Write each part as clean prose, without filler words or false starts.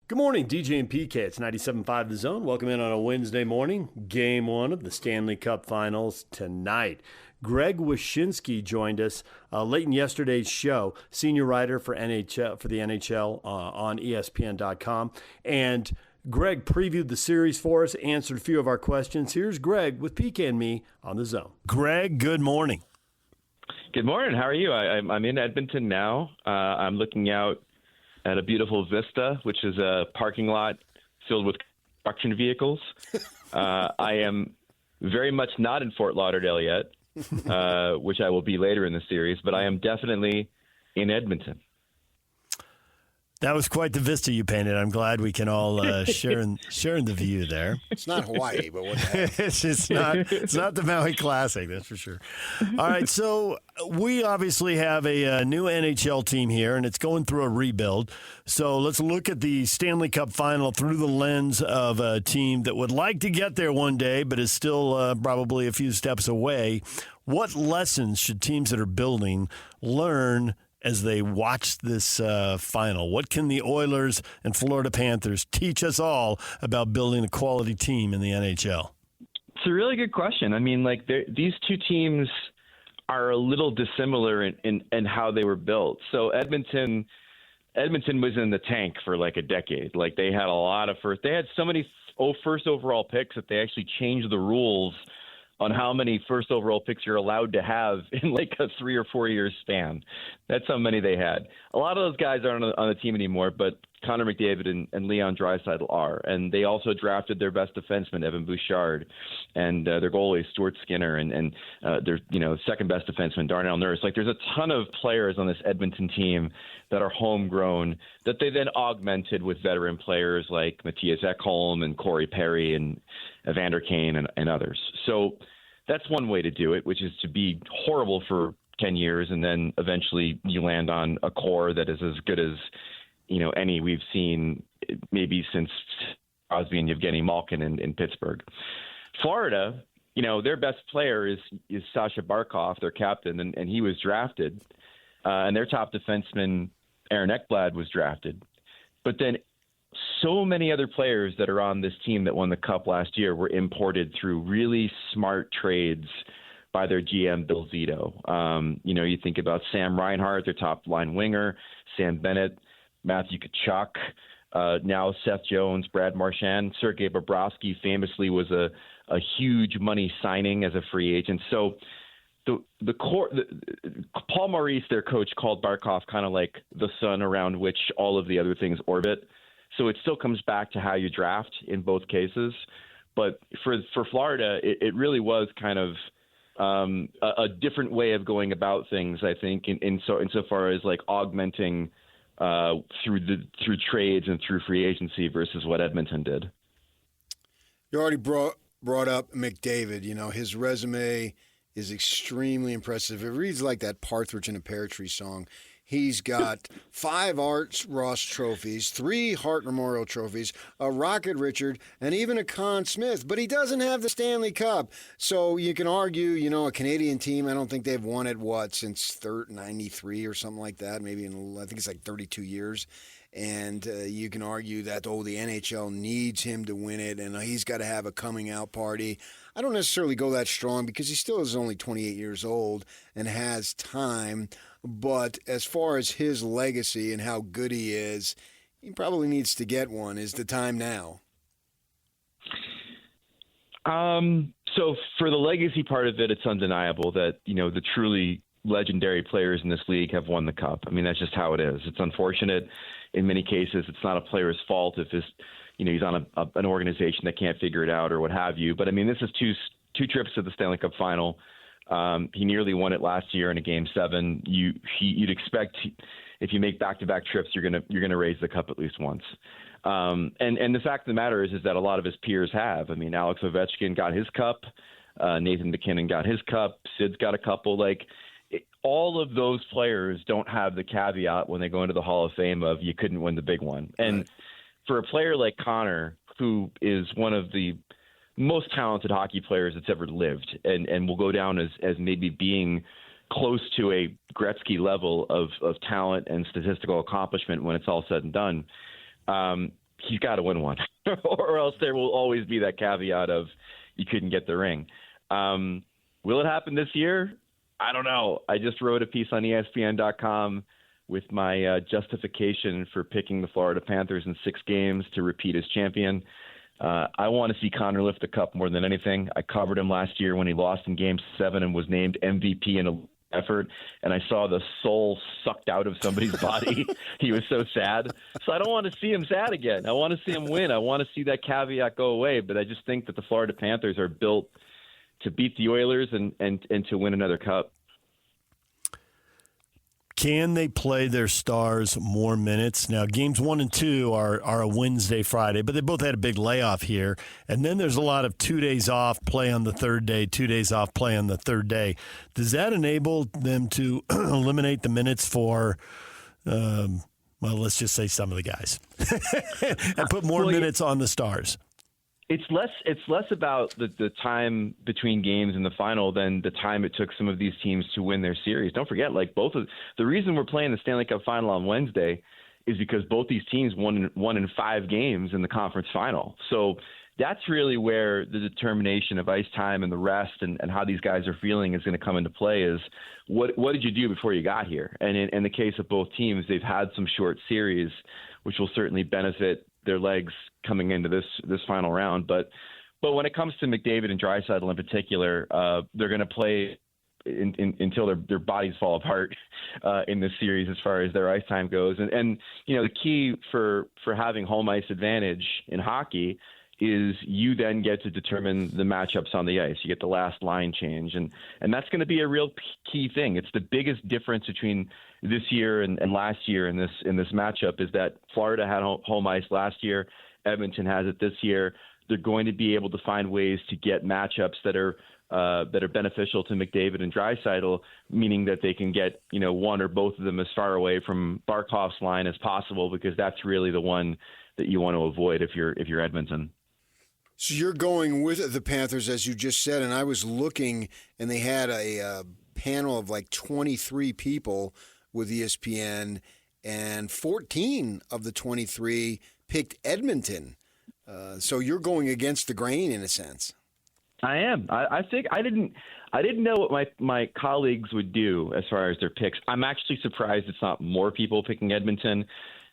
Good morning, DJ and PK. It's 97.5 The Zone. Welcome in on a Wednesday morning. Game one of the Stanley Cup Finals tonight. Greg Wyshynski joined us late in yesterday's show, senior writer for the NHL on ESPN.com. And Greg previewed the series for us, answered a few of our questions. Here's Greg with PK and me on The Zone. Greg, good morning. Good morning. How are you? I'm in Edmonton now. I'm looking out at a beautiful vista, which is a parking lot filled with construction vehicles. I am very much not in Fort Lauderdale yet, which I will be later in the series, but I am definitely in Edmonton. That was quite the vista you painted. I'm glad we can all share in the view there. It's not Hawaii, but what the heck? it's not the Maui Classic, that's for sure. All right, so we obviously have a new NHL team here, and it's going through a rebuild. So let's look at the Stanley Cup Final through the lens of a team that would like to get there one day, but is still probably a few steps away. What lessons should teams that are building learn as they watch this final? What can the Oilers and Florida Panthers teach us all about building a quality team in the NHL? It's a really good question. I mean, these two teams are a little dissimilar in how they were built. So Edmonton was in the tank for like a decade. Like they had a lot of they had so many first overall picks that they actually changed the rules on how many first overall picks you're allowed to have in like a 3 or 4 year span. That's how many they had. A lot of those guys aren't on the team anymore, but Connor McDavid and Leon Draisaitl are. And they also drafted their best defenseman, Evan Bouchard, and their goalie, Stuart Skinner, and their second best defenseman, Darnell Nurse. Like there's a ton of players on this Edmonton team that are homegrown that they then augmented with veteran players like Matthias Ekholm and Corey Perry and Evander Kane and others. So that's one way to do it, which is to be horrible for 10 years and then eventually you land on a core that is as good as any we've seen maybe since Crosby and Evgeny Malkin in Pittsburgh. Florida, their best player is Sasha Barkov, their captain, and he was drafted. And their top defenseman, Aaron Ekblad, was drafted. But then so many other players that are on this team that won the Cup last year were imported through really smart trades by their GM, Bill Zito. You think about Sam Reinhart, their top-line winger, Sam Bennett, Matthew Tkachuk, now Seth Jones, Brad Marchand. Sergei Bobrovsky famously was a huge money signing as a free agent. So the core, Paul Maurice, their coach, called Barkov kind of like the sun around which all of the other things orbit. So it still comes back to how you draft in both cases. But for Florida, it really was kind of a different way of going about things, I think, insofar as like augmenting through trades and through free agency versus what Edmonton did. You already brought up McDavid. His resume is extremely impressive. It reads like that Partridge in a Pear Tree song. He's got 5 Art Ross trophies, 3 Hart Memorial trophies, a Rocket Richard, and even a Conn Smythe. But he doesn't have the Stanley Cup. So you can argue, a Canadian team, I don't think they've won it, since 93 or something like that. Maybe I think it's like 32 years. And you can argue that, the NHL needs him to win it, and he's got to have a coming out party. I don't necessarily go that strong because he still is only 28 years old and has time. But as far as his legacy and how good he is, he probably needs to get one. Is the time now? So for the legacy part of it, it's undeniable that, the truly legendary players in this league have won the Cup. I mean, that's just how it is. It's unfortunate. In many cases, it's not a player's fault if he's on an organization that can't figure it out or what have you. But I mean, this is two trips to the Stanley Cup Final. He nearly won it last year in a Game 7. You'd expect if you make back-to-back trips, you're gonna raise the cup at least once. And the fact of the matter is that a lot of his peers have. I mean, Alex Ovechkin got his cup. Nathan McKinnon got his cup. Sid's got a couple. All of those players don't have the caveat when they go into the Hall of Fame of you couldn't win the big one. And for a player like Connor, who is one of the most talented hockey players that's ever lived and will go down as maybe being close to a Gretzky level of talent and statistical accomplishment when it's all said and done, he's got to win one, or else there will always be that caveat of you couldn't get the ring. Will it happen this year? I don't know. I just wrote a piece on ESPN.com with my justification for picking the Florida Panthers in 6 games to repeat as champion. I want to see Connor lift the cup more than anything. I covered him last year when he lost in Game 7 and was named MVP in an effort, and I saw the soul sucked out of somebody's body. He was so sad. So I don't want to see him sad again. I want to see him win. I want to see that caveat go away, but I just think that the Florida Panthers are built to beat the Oilers and to win another cup. Can they play their stars more minutes? Now, games 1 and 2 are a Wednesday, Friday, but they both had a big layoff here. And then there's a lot of 2 days off, play on the third day, 2 days off, play on the third day. Does that enable them to eliminate the minutes for, let's just say some of the guys and put more minutes on the stars? It's less about the time between games in the final than the time it took some of these teams to win their series. Don't forget, the reason we're playing the Stanley Cup final on Wednesday is because both these teams won in 5 games in the conference final. So that's really where the determination of ice time and the rest and how these guys are feeling is going to come into play is what did you do before you got here? And in the case of both teams, they've had some short series, which will certainly benefit their legs coming into this final round. But when it comes to McDavid and Draisaitl in particular, they're going to play until their bodies fall apart in this series as far as their ice time goes. And the key for having home ice advantage in hockey is you then get to determine the matchups on the ice. You get the last line change, and that's going to be a real key thing. It's the biggest difference between this year and last year in this matchup is that Florida had home ice last year. Edmonton has it this year. They're going to be able to find ways to get matchups that are beneficial to McDavid and Draisaitl, meaning that they can get one or both of them as far away from Barkov's line as possible, because that's really the one that you want to avoid if you're Edmonton. So you're going with the Panthers, as you just said, and I was looking, and they had a panel of like 23 people with ESPN, and 14 of the 23 picked Edmonton. So you're going against the grain in a sense. I am. I think I didn't know what my colleagues would do as far as their picks. I'm actually surprised it's not more people picking Edmonton.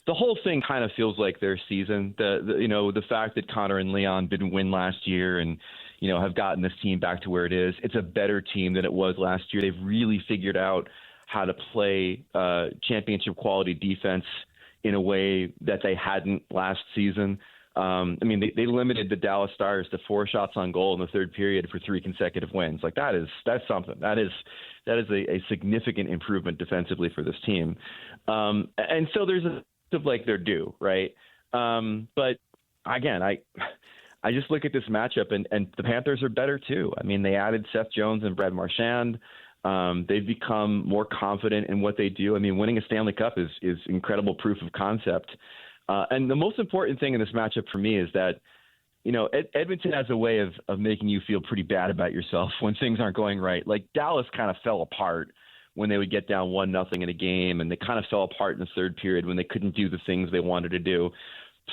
The whole thing kind of feels like their season. The fact that Connor and Leon didn't win last year and have gotten this team back to where it is. It's a better team than it was last year. They've really figured out how to play championship quality defense in a way that they hadn't last season. They limited the Dallas Stars to 4 shots on goal in the third period for 3 consecutive wins. That's something. That is a significant improvement defensively for this team. And so there's of like they're due, right? But again, I just look at this matchup and the Panthers are better too. I mean, they added Seth Jones and Brad Marchand. They've become more confident in what they do. I mean, winning a Stanley Cup is incredible proof of concept. And the most important thing in this matchup for me is that, Edmonton has a way of making you feel pretty bad about yourself when things aren't going right. Like Dallas kind of fell apart when they would get down 1-0 in a game, and they kind of fell apart in the third period when they couldn't do the things they wanted to do.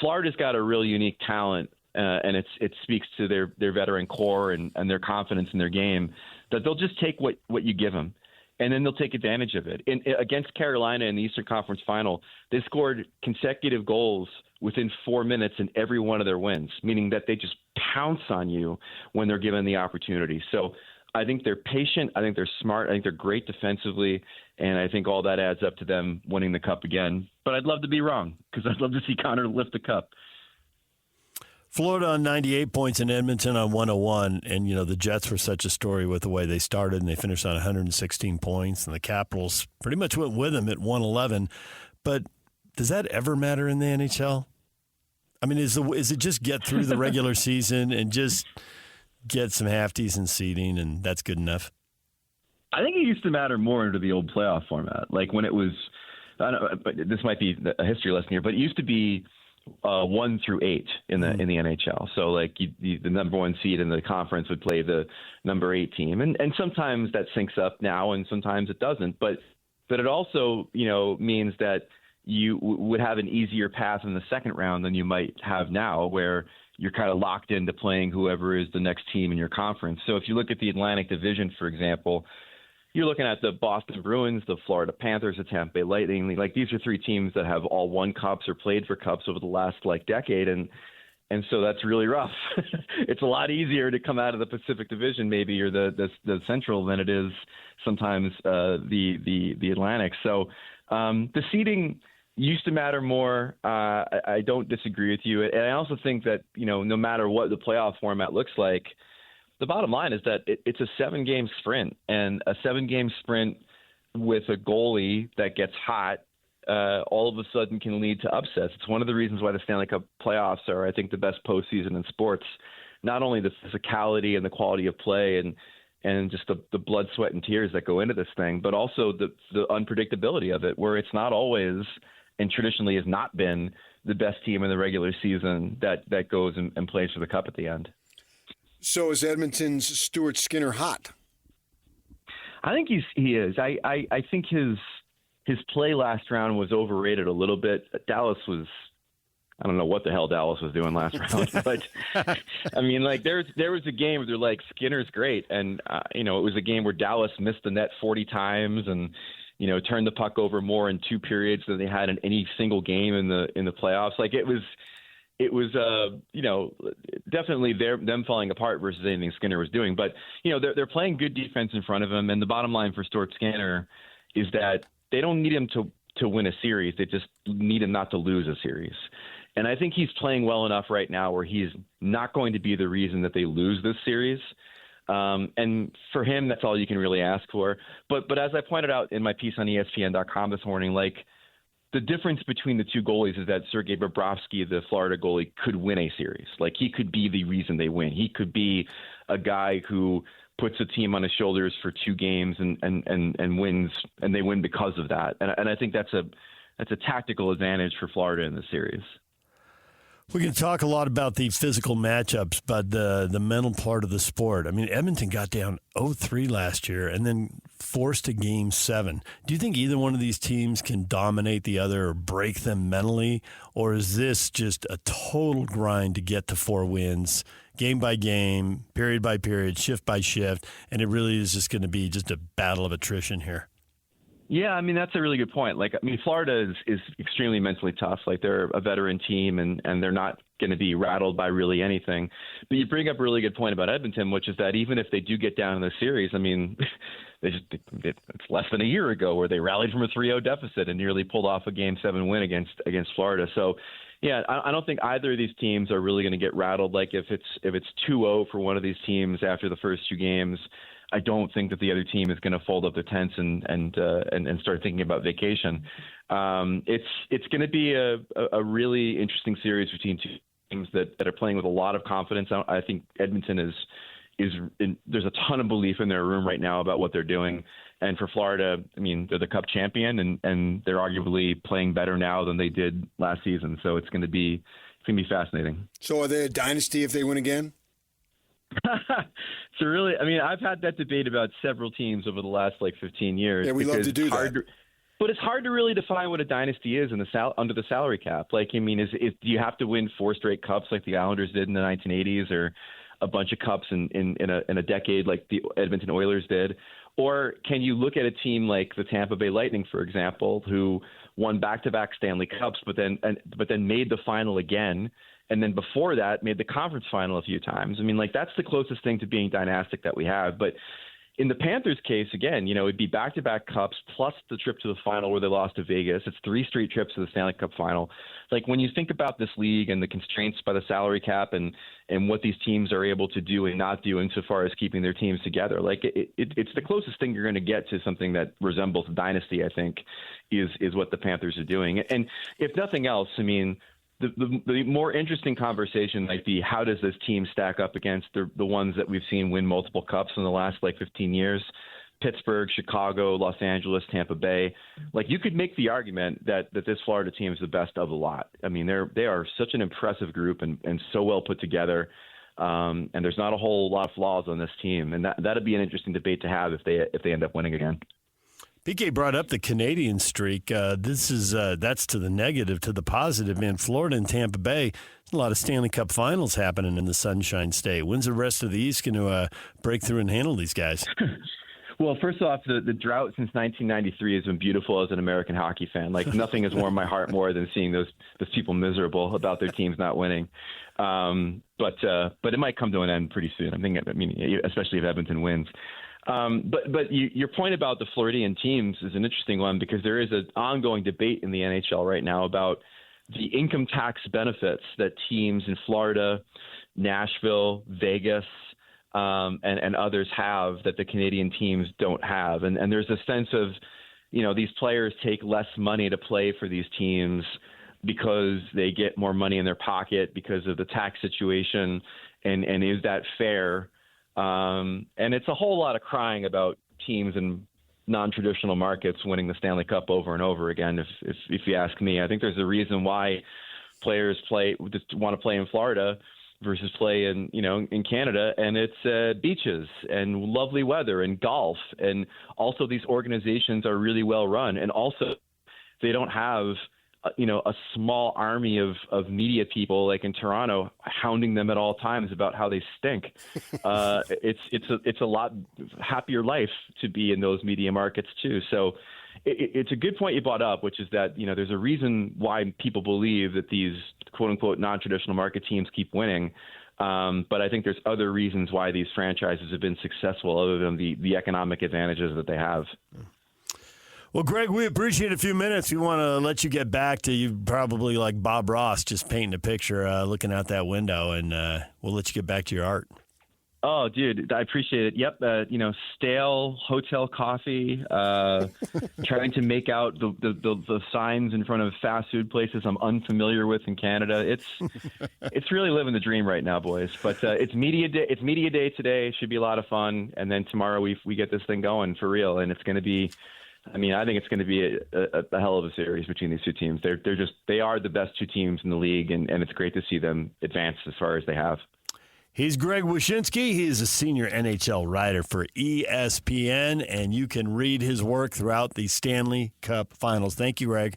Florida's got a real unique talent, and it speaks to their veteran core and their confidence in their game, that they'll just take what you give them, and then they'll take advantage of it. Against Carolina in the Eastern Conference Final, they scored consecutive goals within 4 minutes in every one of their wins, meaning that they just pounce on you when they're given the opportunity. So I think they're patient. I think they're smart. I think they're great defensively. And I think all that adds up to them winning the cup again. But I'd love to be wrong, because I'd love to see Connor lift the cup. Florida on 98 points and Edmonton on 101. And, the Jets were such a story with the way they started, and they finished on 116 points. And the Capitals pretty much went with them at 111. But does that ever matter in the NHL? I mean, is it just get through the regular season and just get some half-decent seeding, and that's good enough? I think it used to matter more under the old playoff format. Like when it was, this might be a history lesson here, but it used to be 1 through 8 in the NHL. So like the number 1 seed in the conference would play the number 8 team, and sometimes that syncs up now, and sometimes it doesn't. But it also means that you would have an easier path in the second round than you might have now, where you're kind of locked into playing whoever is the next team in your conference. So if you look at the Atlantic Division, for example, you're looking at the Boston Bruins, the Florida Panthers, the Tampa Bay Lightning. Like, these are three teams that have all won cups or played for cups over the last decade, and so that's really rough. It's a lot easier to come out of the Pacific Division maybe, or the Central, than it is sometimes the Atlantic. So the seeding used to matter more. I don't disagree with you, and I also think that no matter what the playoff format looks like, the bottom line is that it's a 7-game sprint, and a 7-game sprint with a goalie that gets hot all of a sudden can lead to upsets. It's one of the reasons why the Stanley Cup playoffs are, I think, the best postseason in sports. Not only the physicality and the quality of play and just the blood, sweat, and tears that go into this thing, but also the unpredictability of it, where it's not always, and traditionally has not been, the best team in the regular season that goes and plays for the cup at the end. So is Edmonton's Stuart Skinner hot? I think he is. I think his play last round was overrated a little bit. Dallas was, I don't know what the hell Dallas was doing last round, but I mean, like, there was a game where they're like, Skinner's great, and it was a game where Dallas missed the net 40 times and turned the puck over more in 2 periods than they had in any single game in the playoffs. Like, it was definitely them falling apart versus anything Skinner was doing. But they're playing good defense in front of him, and the bottom line for Stuart Skinner is that they don't need him to win a series. They just need him not to lose a series. And I think he's playing well enough right now where he's not going to be the reason that they lose this series. And for him, that's all you can really ask for. But as I pointed out in my piece on ESPN.com this morning, like, the difference between the two goalies is that Sergei Bobrovsky, the Florida goalie, could win a series. Like, he could be the reason they win. He could be a guy who puts a team on his shoulders for 2 games and wins, and they win because of that. And I think that's a tactical advantage for Florida in the series. We can talk a lot about the physical matchups, but the mental part of the sport. I mean, Edmonton got down 0-3 last year and then forced a Game 7. Do you think either one of these teams can dominate the other or break them mentally, or is this just a total grind to get to 4 wins, game by game, period by period, shift by shift, and it really is just going to be just a battle of attrition here? Yeah, I mean, that's a really good point. Like, I mean, Florida is extremely mentally tough. Like, they're a veteran team, and they're not going to be rattled by really anything. But you bring up a really good point about Edmonton, which is that even if they do get down in the series, I mean, it's less than a year ago where they rallied from a 3-0 deficit and nearly pulled off a Game 7 win against Florida. So, yeah, I don't think either of these teams are really going to get rattled. Like, if it's 2-0 for one of these teams after the first 2 games, I don't think that the other team is going to fold up their tents and start thinking about vacation. It's going to be a really interesting series between 2 teams that are playing with a lot of confidence. I think Edmonton there's a ton of belief in their room right now about what they're doing. And for Florida, I mean, they're the Cup champion, and they're arguably playing better now than they did last season. So it's going to be fascinating. So are they a dynasty if they win again? So really, I mean, I've had that debate about several teams over the last 15 years. Yeah, we love to do that. But it's hard to really define what a dynasty is under the salary cap. Like, I mean, do you have to win 4 straight cups like the Islanders did in the 1980s, or a bunch of cups in a decade like the Edmonton Oilers did? Or can you look at a team like the Tampa Bay Lightning, for example, who won back-to-back Stanley Cups, but then made the final again, and then before that made the conference final a few times? I mean, like, that's the closest thing to being dynastic that we have. But in the Panthers' case, again, it'd be back-to-back cups plus the trip to the final where they lost to Vegas. It's 3 straight trips to the Stanley Cup final. Like, when you think about this league and the constraints by the salary cap and what these teams are able to do and not do insofar as keeping their teams together, like, it's the closest thing you're going to get to something that resembles a dynasty, I think, is what the Panthers are doing. And if nothing else, I mean, the more interesting conversation might be, how does this team stack up against the ones that we've seen win multiple cups in the last 15 years? Pittsburgh, Chicago, Los Angeles, Tampa Bay. Like, you could make the argument that this Florida team is the best of the lot. I mean, they are such an impressive group and so well put together. And there's not a whole lot of flaws on this team. And that'd be an interesting debate to have if they end up winning again. PK brought up the Canadian streak. That's to the negative. To the positive, man, Florida and Tampa Bay, a lot of Stanley Cup finals happening in the Sunshine State. When's the rest of the East going to break through and handle these guys? Well, first off, the drought since 1993 has been beautiful as an American hockey fan. Like, nothing has warmed my heart more than seeing those people miserable about their teams not winning. But it might come to an end pretty soon. I mean, especially if Edmonton wins. But your point about the Floridian teams is an interesting one, because there is an ongoing debate in the NHL right now about the income tax benefits that teams in Florida, Nashville, Vegas, and others have that the Canadian teams don't have. And there's a sense of, these players take less money to play for these teams because they get more money in their pocket because of the tax situation. And is that fair? And it's a whole lot of crying about teams in non-traditional markets winning the Stanley Cup over and over again. If you ask me, I think there's a reason why players just want to play in Florida versus play in Canada, and it's beaches and lovely weather and golf, and also these organizations are really well run, and also they don't have a small army of media people like in Toronto hounding them at all times about how they stink. It's a lot happier life to be in those media markets too. So it's a good point you brought up, which is that there's a reason why people believe that these quote unquote non-traditional market teams keep winning. But I think there's other reasons why these franchises have been successful other than the economic advantages that they have. Well, Greg, we appreciate a few minutes. We want to let you get back to you probably like Bob Ross, just painting a picture, looking out that window, and we'll let you get back to your art. Oh, dude, I appreciate it. Yep, stale hotel coffee, trying to make out the signs in front of fast food places I'm unfamiliar with in Canada. It's really living the dream right now, boys. But it's media day. It's media day today. It should be a lot of fun, and then tomorrow we get this thing going for real, and it's going to be. I think it's going to be a hell of a series between these two teams. They are the best two teams in the league, and it's great to see them advance as far as they have. He's Greg Wyshynski. He is a senior NHL writer for ESPN, and you can read his work throughout the Stanley Cup Finals. Thank you, Greg.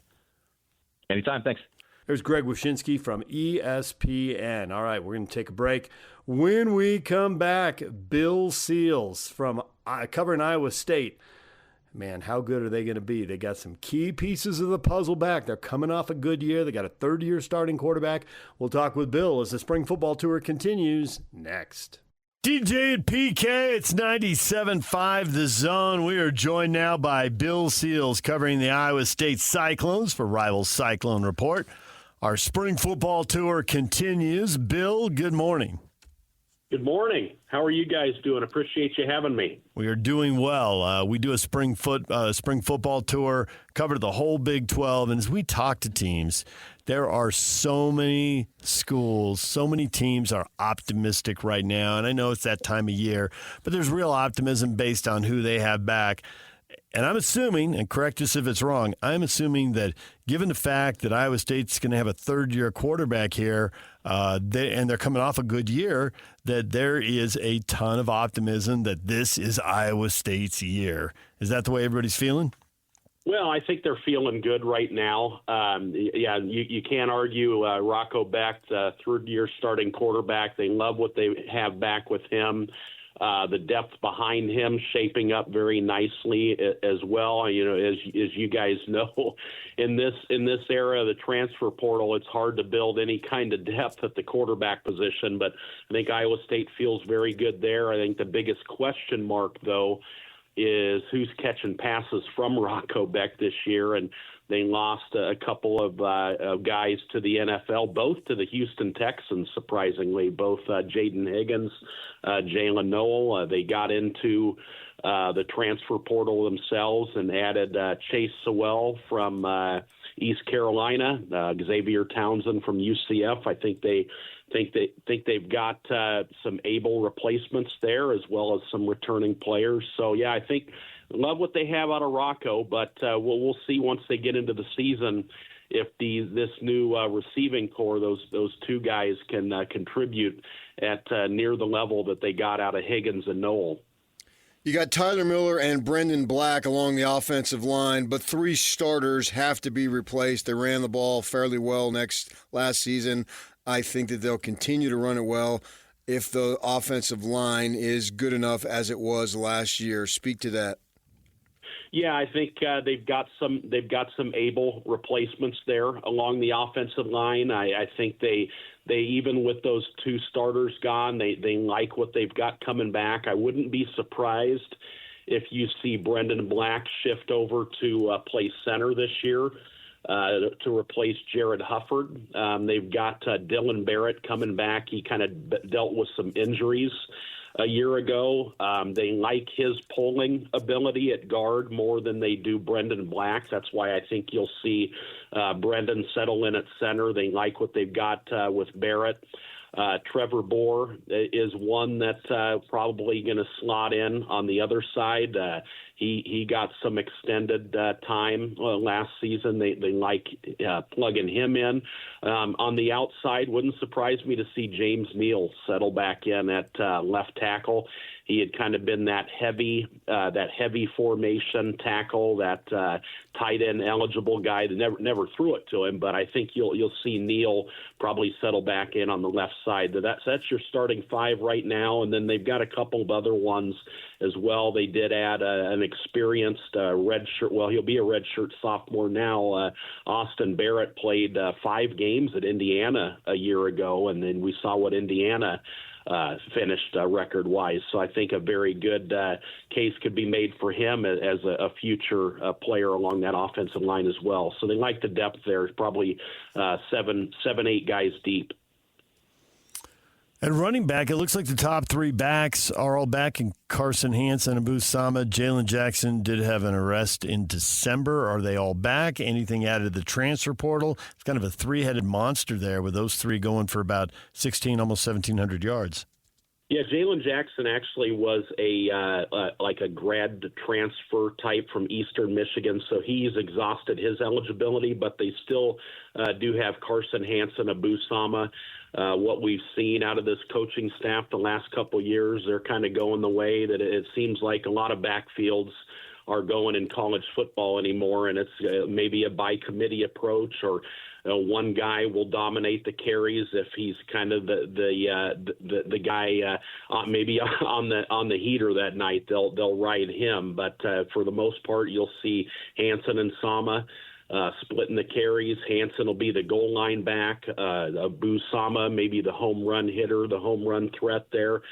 Anytime. Thanks. There's Greg Wyshynski from ESPN. All right, we're going to take a break. When we come back, Bill Seals from covering Iowa State. Man, how good are they going to be? They got some key pieces of the puzzle back. They're coming off a good year. They got a third-year starting quarterback. We'll talk with Bill as the spring football tour continues next. DJ and PK, it's 97.5 The Zone. We are joined now by Bill Seals covering the Iowa State Cyclones for Rivals Cyclone Report. Our spring football tour continues. Bill, good morning. Good morning. How are you guys doing? Appreciate you having me. We are doing well. We do a spring football tour, cover the whole Big 12, and as we talk to teams, there are so many schools, so many teams are optimistic right now, and I know it's that time of year, but there's real optimism based on who they have back. And I'm assuming, and correct us if it's wrong, I'm assuming that given the fact that Iowa State's going to have a third-year quarterback here, and they're coming off a good year, that there is a ton of optimism that this is Iowa State's year. Is that the way everybody's feeling? Well, I think they're feeling good right now. You can't argue Rocco Beck, the third-year starting quarterback. They love what they have back with him. The depth behind him shaping up very nicely as well. As you guys know, in this era of the transfer portal, it's hard to build any kind of depth at the quarterback position. But I think Iowa State feels very good there. I think the biggest question mark, though, is who's catching passes from Rocco Beck this year. And they lost a couple of guys to the NFL, both to the Houston Texans, surprisingly, both Jaden Higgins, Jalen Noel. They got into the transfer portal themselves and added Chase Sewell from East Carolina, Xavier Townsend from UCF. I think they've got some able replacements there as well as some returning players. So, yeah, I think love what they have out of Rocco, but we'll see once they get into the season if this new receiving core, those two guys can contribute at near the level that they got out of Higgins and Noel. You got Tyler Miller and Brendan Black along the offensive line, but 3 starters have to be replaced. They ran the ball fairly well last season. I think that they'll continue to run it well if the offensive line is good enough as it was last year. Speak to that. Yeah, I think they've got some able replacements there along the offensive line. I think they even with those 2 starters gone, they like what they've got coming back. I wouldn't be surprised if you see Brendan Black shift over to play center this year to replace Jared Hufford. They've got Dylan Barrett coming back. He kind of dealt with some injuries a year ago. They like his polling ability at guard more than they do Brendan Black. That's why I think you'll see Brendan settle in at center. They like what they've got with Barrett. Trevor Bohr is one that's probably going to slot in on the other side. He got some extended time last season. They like plugging him in. On the outside, wouldn't surprise me to see James Neal settle back in at left tackle. He had kind of been that heavy formation tackle, that tight end eligible guy that never threw it to him. But I think you'll see Neal probably settle back in on the left side. That's your starting 5 right now, and then they've got a couple of other ones as well. They did add an experienced redshirt. Well, he'll be a redshirt sophomore now. Austin Barrett played 5 games at Indiana a year ago, and then we saw what Indiana finished record-wise. So I think a very good case could be made for him as a future player along that offensive line as well. So they like the depth there. It's probably 7, 8 guys deep. At running back, it looks like the top 3 backs are all back in Carson Hansen, Abu Sama. Jalen Jackson did have an arrest in December. Are they all back? Anything added to the transfer portal? It's kind of a 3-headed monster there with those 3 going for about 16, almost 1,700 yards. Yeah, Jalen Jackson actually was like a grad transfer type from Eastern Michigan, so he's exhausted his eligibility, but they still do have Carson Hansen, Abu Sama. What we've seen out of this coaching staff the last couple of years, they're kind of going the way that it seems like a lot of backfields are going in college football anymore, and it's maybe a by-committee approach, or one guy will dominate the carries if he's kind of the guy maybe on the heater that night. They'll ride him, but for the most part, you'll see Hansen and Sama splitting the carries. Hansen will be the goal line back. Abu Sama maybe the home run hitter, the home run threat there.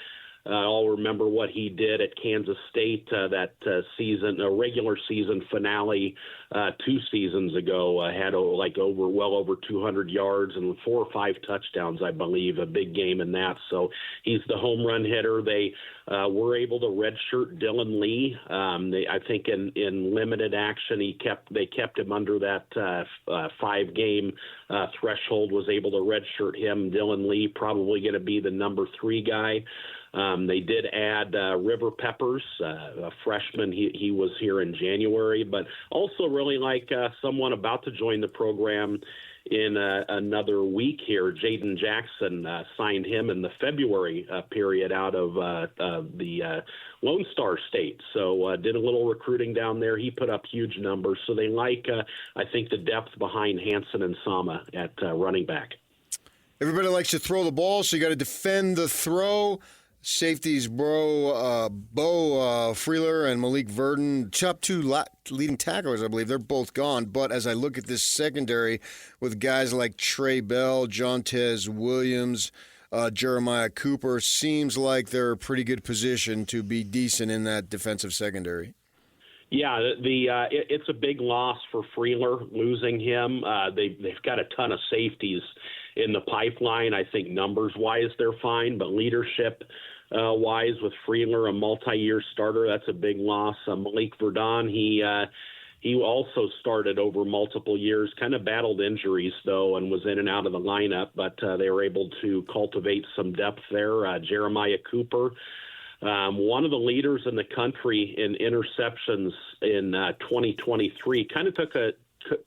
I'll remember what he did at Kansas State that season, a regular season finale 2 seasons ago. Had well over 200 yards and 4 or 5 touchdowns, I believe, a big game in that. So he's the home run hitter. They were able to redshirt Dylan Lee. I think in limited action, they kept him under that 5-game threshold. Was able to redshirt him. Dylan Lee probably going to be the number 3 guy. They did add River Peppers, a freshman. He was here in January, but also really like someone about to join the program in another week here. Jaden Jackson signed him in the February period out of the Lone Star State. So did a little recruiting down there. He put up huge numbers. So they like, I think, the depth behind Hansen and Sama at running back. Everybody likes to throw the ball, so you got to defend the throw. Safeties, Bo Freeler and Malik Verdon, top 2 leading tacklers, I believe. They're both gone. But as I look at this secondary with guys like Trey Bell, Jontez Williams, Jeremiah Cooper, seems like they're a pretty good position to be decent in that defensive secondary. Yeah, it's a big loss for Freeler, losing him. They've got a ton of safeties in the pipeline. I think numbers-wise they're fine, but leadership-wise with Freeler, a multi-year starter, that's a big loss. Malik Verdon, he also started over multiple years, kind of battled injuries, though, and was in and out of the lineup, but they were able to cultivate some depth there. Jeremiah Cooper, one of the leaders in the country in interceptions in 2023, kind of took a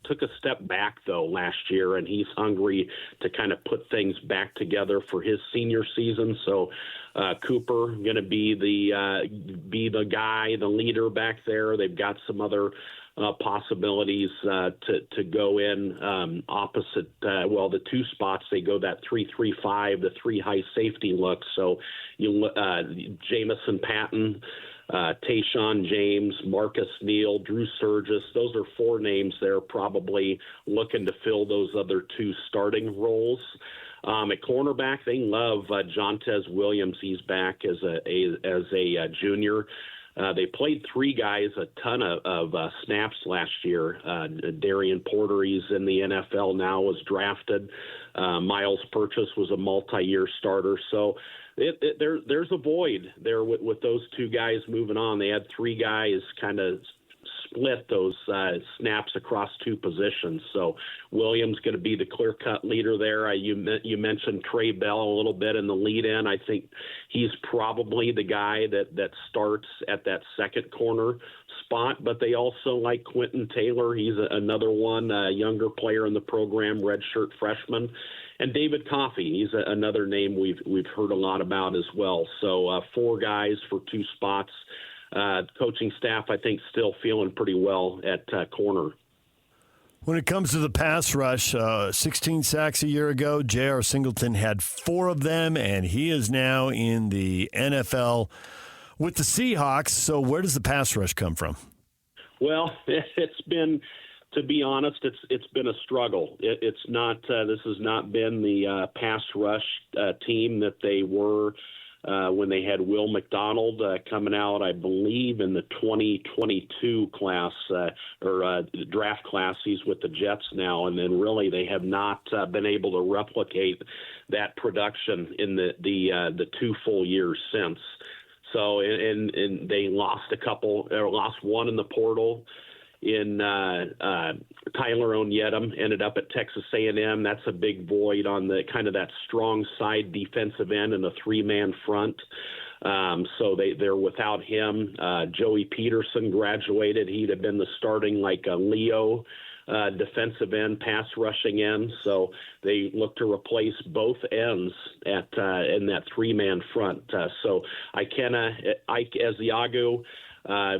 took a step back, though, last year, and he's hungry to kind of put things back together for his senior season. So Cooper going to be the guy, the leader back there. They've got some other possibilities to go in opposite. The two spots, they go that 3-3-5, the three high safety look. So Jamison Patton, Tayshawn James, Marcus Neal, Drew Surgis. Those are four names they're probably looking to fill those other two starting roles. At cornerback, they love Jontez Williams. He's back as a junior. They played three guys a ton of snaps last year. Darian Porter, he's in the NFL now, was drafted. Miles Purchase was a multi-year starter. So there's a void there with those two guys moving on. They had three guys kind of split those snaps across two positions. So Williams going to be the clear-cut leader there. You mentioned Trey Bell a little bit in the lead-in. I think he's probably the guy that starts at that second corner spot, but they also like Quentin Taylor. He's another one, a younger player in the program, redshirt freshman. And David Coffey, he's another name we've heard a lot about as well. So four guys for two spots. Coaching staff, I think, still feeling pretty well at corner. When it comes to the pass rush, 16 sacks a year ago, J.R. Singleton had 4 of them, and he is now in the NFL with the Seahawks. So where does the pass rush come from? Well, it's been, to be honest, it's been a struggle. It's not. This has not been the pass rush team that they were when they had Will McDonald coming out, I believe, in the 2022 class or draft class. He's with the Jets now, and then really they have not been able to replicate that production in the 2 full years since. So, and they lost lost one in the portal in Tyler Onyedem, ended up at Texas A&M. That's a big void on the kind of that strong side defensive end and a 3-man front. So they're without him. Joey Peterson graduated. He'd have been the starting Leo defensive end, pass rushing end. So they look to replace both ends in that 3-man front. So Ike Eziagu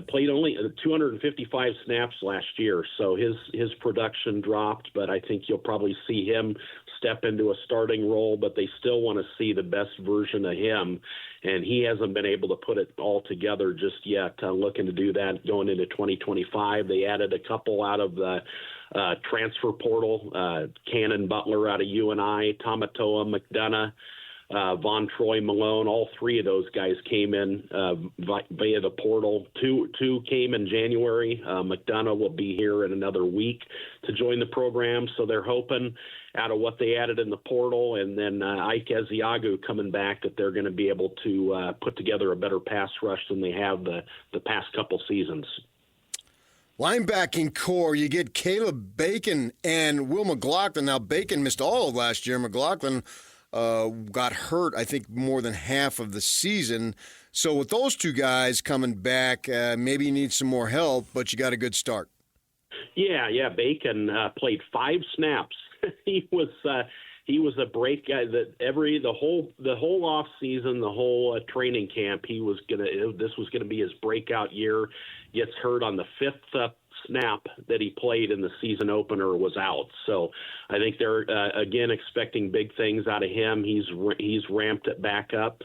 played only 255 snaps last year, so his production dropped, but I think you'll probably see him step into a starting role, but they still want to see the best version of him, and he hasn't been able to put it all together just yet. Looking to do that going into 2025. They added a couple out of the transfer portal, Cannon Butler out of UNI, Tamatoa McDonough, Von Troy Malone. All three of those guys came in via the portal. Two came in January. McDonough will be here in another week to join the program. So they're hoping out of what they added in the portal and then Ike Eziagu coming back that they're going to be able to put together a better pass rush than they have the past couple seasons. Linebacking core, you get Caleb Bacon and Will McLaughlin. Now, Bacon missed all of last year. McLaughlin got hurt, I think, more than half of the season. So with those two guys coming back, maybe you need some more help, but you got a good start. Yeah. Bacon played 5 snaps. He was a break guy that the whole off season, the whole training camp. This was gonna be his breakout year. Gets hurt on the 5th snap that he played in the season opener, was out. So I think they're again expecting big things out of him. He's ramped it back up.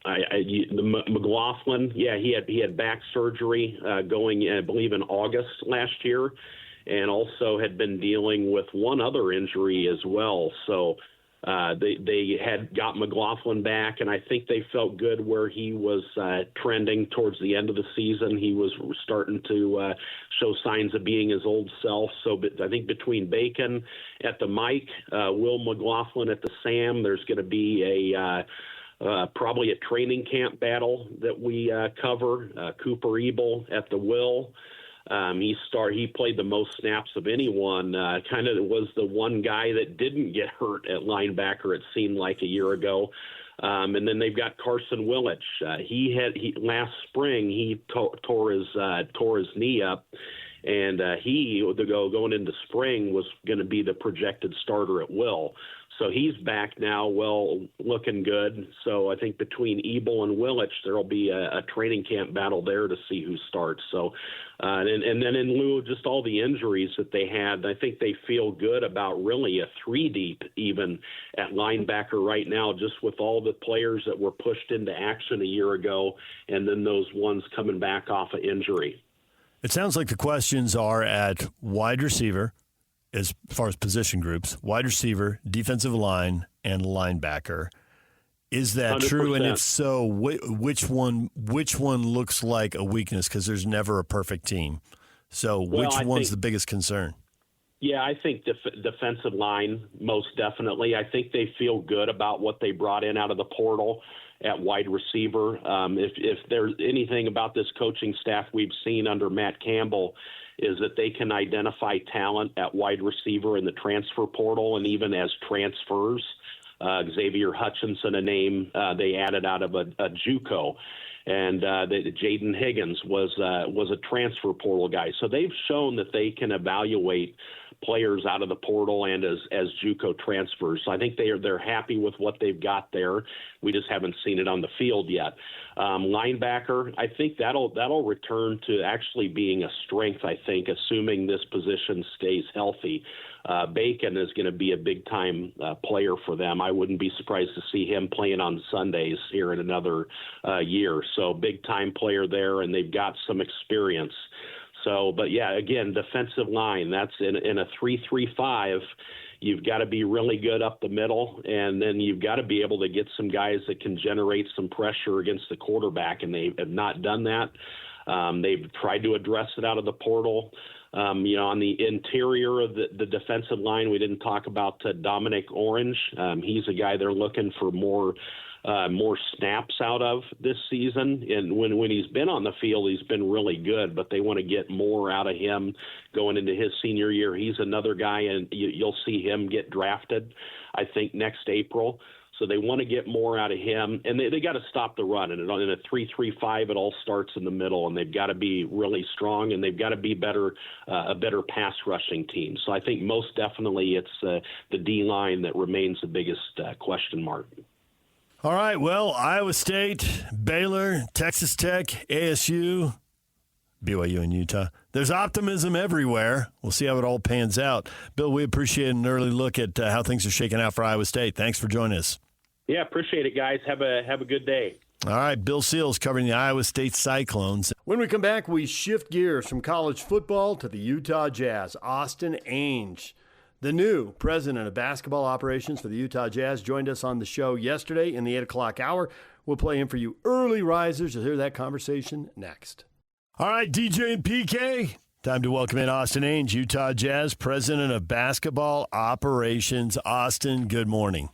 McLaughlin, he had back surgery going, I believe, in August last year, and also had been dealing with one other injury as well. So they had got McLaughlin back, and I think they felt good where he was trending towards the end of the season. He was starting to show signs of being his old self. So I think between Bacon at the Mike, Will McLaughlin at the Sam, there's going to be probably a training camp battle that we cover. Cooper Ebel at the Will. He played the most snaps of anyone. Kind of was the one guy that didn't get hurt at linebacker, it seemed like, a year ago. And then they've got Carson Willich. Last spring he tore his knee up, And he, going into spring, was going to be the projected starter at will. So he's back now, looking good. So I think between Ebel and Willich, there will be a training camp battle there to see who starts. So, and then in lieu of just all the injuries that they had, I think they feel good about really a 3-deep even at linebacker right now, just with all the players that were pushed into action a year ago, and then those ones coming back off of injury. It sounds like the questions are at wide receiver, as far as position groups, wide receiver, defensive line, and linebacker. Is that 100%. True? And if so, which one looks like a weakness? Because there's never a perfect team. So which one's the biggest concern? Yeah, I think defensive line, most definitely. I think they feel good about what they brought in out of the portal at wide receiver. If there's anything about this coaching staff we've seen under Matt Campbell, is that they can identify talent at wide receiver in the transfer portal and even as transfers. Xavier Hutchinson, a name they added out of a JUCO, and Jaden Higgins was a transfer portal guy. So they've shown that they can evaluate players out of the portal and as JUCO transfers. So I think they're happy with what they've got there. We just haven't seen it on the field yet. Linebacker, I think that'll return to actually being a strength, I think, assuming this position stays healthy. Bacon is going to be a big-time player for them. I wouldn't be surprised to see him playing on Sundays here in another year. So big-time player there, and they've got some experience. So, but yeah, again, defensive line, that's in a 3-3-5. You've got to be really good up the middle, and then you've got to be able to get some guys that can generate some pressure against the quarterback, and they have not done that. They've tried to address it out of the portal. On the interior of the defensive line, we didn't talk about Dominic Orange. He's a guy they're looking for more snaps out of this season. And when he's been on the field, he's been really good, but they want to get more out of him going into his senior year. He's another guy, and you'll see him get drafted, I think, next April. So they want to get more out of him, and they got to stop the run. And in a 3-3-5, it all starts in the middle, and they've got to be really strong, and they've got to be a better pass rushing team. So I think most definitely it's the D-line that remains the biggest question mark. All right, well, Iowa State, Baylor, Texas Tech, ASU, BYU, and Utah. There's optimism everywhere. We'll see how it all pans out. Bill, we appreciate an early look at how things are shaking out for Iowa State. Thanks for joining us. Yeah, appreciate it, guys. Have a good day. All right, Bill Seals covering the Iowa State Cyclones. When we come back, we shift gears from college football to the Utah Jazz. Austin Ainge, the new president of basketball operations for the Utah Jazz, joined us on the show yesterday in the 8 o'clock hour. We'll play him for you early risers. You'll hear that conversation next. All right, DJ and PK, time to welcome in Austin Ainge, Utah Jazz president of basketball operations. Austin, good morning.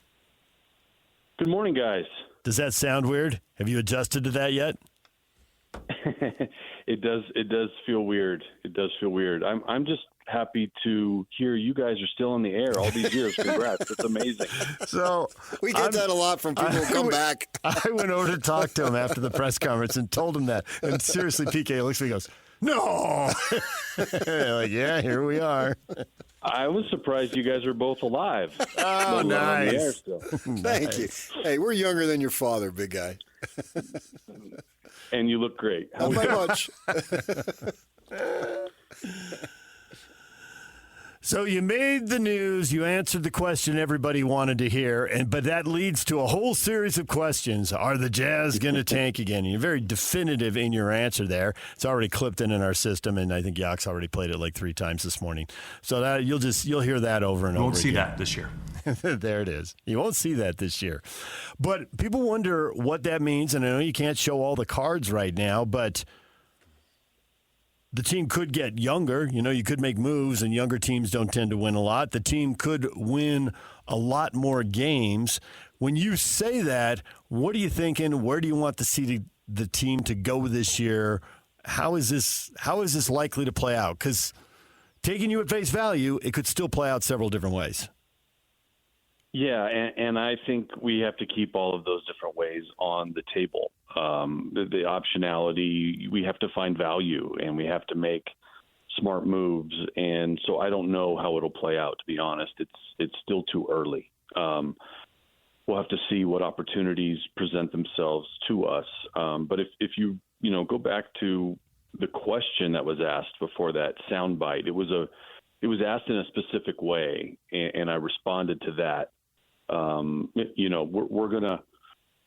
Good morning, guys. Does that sound weird? Have you adjusted to that yet? It does feel weird. It does feel weird. I'm just happy to hear you guys are still in the air all these years. Congrats. It's amazing. So we get that a lot from people who come back. I went over to talk to him after the press conference and told him that. And seriously, PK looks at me and goes, no. Like, yeah, here we are. I was surprised you guys are both alive. Oh, nice. Thank you. Hey, we're younger than your father, big guy. And you look great. Not by much. So you made the news, you answered the question everybody wanted to hear, but that leads to a whole series of questions. Are the Jazz going to tank again? And you're very definitive in your answer there. It's already clipped in our system, and I think Yak's already played it like 3 times this morning. So that you'll hear that over and over again. You won't see that this year. There it is. You won't see that this year. But people wonder what that means, and I know you can't show all the cards right now, but the team could get younger. You know, you could make moves, and younger teams don't tend to win a lot. The team could win a lot more games. When you say that, what are you thinking? Where do you want to see the team to go this year? How is this likely to play out? Because taking you at face value, it could still play out several different ways. Yeah, and I think we have to keep all of those different ways on the table. The optionality, we have to find value, and we have to make smart moves. And so I don't know how it'll play out, to be honest. It's still too early. We'll have to see what opportunities present themselves to us. But if you go back to the question that was asked before that soundbite, it was asked in a specific way, and I responded to that.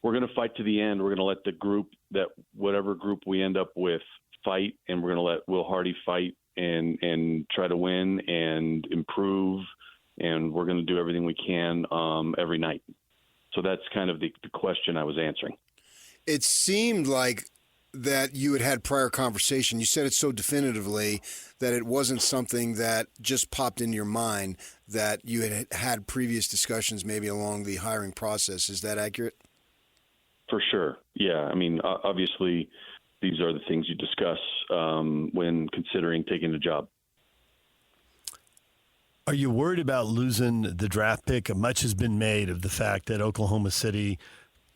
We're gonna fight to the end. We're gonna let the group, that whatever group we end up with, fight, and we're gonna let Will Hardy fight and try to win and improve, and we're gonna do everything we can every night. So that's kind of the question I was answering. It seemed like that you had prior conversation. You said it so definitively that it wasn't something that just popped into your mind, that you had previous discussions maybe along the hiring process. Is that accurate? For sure. Yeah. I mean, obviously, these are the things you discuss when considering taking a job. Are you worried about losing the draft pick? Much has been made of the fact that Oklahoma City,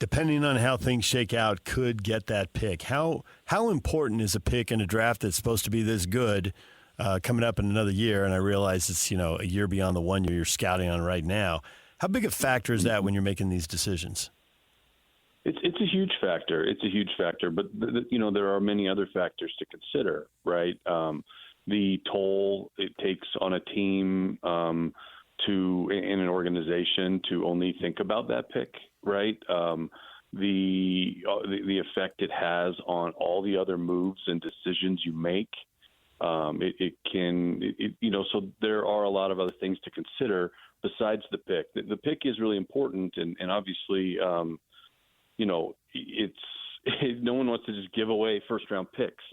depending on how things shake out, could get that pick. How important is a pick in a draft that's supposed to be this good coming up in another year? And I realize it's a year beyond the 1 year you're scouting on right now. How big a factor is that when you're making these decisions? It's a huge factor. It's a huge factor, but there are many other factors to consider, right? The toll it takes on a team in an organization to only think about that pick, right? The effect it has on all the other moves and decisions you make. So there are a lot of other things to consider besides the pick. The pick is really important, and obviously, no one wants to just give away first round picks.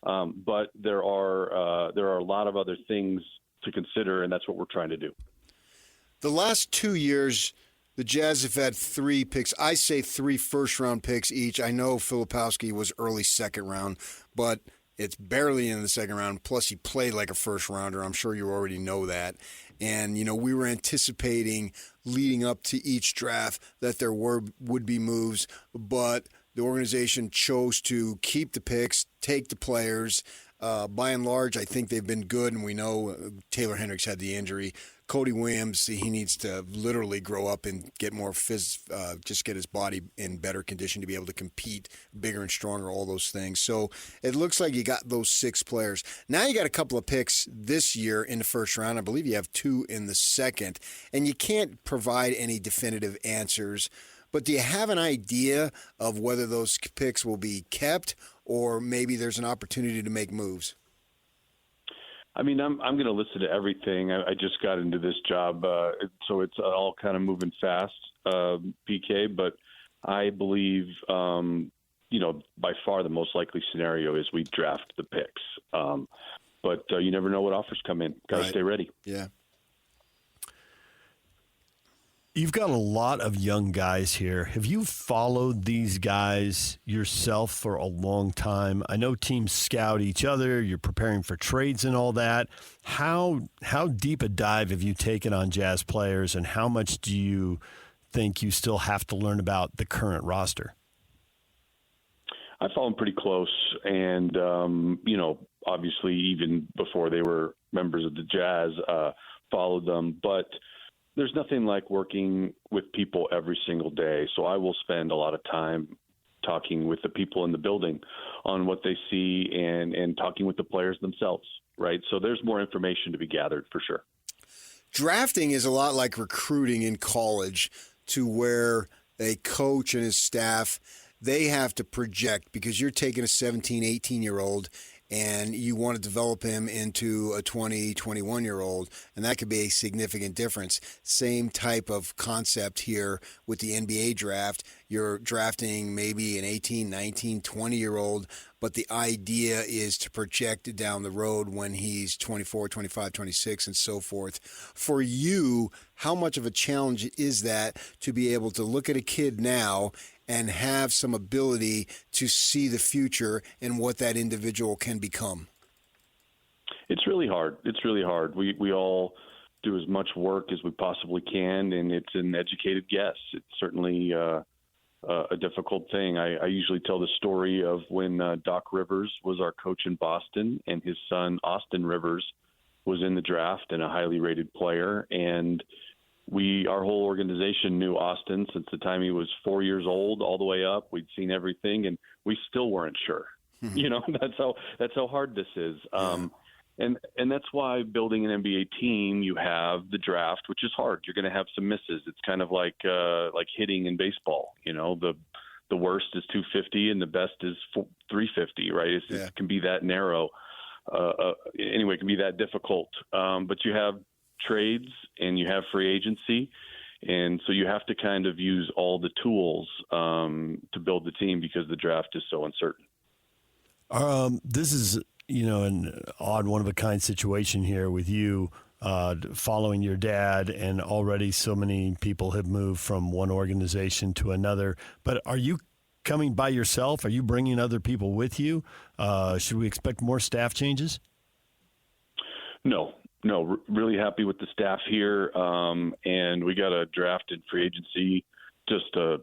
But there are a lot of other things to consider, and that's what we're trying to do. The last 2 years, the Jazz have had 3 picks. I say 3 first-round picks each. I know Filipowski was early second round, but it's barely in the second round. Plus, he played like a first-rounder. I'm sure you already know that. And, we were anticipating leading up to each draft that there would be moves, but the organization chose to keep the picks, take the players. By and large, I think they've been good, and we know Taylor Hendricks had the injury. Cody Williams, he needs to literally grow up and get more just get his body in better condition to be able to compete, bigger and stronger, all those things. So it looks like you got those 6 players. Now you got a couple of picks this year in the first round. I believe you have 2 in the second, and you can't provide any definitive answers. But do you have an idea of whether those picks will be kept, or maybe there's an opportunity to make moves? I mean, I'm going to listen to everything. I just got into this job, so it's all kind of moving fast, PK. But I believe, by far the most likely scenario is we draft the picks. But you never know what offers come in. Got to stay ready. Yeah. You've got a lot of young guys here. Have you followed these guys yourself for a long time? I know teams scout each other. You're preparing for trades and all that. How deep a dive have you taken on Jazz players, and how much do you think you still have to learn about the current roster? I follow them pretty close, and obviously even before they were members of the Jazz, followed them, but there's nothing like working with people every single day. So I will spend a lot of time talking with the people in the building on what they see and talking with the players themselves, right? So there's more information to be gathered for sure. Drafting is a lot like recruiting in college, to where a coach and his staff, they have to project, because you're taking a 17, 18-year-old and you want to develop him into a 20, 21-year-old, and that could be a significant difference. Same type of concept here with the NBA draft. You're drafting maybe an 18, 19, 20-year-old, but the idea is to project down the road when he's 24, 25, 26, and so forth. For you, how much of a challenge is that to be able to look at a kid now and have some ability to see the future and what that individual can become? It's really hard. It's really hard. We all do as much work as we possibly can, and it's an educated guess. It's certainly a difficult thing. I usually tell the story of when Doc Rivers was our coach in Boston, and his son Austin Rivers was in the draft and a highly rated player, and our whole organization knew Austin since the time he was 4 years old all the way up. We'd seen everything, and we still weren't sure. That's how hard this is. And that's why building an NBA team, you have the draft, which is hard. You're going to have some misses. It's kind of like hitting in baseball. The worst is 250 and the best is 350, right? It can be that narrow. Anyway, it can be that difficult. But you have trades and you have free agency. And so you have to kind of use all the tools to build the team because the draft is so uncertain. This is, an odd one-of-a-kind situation here with you following your dad, and already so many people have moved from one organization to another. But are you coming by yourself? Are you bringing other people with you? Should we expect more staff changes? No, really happy with the staff here. And we got a draft in free agency just a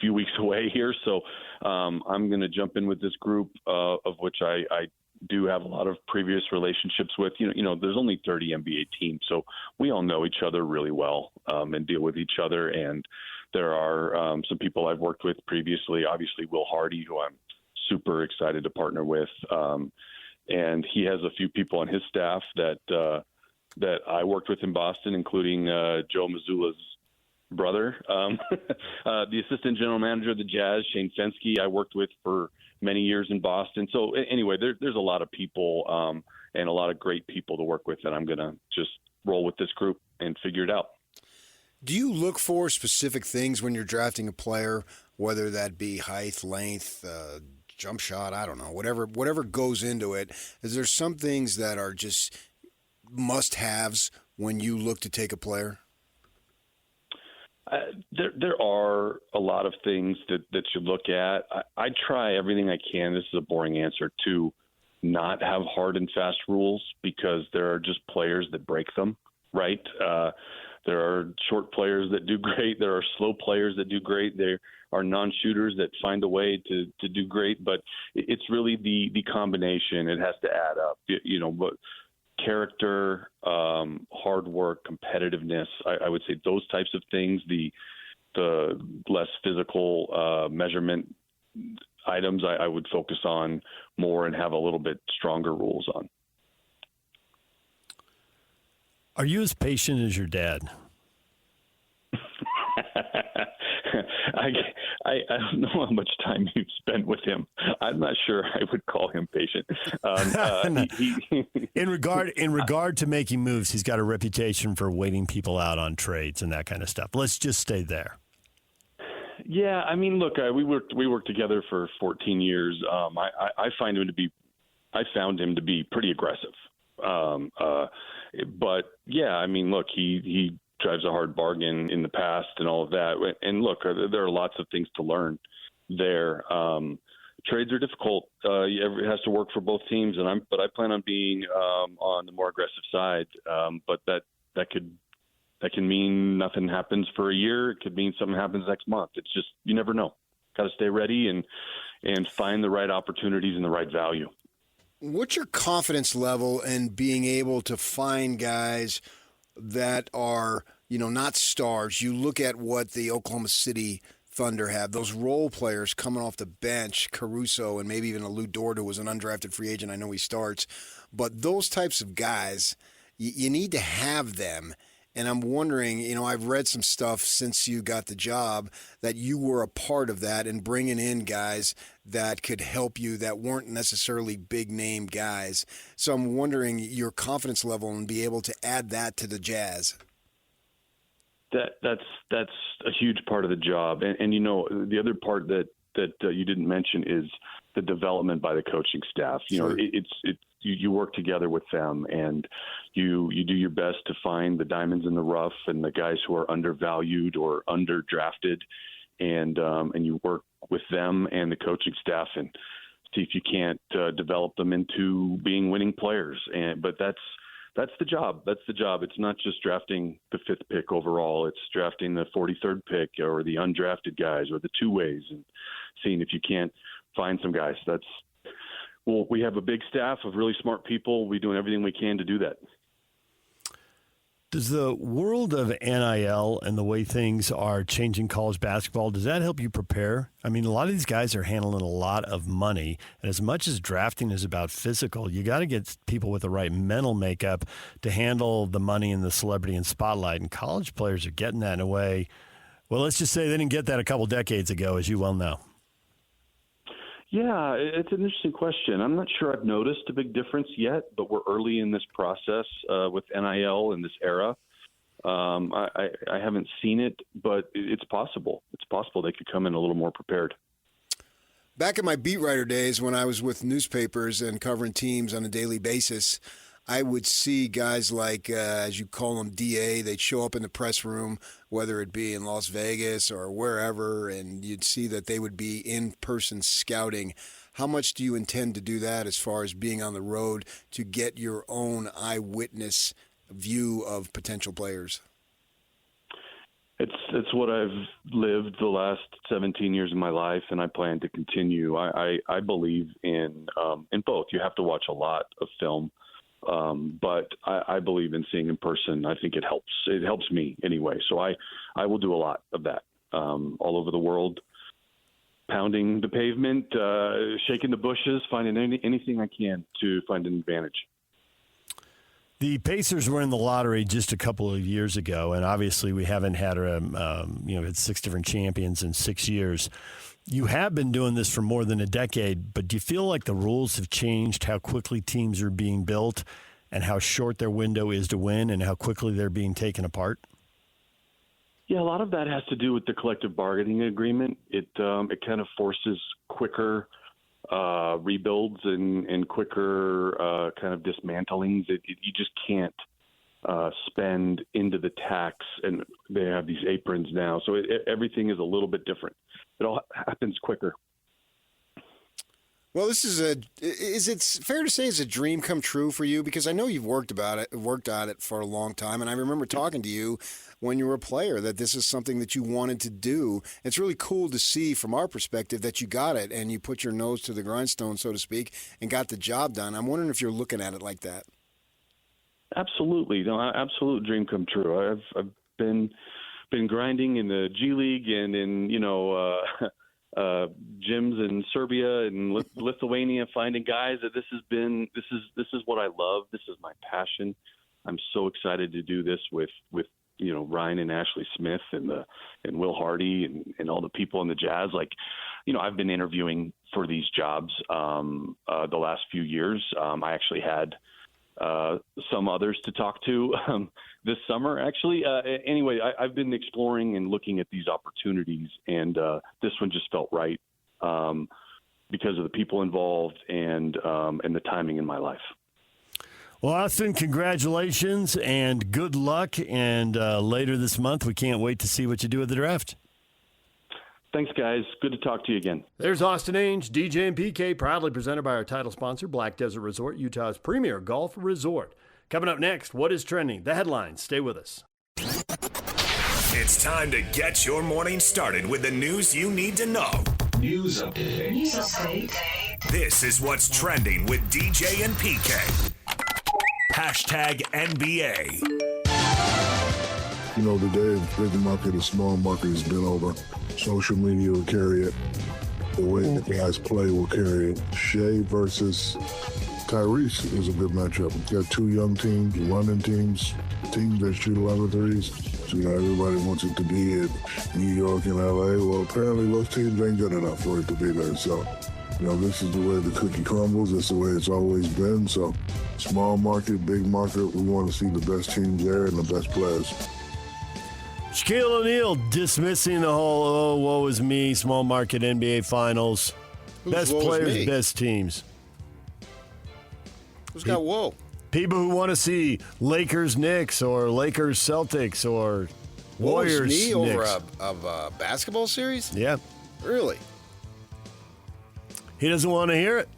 few weeks away here. So I'm going to jump in with this group of which I do have a lot of previous relationships with. There's only 30 NBA teams, so we all know each other really well and deal with each other. And there are some people I've worked with previously, obviously Will Hardy, who I'm super excited to partner with. And he has a few people on his staff that I worked with in Boston, including Joe Mazzulla's brother, the assistant general manager of the Jazz, Shane Fensky, I worked with for many years in Boston. So anyway, there's a lot of people and a lot of great people to work with, and I'm going to just roll with this group and figure it out. Do you look for specific things when you're drafting a player, whether that be height, length, jump shot, I don't know, whatever goes into it? Is there some things that are just must-haves when you look to take a player? There are a lot of things that you look at. I try everything I can. This is a boring answer, to not have hard and fast rules, because there are just players that break them, right? There are short players that do great. There are slow players that do great. There are non-shooters that find a way to do great. But it's really the combination. It has to add up, but character, hard work, competitiveness. I would say those types of things, the less physical measurement items, I would focus on more and have a little bit stronger rules on. Are you as patient as your dad? I don't know how much time you've spent with him. I'm not sure I would call him patient. In regard to making moves, he's got a reputation for waiting people out on trades and that kind of stuff. Let's just stay there. Yeah, I mean, look, we worked together for 14 years. I found him to be pretty aggressive. But yeah, I mean, look, he drives a hard bargain in the past and all of that. And look, there are lots of things to learn there. Trades are difficult. It has to work for both teams, but I plan on being on the more aggressive side. But that can mean nothing happens for a year. It could mean something happens next month. It's just, you never know. Got to stay ready and find the right opportunities and the right value. What's your confidence level in being able to find guys that are, not stars? You look at what the Oklahoma City Thunder have, those role players coming off the bench, Caruso and maybe even a Lou Dort, who was an undrafted free agent. I know he starts. But those types of guys, you need to have them. And I'm wondering, I've read some stuff since you got the job that you were a part of that and bringing in guys that could help you that weren't necessarily big name guys. So I'm wondering your confidence level and be able to add that to the Jazz. That's a huge part of the job. And the other part that you didn't mention is the development by the coaching staff. Sure. You work together with them, and you do your best to find the diamonds in the rough and the guys who are undervalued or underdrafted, and you work with them and the coaching staff and see if you can't develop them into being winning players. But that's that's the job. That's the job. It's not just drafting the 5th pick overall. It's drafting the 43rd pick or the undrafted guys or the two-ways and seeing if you can't find some guys. We have a big staff of really smart people. We're doing everything we can to do that. Does the world of NIL and the way things are changing college basketball, does that help you prepare? I mean, a lot of these guys are handling a lot of money, and as much as drafting is about physical, you got to get people with the right mental makeup to handle the money and the celebrity and spotlight, and college players are getting that in a way. Well, let's just say they didn't get that a couple decades ago, as you well know. Yeah, it's an interesting question. I'm not sure I've noticed a big difference yet, but we're early in this process with NIL in this era. I haven't seen it, but it's possible. It's possible they could come in a little more prepared. Back in my beat writer days when I was with newspapers and covering teams on a daily basis, I would see guys like, as you call them, DA. They'd show up in the press room, whether it be in Las Vegas or wherever, and you'd see that they would be in-person scouting. How much do you intend to do that as far as being on the road to get your own eyewitness view of potential players? It's what I've lived the last 17 years of my life, and I plan to continue. I believe in both. You have to watch a lot of film. But I believe in seeing in person. I think it helps. It helps me anyway. So I will do a lot of that all over the world, pounding the pavement, shaking the bushes, finding anything I can to find an advantage. The Pacers were in the lottery just a couple of years ago, and obviously we haven't had had 6 different champions in 6 years. You have been doing this for more than a decade, but do you feel like the rules have changed, how quickly teams are being built and how short their window is to win and how quickly they're being taken apart? Yeah, a lot of that has to do with the collective bargaining agreement. It kind of forces quicker rebuilds and quicker kind of dismantlings. You just can't spend into the tax, and they have these aprons now. So everything is a little bit different. It all happens quicker. Well, is it fair to say it's a dream come true for you? Because I know you've worked on it for a long time, and I remember talking to you when you were a player that this is something that you wanted to do. It's really cool to see from our perspective that you got it and you put your nose to the grindstone, so to speak, and got the job done. I'm wondering if you're looking at it like that. Absolutely, no, absolute dream come true. I've been grinding in the G League and in gyms in Serbia and Lithuania, finding guys that this is what I love. This is my passion. I'm so excited to do this with Ryan and Ashley Smith and Will Hardy and all the people in the Jazz. I've been interviewing for these jobs the last few years. I actually had some others to talk to this summer, actually. Anyway, I've been exploring and looking at these opportunities, and this one just felt right because of the people involved and the timing in my life. Well, Austin, congratulations and good luck. And later this month, we can't wait to see what you do with the draft. Thanks, guys. Good to talk to you again. There's Austin Ainge, DJ and PK, proudly presented by our title sponsor, Black Desert Resort, Utah's premier golf resort. Coming up next, what is trending? The headlines. Stay with us. It's time to get your morning started with the news you need to know. News update. This is what's trending with DJ and PK. Hashtag NBA. Today, big market and small market has been over. Social media will carry it. The way the guys play will carry it. Shea versus Tyrese is a good matchup. We've got 2 young teams, running teams that shoot a lot of threes. So, everybody wants it to be in New York and LA. Well, apparently those teams ain't good enough for it to be there. So, this is the way the cookie crumbles. That's the way it's always been. So, small market, big market, we want to see the best teams there and the best players. Shaquille O'Neal dismissing the whole, woe is me, small market NBA finals. Best players, best teams. Who's got whoa? People who want to see Lakers Knicks or Lakers Celtics or Warriors Knicks. Over a basketball series? Yeah. Really? He doesn't want to hear it.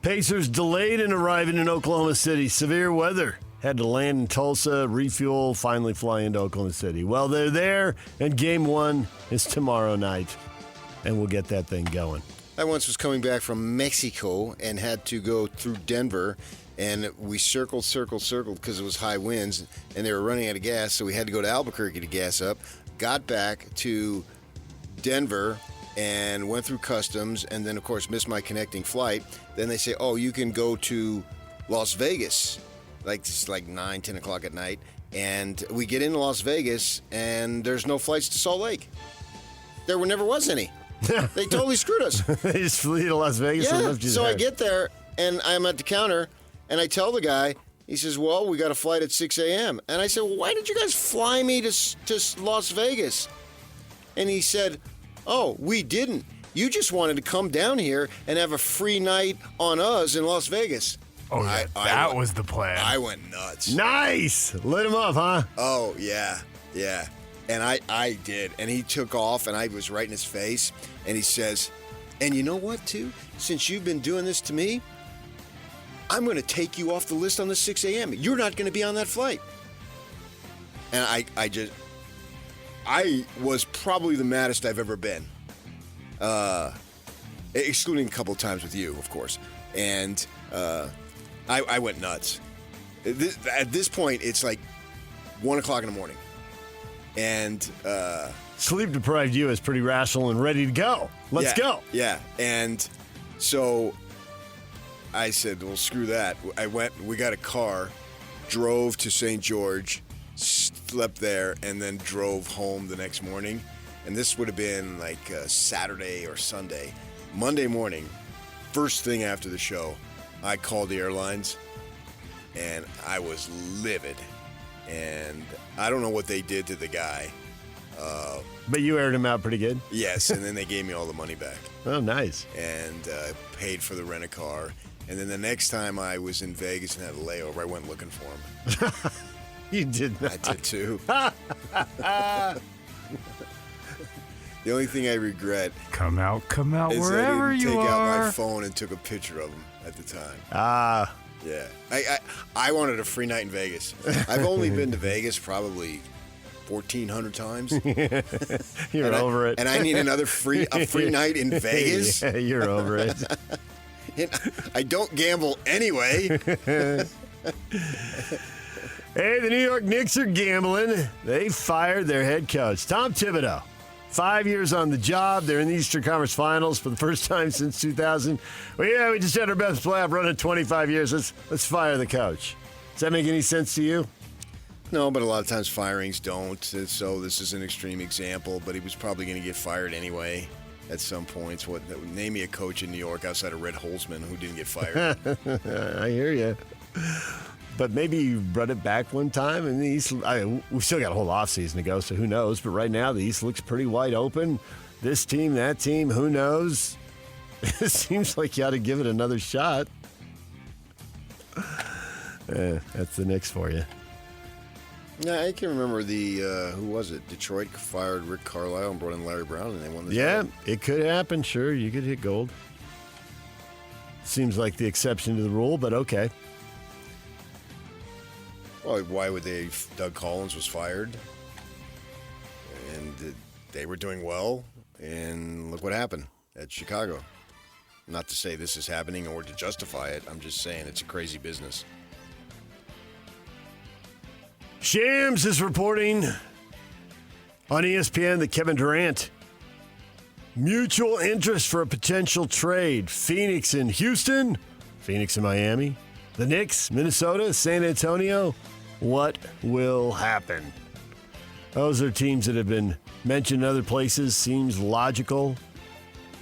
Pacers delayed in arriving in Oklahoma City. Severe weather. Had to land in Tulsa, refuel, finally fly into Oklahoma City. Well, they're there, and game 1 is tomorrow night, and we'll get that thing going. I once was coming back from Mexico and had to go through Denver, and we circled because it was high winds, and they were running out of gas, so we had to go to Albuquerque to gas up. Got back to Denver and went through customs, and then, of course, missed my connecting flight. Then they say, oh, you can go to Las Vegas. It's like 9, 10 o'clock at night. And we get into Las Vegas, and there's no flights to Salt Lake. There never was any. They totally screwed us. They just flew to Las Vegas and left you so there. I get there, and I'm at the counter, and I tell the guy, he says, well, we got a flight at 6 a.m. And I said, well, why did you guys fly me to Las Vegas? And he said, oh, we didn't. You just wanted to come down here and have a free night on us in Las Vegas. Oh, yeah, that was the plan. I went nuts. Nice! Lit him up, huh? Oh, yeah. And I did. And he took off, and I was right in his face. And he says, and you know what, too? Since you've been doing this to me, I'm going to take you off the list on the 6 a.m. You're not going to be on that flight. And I was probably the maddest I've ever been. Excluding a couple times with you, of course. And I went nuts. At this point, it's like 1 o'clock in the morning. And sleep-deprived you is pretty rational and ready to go. Let's go. Yeah. And so I said, well, screw that. We got a car, drove to St. George, slept there, and then drove home the next morning. And this would have been like Saturday or Sunday. Monday morning, first thing after the show, I called the airlines, and I was livid. And I don't know what they did to the guy. But you aired him out pretty good. Yes, and then they gave me all the money back. Oh, nice. And paid for the rent-a-car. And then the next time I was in Vegas and had a layover, I went looking for him. You did not. I did too. The only thing I regret Come out is wherever I didn't you take out my are. phone and took a picture of him at the time. Ah. Yeah. I wanted a free night in Vegas. I've only been to Vegas probably 1,400 times. You're over it. And I need a free night in Vegas? Yeah, you're over it. I don't gamble anyway. Hey, the New York Knicks are gambling. They fired their head coach, Tom Thibodeau. 5 years on the job. They're in the Eastern Conference Finals for the first time since 2000. Well, yeah, we just had our best playoff run in 25 years. Let's fire the coach. Does that make any sense to you? No, but a lot of times firings don't. So this is an extreme example, but he was probably going to get fired anyway at some points. Name me a coach in New York outside of Red Holzman who didn't get fired. I hear you. But maybe you run it back one time, and the East. We've still got a whole offseason to go, so who knows? But right now, the East looks pretty wide open. This team, that team, who knows? It seems like you ought to give it another shot. That's the Knicks for you. Yeah, I can remember who was it? Detroit fired Rick Carlisle and brought in Larry Brown, and they won the Yeah, job. it could happen. Sure, you could hit gold. Seems like the exception to the rule, but okay. Well, why would they? Doug Collins was fired, and they were doing well, and look what happened at Chicago. Not to say this is happening or to justify it. I'm just saying it's a crazy business. Shams is reporting on ESPN that Kevin Durant, mutual interest for a potential trade. Phoenix and Houston, Phoenix and Miami, the Knicks, Minnesota, San Antonio. What will happen? Those are teams that have been mentioned in other places. Seems logical.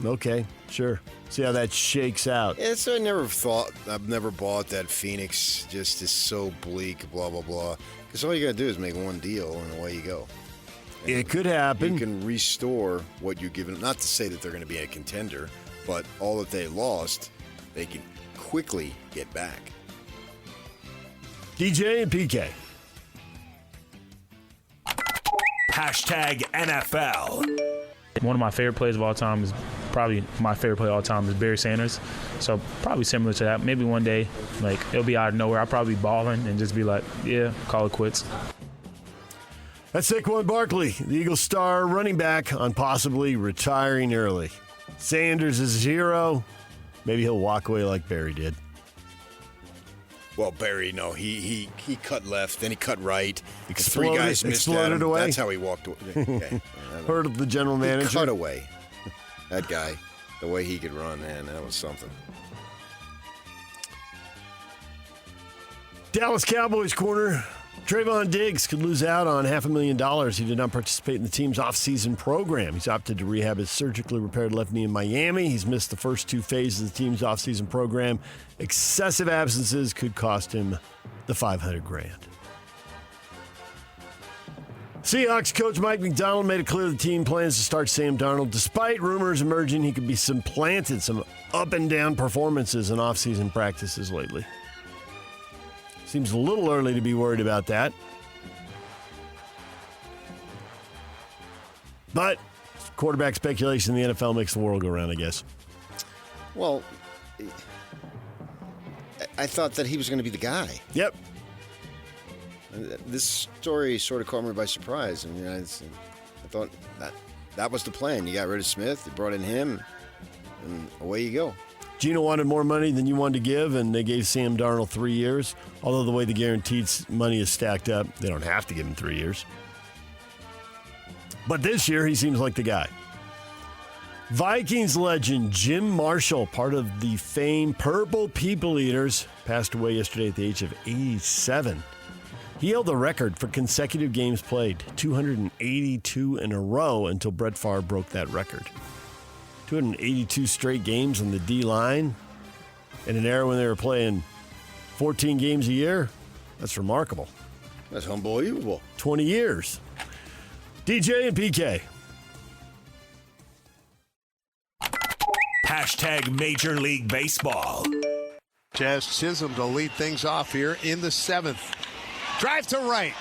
Okay, sure. See how that shakes out. Yeah, so I've never bought that Phoenix just is so bleak, blah, blah, blah. Because all you got to do is make one deal and away you go. And it could happen. You can restore what you've given. Not to say that they're going to be a contender, but all that they lost, they can quickly get back. DJ and PK. Hashtag NFL. One of my favorite players of all time is probably my favorite player of all time is Barry Sanders. So probably similar to that. Maybe one day, like, it'll be out of nowhere. I'll probably be balling and just be like, yeah, call it quits. That's Saquon Barkley, the Eagles star running back, on possibly retiring early. Sanders is his hero. Maybe he'll walk away like Barry did. Well, Barry, no, he cut left, then he cut right. Exploded, 3 guys missed exploded at him. away. That's how he walked away. Yeah. Heard of the general manager? He cut away. That guy, the way he could run, man, that was something. Dallas Cowboys corner Trayvon Diggs could lose out on $500,000. He did not participate in the team's offseason program. He's opted to rehab his surgically repaired left knee in Miami. He's missed the first 2 phases of the team's offseason program. Excessive absences could cost him the $500,000. Seahawks coach Mike McDonald made it clear the team plans to start Sam Darnold, despite rumors emerging he could be supplanted some up-and-down performances in offseason practices lately. Seems a little early to be worried about that. But quarterback speculation in the NFL makes the world go round, I guess. Well, I thought that he was going to be the guy. Yep. This story sort of caught me by surprise. I mean, I thought that was the plan. You got rid of Smith, you brought in him, and away you go. Gino wanted more money than you wanted to give, and they gave Sam Darnold 3 years. Although the way the guaranteed money is stacked up, they don't have to give him 3 years. But this year, he seems like the guy. Vikings legend Jim Marshall, part of the famed Purple People Eaters, passed away yesterday at the age of 87. He held the record for consecutive games played, 282 in a row, until Brett Favre broke that record. 282 straight games on the D-line in an era when they were playing 14 games a year. That's remarkable. That's unbelievable. 20 years. DJ and PK. Hashtag Major League Baseball. Jazz Chisholm to lead things off here in the 7th. Drive to right.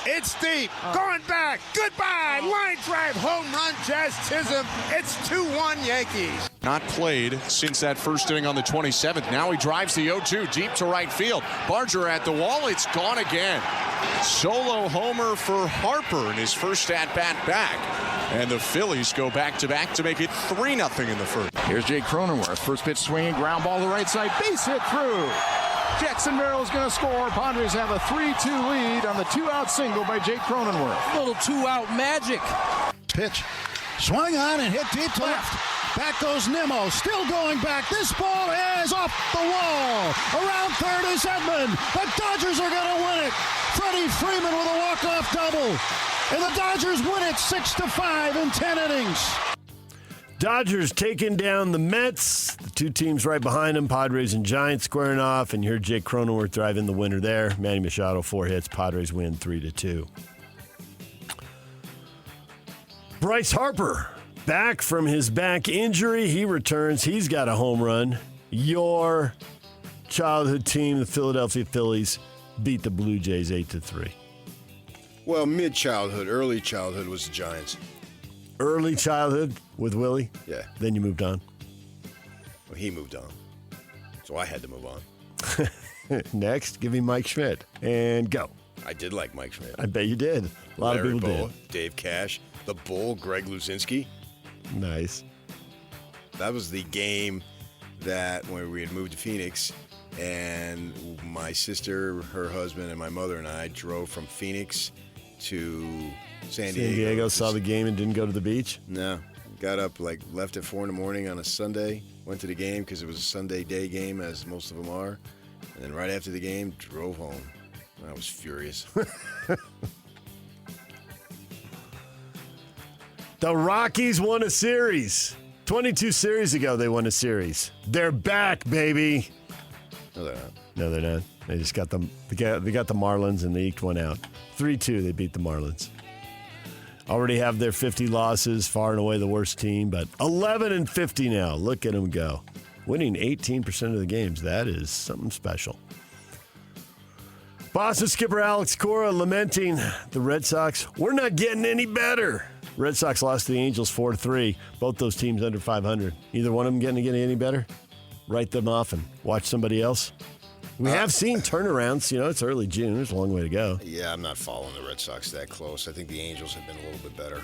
It's deep. Going back. Goodbye. Line drive. Home run. Jazz Chisholm. It's 2-1 Yankees. Not played since that first inning on the 27th. Now he drives the 0-2 deep to right field. Barger at the wall. It's gone again. Solo homer for Harper in his first at-bat back. And the Phillies go back-to-back to make it 3-0 in the first. Here's Jake Cronenworth. First pitch swinging. Ground ball to right side. Base hit through. Jackson Merrill's going to score. Padres have a 3-2 lead on the 2-out single by Jake Cronenworth. Little 2-out magic. Pitch. Swung on and hit deep to left. Back goes Nimmo. Still going back. This ball is off the wall. Around third is Edman. The Dodgers are going to win it. Freddie Freeman with a walk-off double. And the Dodgers win it 6-5 in 10 innings. Dodgers taking down the Mets. The 2 teams right behind them, Padres and Giants, squaring off. And you heard Jake Cronenworth driving the winner there. Manny Machado, 4 hits. Padres win 3-2. Bryce Harper, back from his back injury. He returns. He's got a home run. Your childhood team, the Philadelphia Phillies, beat the Blue Jays 8-3. Well, mid-childhood, early childhood was the Giants. Early childhood with Willie? Yeah. Then you moved on? Well, he moved on. So I had to move on. Next, give me Mike Schmidt. And go. I did like Mike Schmidt. I bet you did. A lot Larry of people Bowa, did. Dave Cash, the Bull, Greg Luzinski. Nice. That was the game that when we had moved to Phoenix, and my sister, her husband, and my mother and I drove from Phoenix to San Diego. Saw the game and didn't go to the beach? No. Got up, left at 4 a.m. on a Sunday, went to the game because it was a Sunday day game, as most of them are. And then right after the game, drove home. I was furious. The Rockies won a series. 22 series ago, they won a series. They're back, baby. No, they're not. No, they're not. They just got them. They got the Marlins, and they eked one out. 3-2, they beat the Marlins. Already have their 50 losses, far and away the worst team, but 11-50 now. Look at them go. Winning 18% of the games. That is something special. Boston skipper Alex Cora lamenting the Red Sox. We're not getting any better. Red Sox lost to the Angels 4-3. Both those teams under 500. Either one of them getting to get any better? Write them off and watch somebody else. We have seen turnarounds. It's early June. There's a long way to go. Yeah, I'm not following the Red Sox that close. I think the Angels have been a little bit better.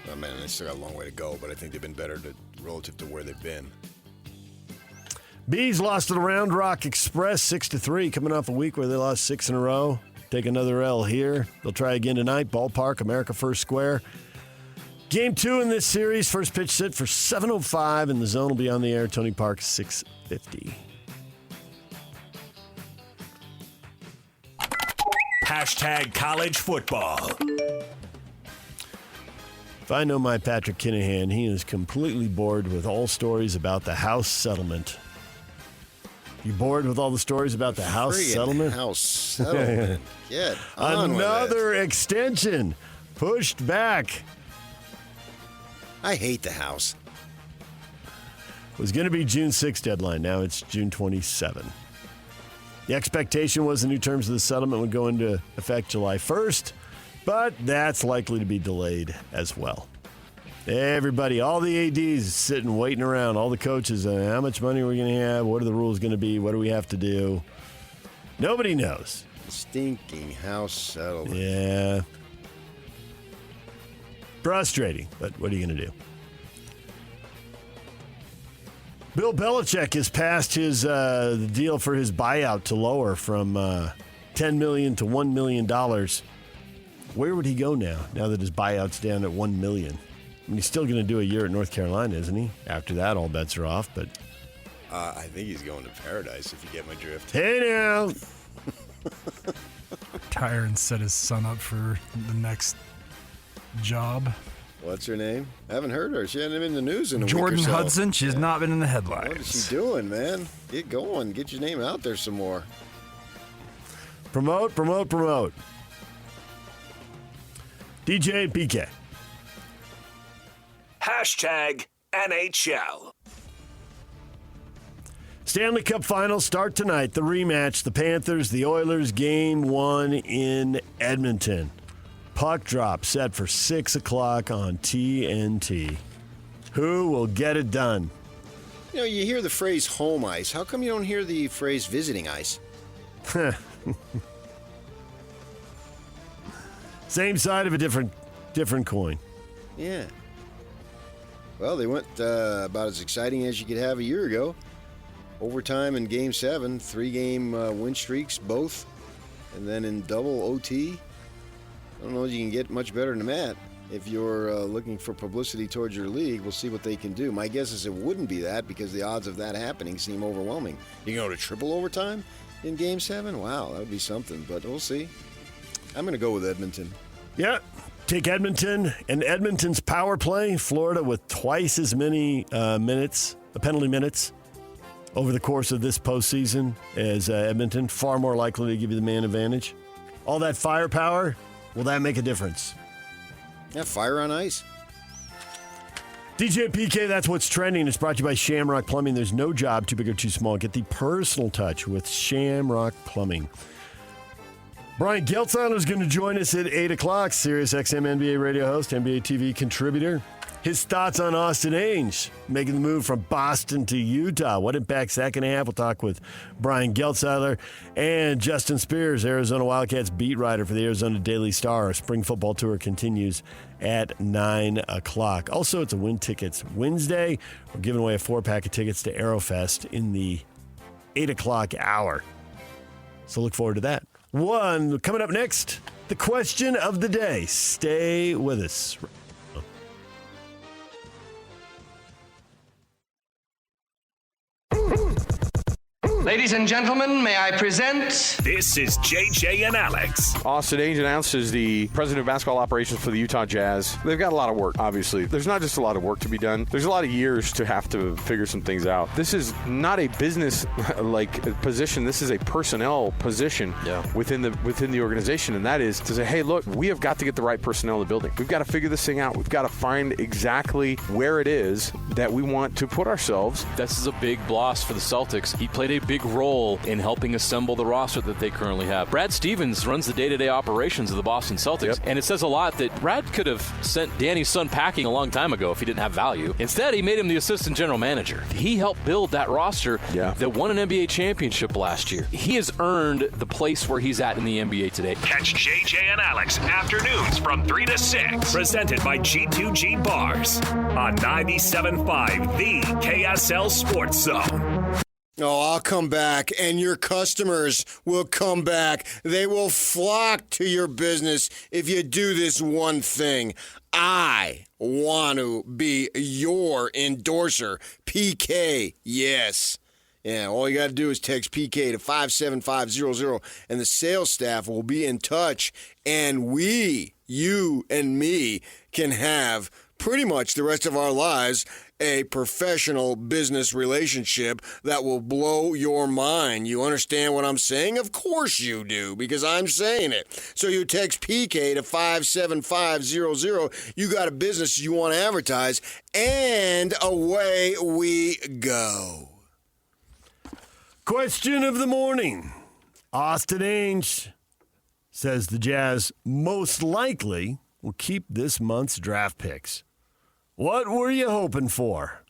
I mean, they still got a long way to go, but I think they've been better relative to where they've been. Bees lost to the Round Rock Express 6-3, coming off a week where they lost 6 in a row. Take another L here. They'll try again tonight. Ballpark, America First Square. Game 2 in this series. First pitch set for 7:05, and the Zone will be on the air. Tony Park, 6:50. Hashtag college football. If I know my Patrick Kinahan, he is completely bored with all stories about the House settlement. You bored with all the stories about the House settlement? House settlement. Get on Another with it. extension pushed back. I hate the House. It was going to be June 6th deadline. Now it's June 27. The expectation was the new terms of the settlement would go into effect July 1st, but that's likely to be delayed as well. Everybody, all the ADs sitting, waiting around, all the coaches, how much money are we going to have? What are the rules going to be? What do we have to do? Nobody knows. Stinking House settlement. Yeah. Frustrating, but what are you going to do? Bill Belichick has passed his the deal for his buyout to lower from $10 million to $1 million. Where would he go now that his buyout's down at $1 million? I mean, he's still going to do a year at North Carolina, isn't he? After that, all bets are off. But I think he's going to paradise, if you get my drift. Hey, now. Retire and set his son up for the next job. What's her name? I haven't heard her. She hasn't been in the news in a Jordan week or so. Hudson. She's not been in the headlines. What is she doing, man? Get going. Get your name out there some more. Promote. DJ and PK. Hashtag NHL. Stanley Cup Finals start tonight. The rematch, the Panthers, the Oilers, Game 1 in Edmonton. Puck drop set for 6 o'clock on TNT. Who will get it done? You hear the phrase home ice. How come you don't hear the phrase visiting ice? Same side of a different coin. Yeah. Well, they went about as exciting as you could have a year ago. Overtime in Game 7, 3-game win streaks, both. And then in double OT. I don't know if you can get much better than that. If you're looking for publicity towards your league, we'll see what they can do. My guess is it wouldn't be that because the odds of that happening seem overwhelming. You can go to triple overtime in Game 7? Wow, that would be something, but we'll see. I'm going to go with Edmonton. Yeah, take Edmonton and Edmonton's power play. Florida with twice as many penalty minutes over the course of this postseason as Edmonton. Far more likely to give you the man advantage. All that firepower. Will that make a difference? Yeah, fire on ice. DJ PK, that's what's trending. It's brought to you by Shamrock Plumbing. There's no job too big or too small. Get the personal touch with Shamrock Plumbing. Brian Geltzeiler is going to join us at 8 o'clock. SiriusXM NBA radio host, NBAtv contributor. His thoughts on Austin Ainge making the move from Boston to Utah. What impact's that going to have? We'll talk with Brian Geltzeiler and Justin Spears, Arizona Wildcats beat writer for the Arizona Daily Star. Our spring football tour continues at 9 o'clock. Also, it's a Win Tickets Wednesday. We're giving away a 4-pack of tickets to Aerofest in the 8 o'clock hour. So look forward to that. Coming up next, the question of the day. Stay with us. Ladies and gentlemen, may I present... This is JJ and Alex. Austin Ainge announced as the president of basketball operations for the Utah Jazz. They've got a lot of work, obviously. There's not just a lot of work to be done. There's a lot of years to have to figure some things out. This is not a business-like position. This is a personnel position within the organization, and that is to say, hey, look, we have got to get the right personnel in the building. We've got to figure this thing out. We've got to find exactly where it is that we want to put ourselves. This is a big loss for the Celtics. He played a big big role in helping assemble the roster that they currently have. Brad Stevens runs the day-to-day operations of the Boston Celtics, and it says a lot that Brad could have sent Danny's son packing a long time ago if he didn't have value. Instead, he made him the assistant general manager. He helped build that roster that won an NBA championship last year. He has earned the place where he's at in the NBA today. Catch JJ and Alex afternoons from 3 to 6. Presented by G2G Bars on 97.5, the KSL Sports Zone. Oh, I'll come back, and your customers will come back. They will flock to your business if you do this one thing. I want to be your endorser. PK, yes. Yeah, all you got to do is text PK to 57500, and the sales staff will be in touch, and we, you and me, can have pretty much the rest of our lives a professional business relationship that will blow your mind. You understand what I'm saying? Of course you do, because I'm saying it. So you text PK to 57500. You got a business you want to advertise, and away we go. Question of the morning. Austin Ainge says the Jazz most likely will keep this month's draft picks. What were you hoping for?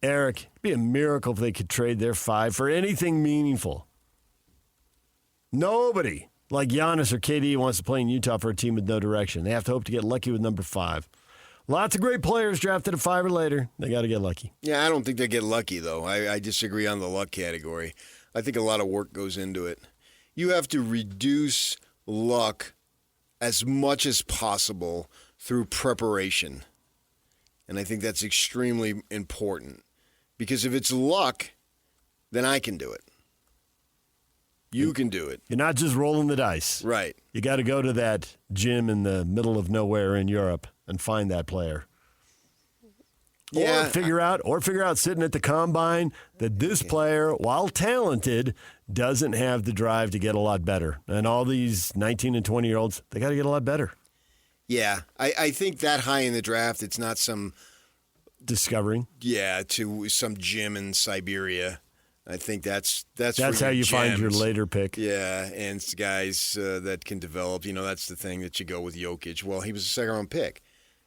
Eric, it'd be a miracle if they could trade their 5 for anything meaningful. Nobody, like Giannis or KD, wants to play in Utah for a team with no direction. They have to hope to get lucky with number 5. Lots of great players drafted at 5 or later. They got to get lucky. Yeah, I don't think they get lucky, though. I disagree on the luck category. I think a lot of work goes into it. You have to reduce luck as much as possible through preparation. And I think that's extremely important. Because if it's luck, then I can do it. You can do it. You're not just rolling the dice. Right. You got to go to that gym in the middle of nowhere in Europe and find that player. Yeah. Or figure out sitting at the combine that this player, while talented, doesn't have the drive to get a lot better. And all these 19 and 20-year-olds, they got to get a lot better. Yeah, I think that high in the draft, it's not some discovering. Yeah, to some gym in Siberia. I think that's how you find your later pick. Yeah, and it's guys that can develop. That's the thing that you go with Jokic. Well, he was a second-round pick.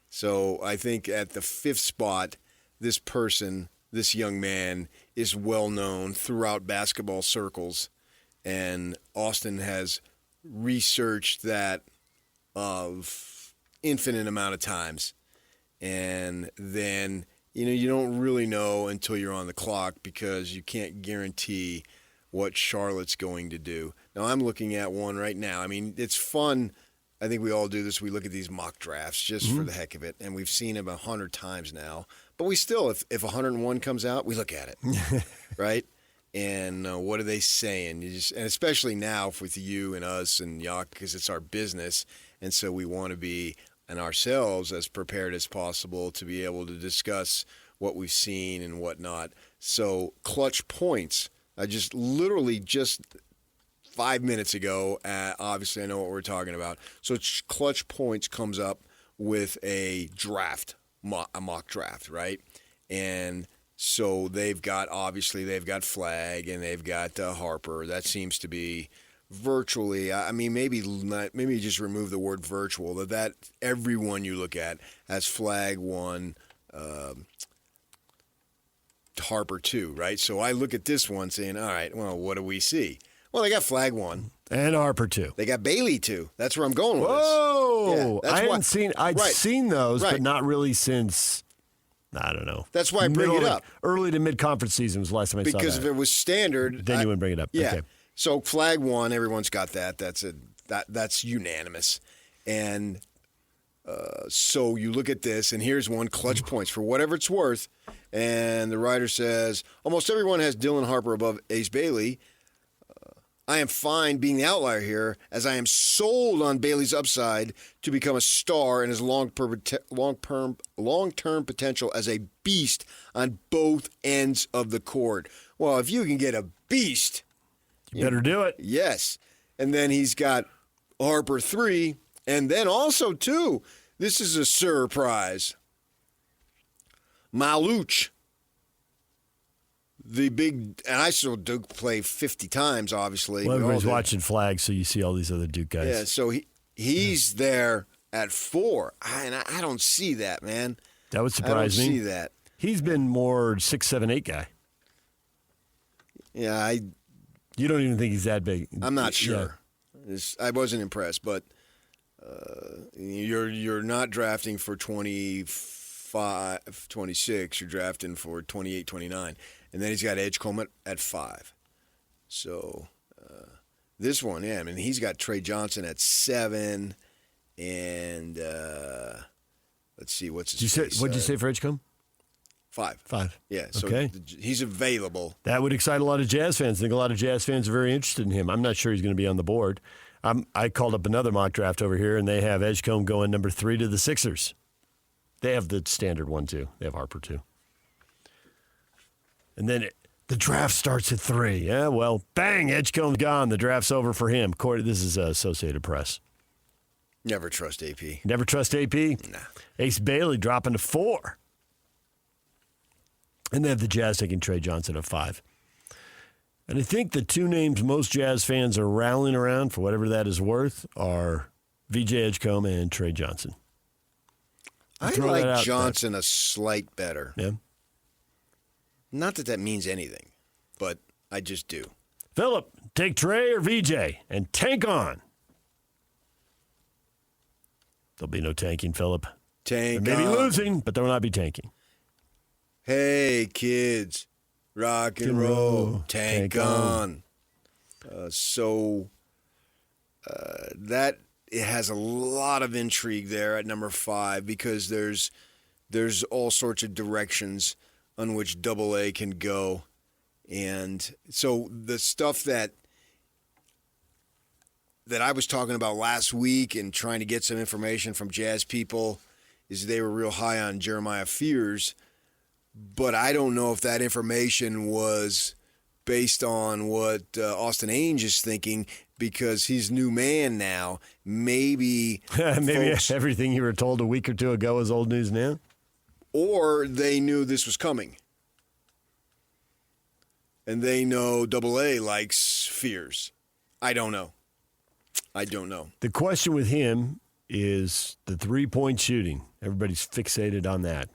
So I think at the 5th spot, this person, this young man, is well-known throughout basketball circles. And Austin has researched that of infinite amount of times. And then, you don't really know until you're on the clock because you can't guarantee what Charlotte's going to do. Now, I'm looking at one right now. I mean, it's fun. I think we all do this. We look at these mock drafts just for the heck of it, and we've seen them 100 times now. But we still, if 101 comes out, we look at it, right? And what are they saying? And especially now with you and us and Yak, because it's our business, and so we want to be and ourselves as prepared as possible to be able to discuss what we've seen and whatnot. So clutch points. I just 5 minutes ago, obviously I know what we're talking about. So clutch points comes up with a draft, a mock draft, right? And so they've got Flag and they've got Harper. That seems to be virtually, maybe just remove the word virtual. That everyone you look at has Flag 1, Harper 2, right? So I look at this one saying, all right, well, what do we see? Well, they got Flag 1. And Harper 2. They got Bailey 2. That's where I'm going with this. Whoa! Yeah, I'd seen those, but not really since, I don't know. That's why I bring it up. Early to mid-conference season was the last time I saw that. Because if it was standard. Then you wouldn't bring it up. Yeah. Okay. So Flag 1, everyone's got that. That's unanimous. And so you look at this, and here's one, clutch points for whatever it's worth. And the writer says, almost everyone has Dylan Harper above Ace Bailey. I am fine being the outlier here, as I am sold on Bailey's upside to become a star and his long-term potential as a beast on both ends of the court. Well, if you can get a beast, you better do it. Yes. And then he's got Harper 3, and then also 2. This is a surprise. Maluach. and I saw Duke play 50 times, obviously. Well, everybody's watching flags, so you see all these other Duke guys. Yeah, so he's there at 4. And I don't see that, man. That would surprise me. I don't see that. He's been more 6, 7, 8 guy. Yeah, you don't even think he's that big. I'm not sure. Yeah. I wasn't impressed, but you're not drafting for 25, 26. You're drafting for 28, 29. And then he's got Edgecombe at 5. So this one, yeah, I mean, he's got Trey Johnson at 7. And let's see, what's his face? What'd you say for Edgecombe? 5. 5. Yeah, so okay. He's available. That would excite a lot of Jazz fans. I think a lot of Jazz fans are very interested in him. I'm not sure he's going to be on the board. I called up another mock draft over here, and they have Edgecombe going number 3 to the Sixers. They have the standard one, too. They have Harper, too. And then the draft starts at 3. Yeah, well, bang, Edgecombe's gone. The draft's over for him. This is Associated Press. Never trust AP. Never trust AP? Nah. Ace Bailey dropping to 4. And they have the Jazz taking Trey Johnson at 5. And I think the 2 names most Jazz fans are rallying around, for whatever that is worth, are VJ Edgecombe and Trey Johnson. I like Johnson a slight better. Yeah. Not that means anything, but I just do. Philip, take Trey or VJ and tank on. There'll be no tanking, Philip. Tank They may be on. losing, but there will not be tanking. Hey, kids, rock and roll, tank on. That it has a lot of intrigue there at number 5 because there's all sorts of directions on which AA can go. And so the stuff that I was talking about last week and trying to get some information from Jazz people is they were real high on Jeremiah Fears. But I don't know if that information was based on what Austin Ainge is thinking because he's new man now. Maybe everything you were told a week or two ago is old news now? Or they knew this was coming. And they know AA likes Fears. I don't know. The question with him is the 3-point shooting. Everybody's fixated on that.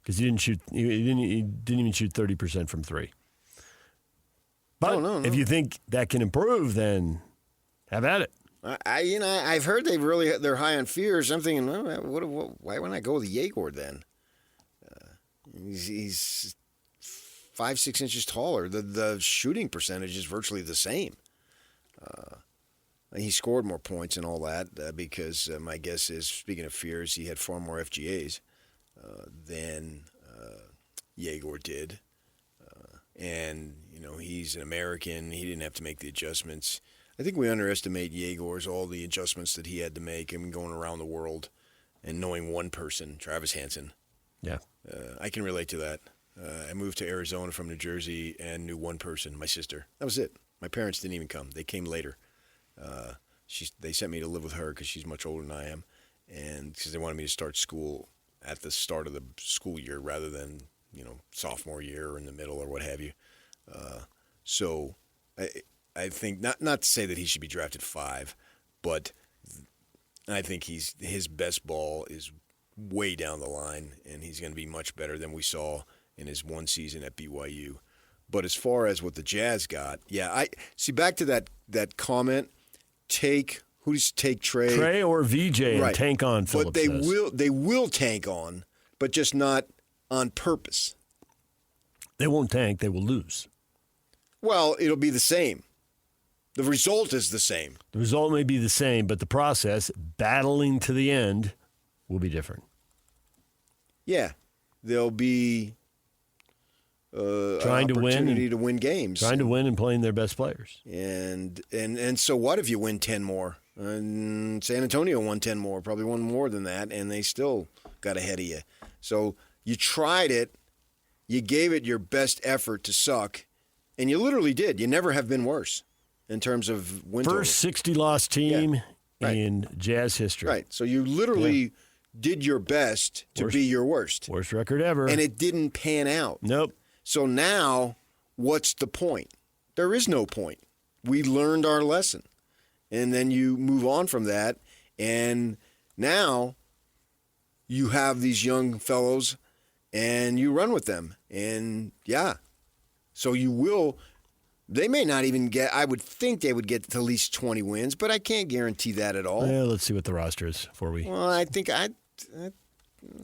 Because he didn't even shoot 30% from 3. But if you think that can improve, then have at it. I've heard they're high on Fears. I'm thinking, why wouldn't I go with Yegor then? He's 5-6 inches taller. The shooting percentage is virtually the same. He scored more points and all that because my guess is, speaking of Fears, he had far more FGAs than Yegor did. And, he's an American. He didn't have to make the adjustments. I think we underestimate Yegor's all the adjustments that he had to make. I mean, going around the world and knowing one person, Travis Hansen. Yeah. I can relate to that. I moved to Arizona from New Jersey and knew one person, my sister. That was it. My parents didn't even come. They came later. They sent me to live with her because she's much older than I am, and because they wanted me to start school at the start of the school year rather than sophomore year or in the middle or what have you. So I think not to say that he should be drafted 5, but I think his best ball is way down the line, and he's going to be much better than we saw in his one season at BYU. But as far as what the Jazz got, I see back to that comment. Who does take Trey or VJ and tank on? Philip but they will tank on, but just not on purpose. They won't tank. They will lose. Well, it'll be the same. The result is the same. The result may be the same, but the process, battling to the end, will be different. Yeah, there'll be trying an opportunity to win games. Trying to win and playing their best players. And so what if you win 10 more? And San Antonio won 10 more, probably won more than that, and they still got ahead of you. So you tried it. You gave it your best effort to suck, and you literally did. You never have been worse in terms of win total. First 60-loss team in Jazz history. Right. So you literally did your best to be your worst. Worst record ever. And it didn't pan out. Nope. So now what's the point? There is no point. We learned our lesson. And then you move on from that, and now you have these young fellows, and you run with them. And, yeah, so you will – they may not even get – I would think they would get to at least 20 wins, but I can't guarantee that at all. Yeah, let's see what the roster is before we – Well, I think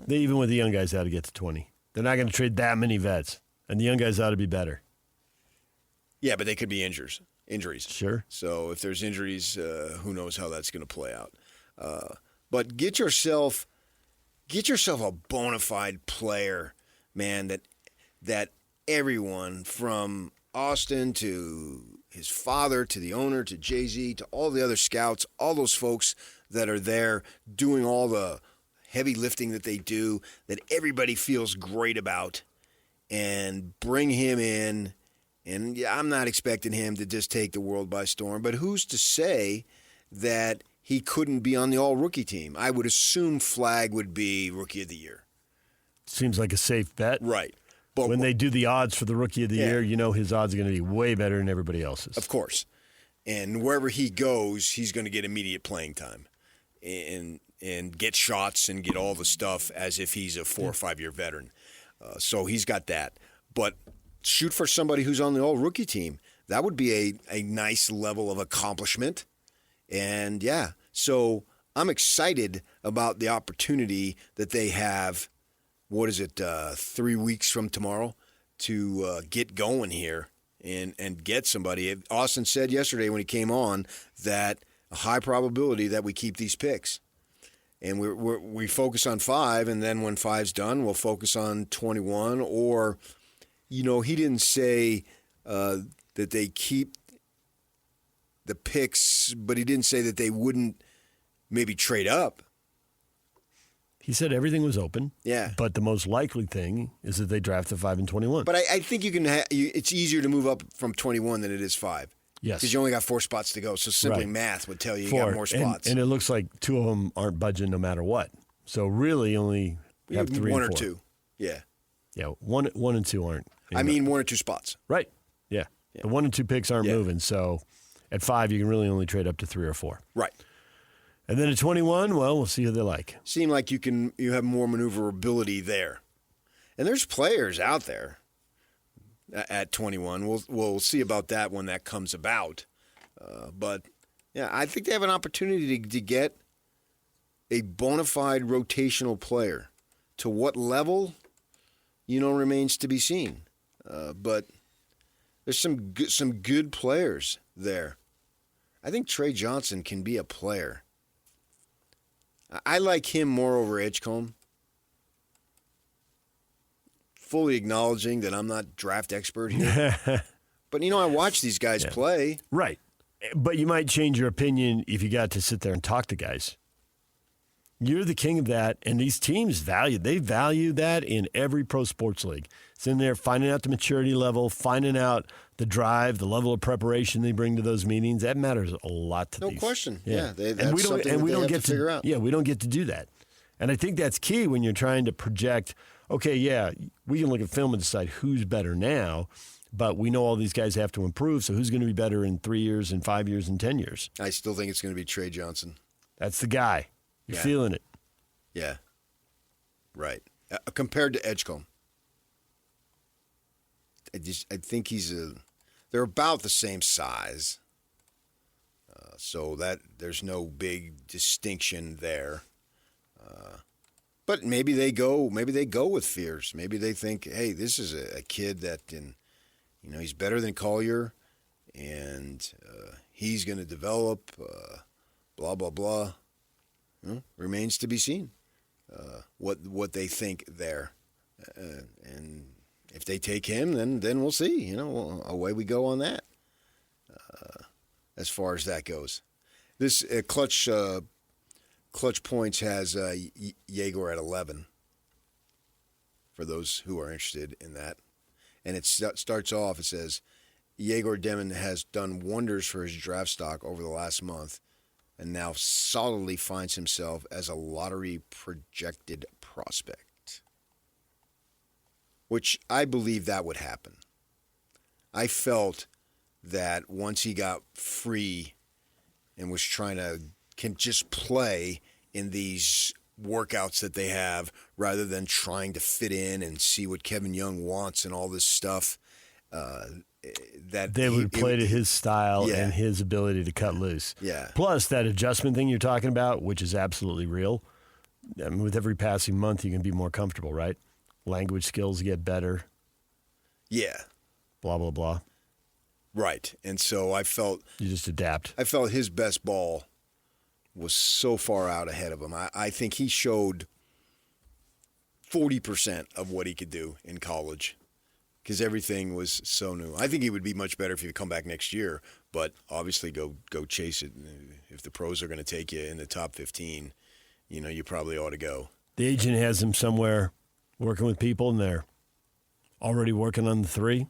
even with the young guys, ought to get to 20. They're not going to trade that many vets, and the young guys ought to be better. Yeah, but they could be injuries. Sure. So if there's injuries, who knows how that's going to play out. But get yourself a bona fide player, man, that everyone from Austin to his father to the owner to Jay-Z to all the other scouts, all those folks that are there doing all the heavy lifting that they do, that everybody feels great about, and bring him in. And yeah, I'm not expecting him to just take the world by storm, but who's to say that he couldn't be on the all-rookie team? I would assume Flagg would be Rookie of the Year. Seems like a safe bet. Right. But when they do the odds for the Rookie of the Year, you know his odds are going to be way better than everybody else's. Of course. And wherever he goes, he's going to get immediate playing time and get shots and get all the stuff as if he's a 4 or 5 year veteran. So he's got that. But shoot for somebody who's on the all-rookie team. That would be a nice level of accomplishment. And, yeah, so I'm excited about the opportunity that they have, 3 weeks from tomorrow, to get going here and get somebody. Austin said yesterday when he came on that a high probability that we keep these picks. And we focus on 5, and then when 5's done, we'll focus on 21. Or, he didn't say that they keep the picks, but he didn't say that they wouldn't maybe trade up. He said everything was open. Yeah. But the most likely thing is that they draft at 5 and 21. But I think you can. It's easier to move up from 21 than it is 5. Yes. Because you only got 4 spots to go. So simply math would tell you 4. You got more spots. And it looks like 2 of them aren't budging no matter what. So really only have 3 1 and 4. or 2. Yeah. Yeah, 1 and 2 aren't. 1 or 2 spots. Right. Yeah. The 1 and 2 picks aren't moving. So at 5, you can really only trade up to 3 or 4. Right. And then at 21, well, we'll see who they like. Seem like you have more maneuverability there. And there's players out there at 21. We'll see about that when that comes about. But, yeah, I think they have an opportunity to get a bona fide rotational player. To what level, remains to be seen. But there's some good players there. I think Trey Johnson can be a player. I like him more over Edgecombe. Fully acknowledging that I'm not draft expert here. But, I watch these guys play. Right. But you might change your opinion if you got to sit there and talk to guys. You're the king of that, and these teams value that in every pro sports league. It's in there finding out the maturity level, finding out the drive, the level of preparation they bring to those meetings. That matters a lot to these. No question. Yeah. That's something they have to figure out. Yeah, we don't get to do that. And I think that's key when you're trying to project, okay, yeah, we can look at film and decide who's better now, but we know all these guys have to improve, so who's going to be better in 3 years, and 5 years, and 10 years? I still think it's going to be Trey Johnson. That's the guy. You're feeling it. Yeah. Right. Compared to Edgecombe. I think they're about the same size. So that there's no big distinction there. But maybe they go with fears. Maybe they think, hey, this is a kid that can, he's better than Collier, and he's going to develop, blah, blah, blah. Remains to be seen what they think there. And if they take him, then we'll see. Away we go on that as far as that goes. This Clutch Points has Yegor at 11 for those who are interested in that. And it starts off, it says, Yegor Demon has done wonders for his draft stock over the last month, and now solidly finds himself as a lottery-projected prospect. Which I believe that would happen. I felt that once he got free and was can just play in these workouts that they have rather than trying to fit in and see what Kevin Young wants and all this stuff, that they would play to his style Yeah. and his ability to cut loose. Yeah. Plus that adjustment thing you're talking about, which is absolutely real. I mean, with every passing month, you can be more comfortable, right? Language skills get better. Yeah. Blah, blah, blah. Right. And so I felt you just adapt. I felt his best ball was so far out ahead of him. I think he showed 40% of what he could do in college because everything was so new. I think he would be much better if he would come back next year, but obviously go chase it. If the pros are going to take you in the top 15, you probably ought to go. The agent has him somewhere working with people, and they're already working on the 3.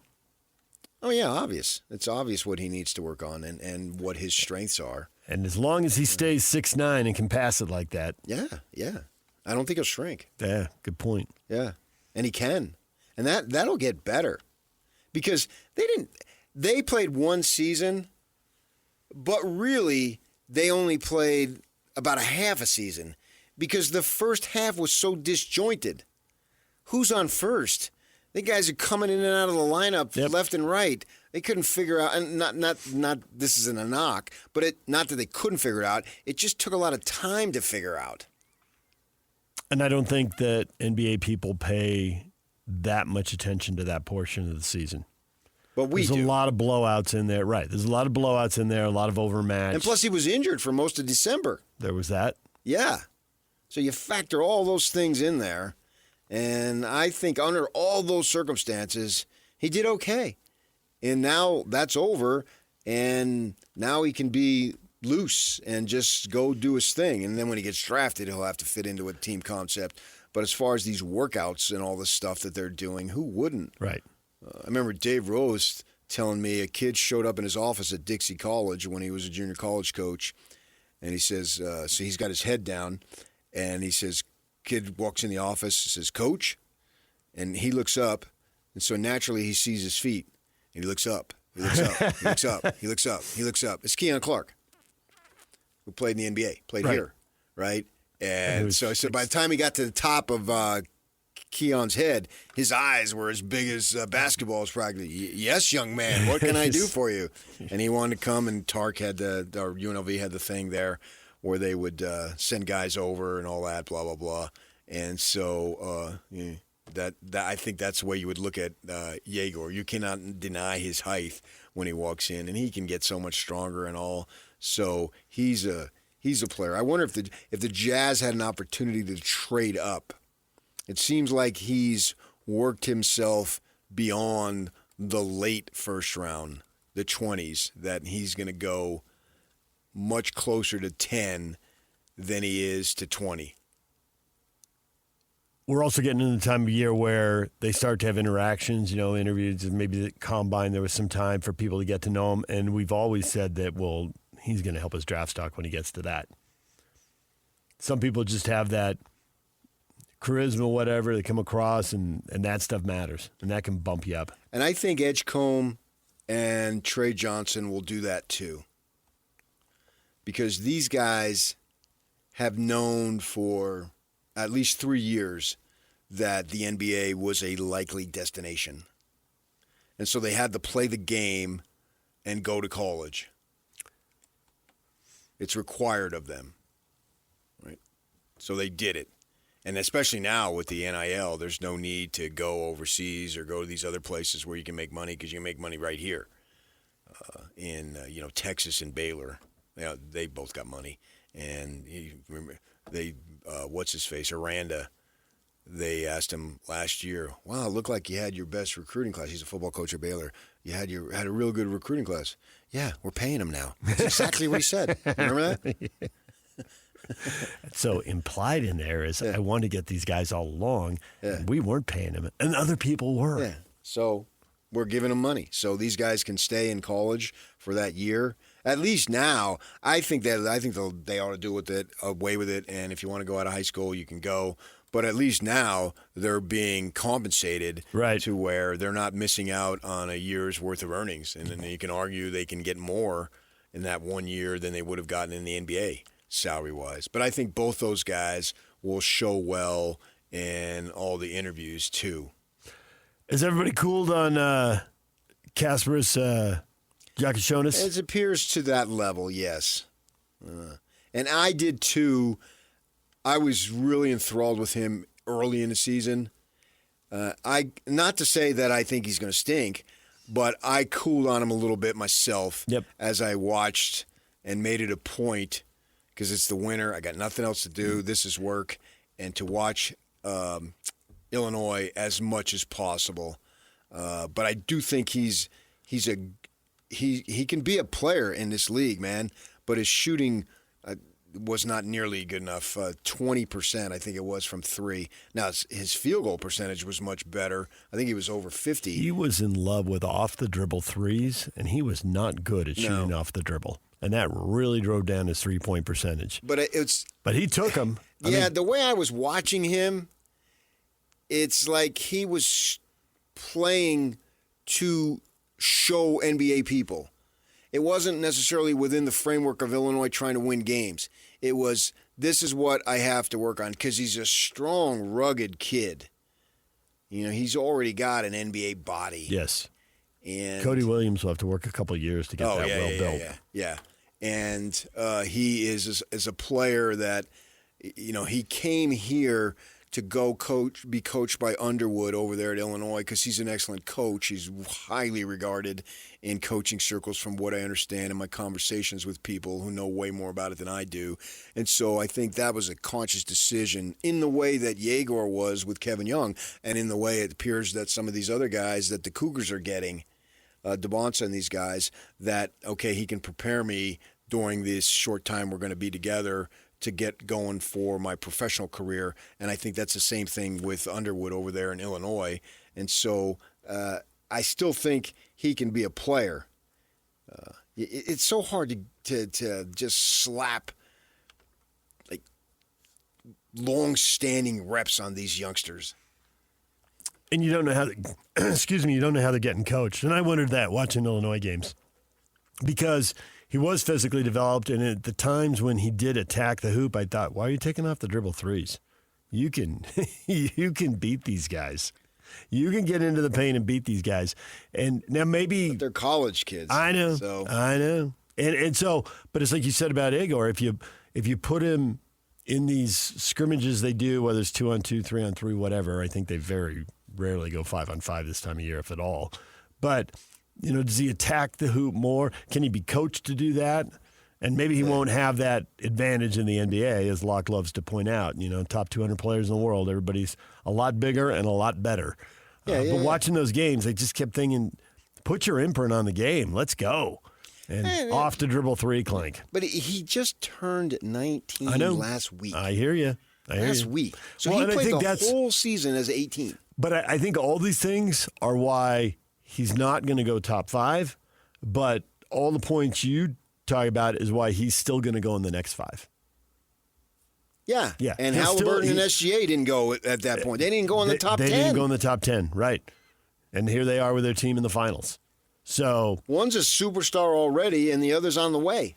Oh, yeah, obvious. It's obvious what he needs to work on and what his strengths are. And as long as he stays 6'9" and can pass it like that. Yeah. I don't think he'll shrink. Yeah, good point. Yeah, and he can. And that'll get better because they played one season, but really they only played about a half a season because the first half was so disjointed. Who's on first? The guys are coming in and out of the lineup left and right. They couldn't figure out, and not this isn't a knock, but not that they couldn't figure it out. It just took a lot of time to figure out. And I don't think that NBA people pay that much attention to that portion of the season. But There's a lot of blowouts in there. Right. There's a lot of blowouts in there, a lot of overmatched. And plus he was injured for most of December. There was that. Yeah. So you factor all those things in there. And I think under all those circumstances, he did okay. And now that's over, and now he can be loose and just go do his thing. And then when he gets drafted, he'll have to fit into a team concept. But as far as these workouts and all this stuff that they're doing, who wouldn't? Right. I remember Dave Rose telling me a kid showed up in his office at Dixie College when he was a junior college coach, and he says, so he's got his head down, and he says, kid walks in the office, says, "Coach," and he looks up, and so naturally he sees his feet, and he looks up, he looks up, he looks up, he looks up, he looks up. It's Keon Clark, who played in the NBA, played here, right? And so by the time he got to the top of Keon's head, his eyes were as big as basketballs practically. Yes, young man, what can I do for you? And he wanted to come, and Tark had or UNLV had the thing there where they would send guys over and all that, blah, blah, blah. And so that I think that's the way you would look at Yegor. You cannot deny his height when he walks in, and he can get so much stronger and all. So he's a player. I wonder if the Jazz had an opportunity to trade up. It seems like he's worked himself beyond the late first round, the 20s, that he's going to go much closer to 10 than he is to 20. We're also getting into the time of year where they start to have interactions, interviews, and maybe the combine, there was some time for people to get to know him. And we've always said that, well, he's going to help us draft stock when he gets to that. Some people just have that charisma, whatever, they come across, and that stuff matters. And that can bump you up. And I think Edgecombe and Trey Johnson will do that too. Because these guys have known for at least 3 years that the NBA was a likely destination. And so they had to play the game and go to college. It's required of them, right? So they did it. And especially now with the NIL, there's no need to go overseas or go to these other places where you can make money because you can make money right here in Texas and Baylor. They both got money. And what's his face, Aranda, they asked him last year, "Wow, it looked like you had your best recruiting class." He's a football coach at Baylor. You had a real good recruiting class. Yeah, we're paying him now. That's exactly what he said. Remember that? So implied in there is, I want to get these guys all along. And we weren't paying them, and other people were. Yeah. So we're giving them money, so these guys can stay in college for that year. At least now, I think they ought to do away with it. And if you want to go out of high school, you can go. But at least now they're being compensated to where they're not missing out on a year's worth of earnings. And then you can argue they can get more in that 1 year than they would have gotten in the NBA salary-wise. But I think both those guys will show well in all the interviews too. Is everybody cooled on Kasparis Giakoumis? It appears to that level, yes. And I did too. I was really enthralled with him early in the season. Not to say that I think he's going to stink, but I cooled on him a little bit myself as I watched and made it a point, because it's the winter. I got nothing else to do. This is work. And to watch Illinois as much as possible. But I do think he can be a player in this league, man. But his shooting was not nearly good enough. 20%, I think it was, from three. Now, his field goal percentage was much better. I think he was over 50. He was in love with off-the-dribble threes, and he was not good at shooting off the dribble. And that really drove down his three-point percentage. But he took them. The way I was watching him, it's like he was playing to show NBA people. It wasn't necessarily within the framework of Illinois trying to win games. It was, this is what I have to work on, because he's a strong, rugged kid. You know, he's already got an NBA body. Yes. And Cody Williams will have to work a couple of years to get built. Yeah. And he is a player that, you know, he came here to be coached by Underwood over there at Illinois, because he's an excellent coach. He's highly regarded in coaching circles, from what I understand in my conversations with people who know way more about it than I do. And so I think that was a conscious decision, in the way that Yegor was with Kevin Young, and in the way it appears that some of these other guys that the Cougars are getting, DeBonsa and these guys, that, okay, he can prepare me during this short time we're going to be together to get going for my professional career. And I think that's the same thing with Underwood over there in Illinois. And so I still think he can be a player. It's so hard to just slap like long-standing reps on these youngsters. And you don't know how you don't know how they're getting coached. And I wondered that watching Illinois games, because he was physically developed, and at the times when he did attack the hoop, I thought, why are you taking off the dribble threes? You can beat these guys. You can get into the paint and beat these guys. And now maybe they're college kids. I know. So. I know. And so, but it's like you said about Igor. If you put him in these scrimmages they do, whether it's 2-on-2, 3-on-3, whatever, I think they very rarely go 5-on-5 this time of year, if at all. But you know, does he attack the hoop more? Can he be coached to do that? And maybe he won't have that advantage in the NBA, as Locke loves to point out. You know, top 200 players in the world, everybody's a lot bigger and a lot better. But watching those games, they just kept thinking, put your imprint on the game. Let's go. And off to dribble three, clank. But he just turned 19 last week. I hear you. Last week. So he played the whole season as 18. But I think all these things are why he's not going to go top 5, but all the points you talk about is why he's still going to go in the next 5. Yeah. And Halliburton and SGA didn't go at that point. They didn't go in the top 10. They didn't go in the top 10, right. And here they are with their team in the finals. So one's a superstar already, and the other's on the way.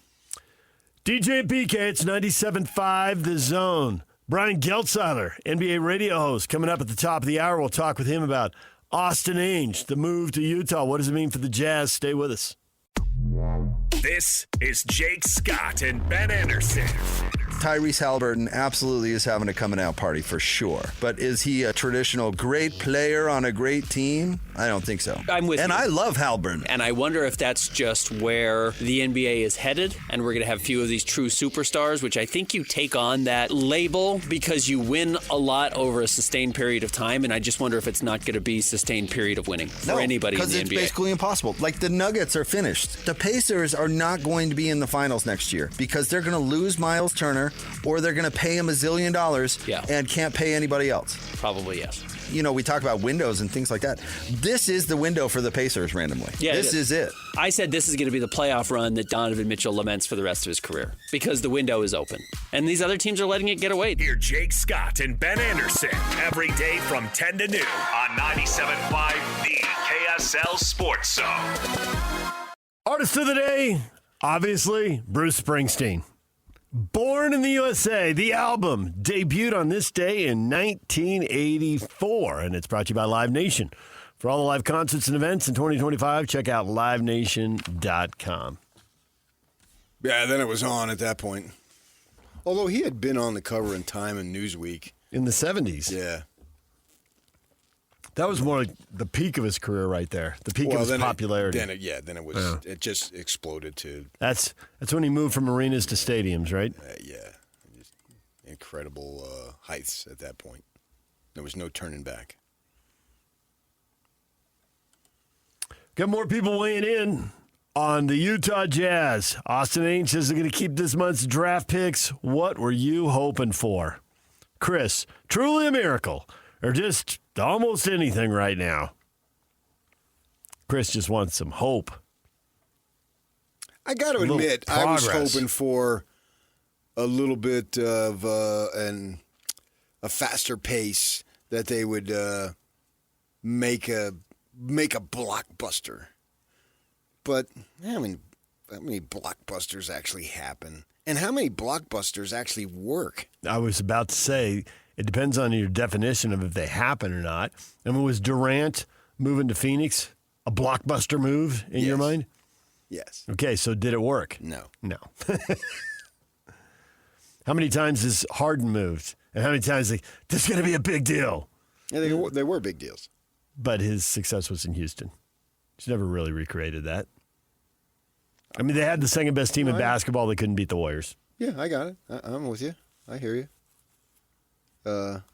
DJ and PK, it's 97.5 The Zone. Brian Geltzeiler, NBA radio host, coming up at the top of the hour. We'll talk with him about Austin Ainge, the move to Utah. What does it mean for the Jazz? Stay with us. This is Jake Scott and Ben Anderson. Tyrese Halliburton absolutely is having a coming out party for sure. But is he a traditional great player on a great team? I don't think so. I'm with you. And I love Halliburton. And I wonder if that's just where the NBA is headed, and we're going to have few of these true superstars, which I think you take on that label because you win a lot over a sustained period of time, and I just wonder if it's not going to be a sustained period of winning for anybody in the NBA. Because it's basically impossible. Like the Nuggets are finished. The Pacers are not going to be in the finals next year because they're going to lose Miles Turner, or they're going to pay him $1 zillion and can't pay anybody else. Probably, yes. we talk about windows and things like that. This is the window for the Pacers randomly. Yeah, this is it. I said this is going to be the playoff run that Donovan Mitchell laments for the rest of his career because the window is open. And these other teams are letting it get away. Hear Jake Scott and Ben Anderson every day from 10 to noon on 97.5 The KSL Sports Zone. Artist of the day, obviously, Bruce Springsteen. Born in the USA, the album debuted on this day in 1984, and it's brought to you by Live Nation. For all the live concerts and events in 2025, check out livenation.com. Yeah, then it was on at that point. Although he had been on the cover in Time and Newsweek. In the 70s. Yeah. That was more like the peak of his career right there. The peak of his popularity. Then it was. It just exploded to. That's when he moved from arenas to stadiums, right? Yeah, just incredible heights at that point. There was no turning back. Got more people weighing in on the Utah Jazz. Austin Ainge says they're going to keep this month's draft picks. What were you hoping for? Chris, truly a miracle, or just almost anything right now? Chris just wants some hope. I got to admit, I was hoping for a little bit of a faster pace, that they would make a blockbuster. But how many blockbusters actually happen? And how many blockbusters actually work? I was about to say, it depends on your definition of if they happen or not. I mean, was Durant moving to Phoenix a blockbuster move in your mind? Yes. Okay, so did it work? No. How many times has Harden moved? And how many times this is going to be a big deal? Yeah, they were big deals. But his success was in Houston. He's never really recreated that. I mean, they had the second best team in basketball. They couldn't beat the Warriors. Yeah, I got it. I'm with you. I hear you.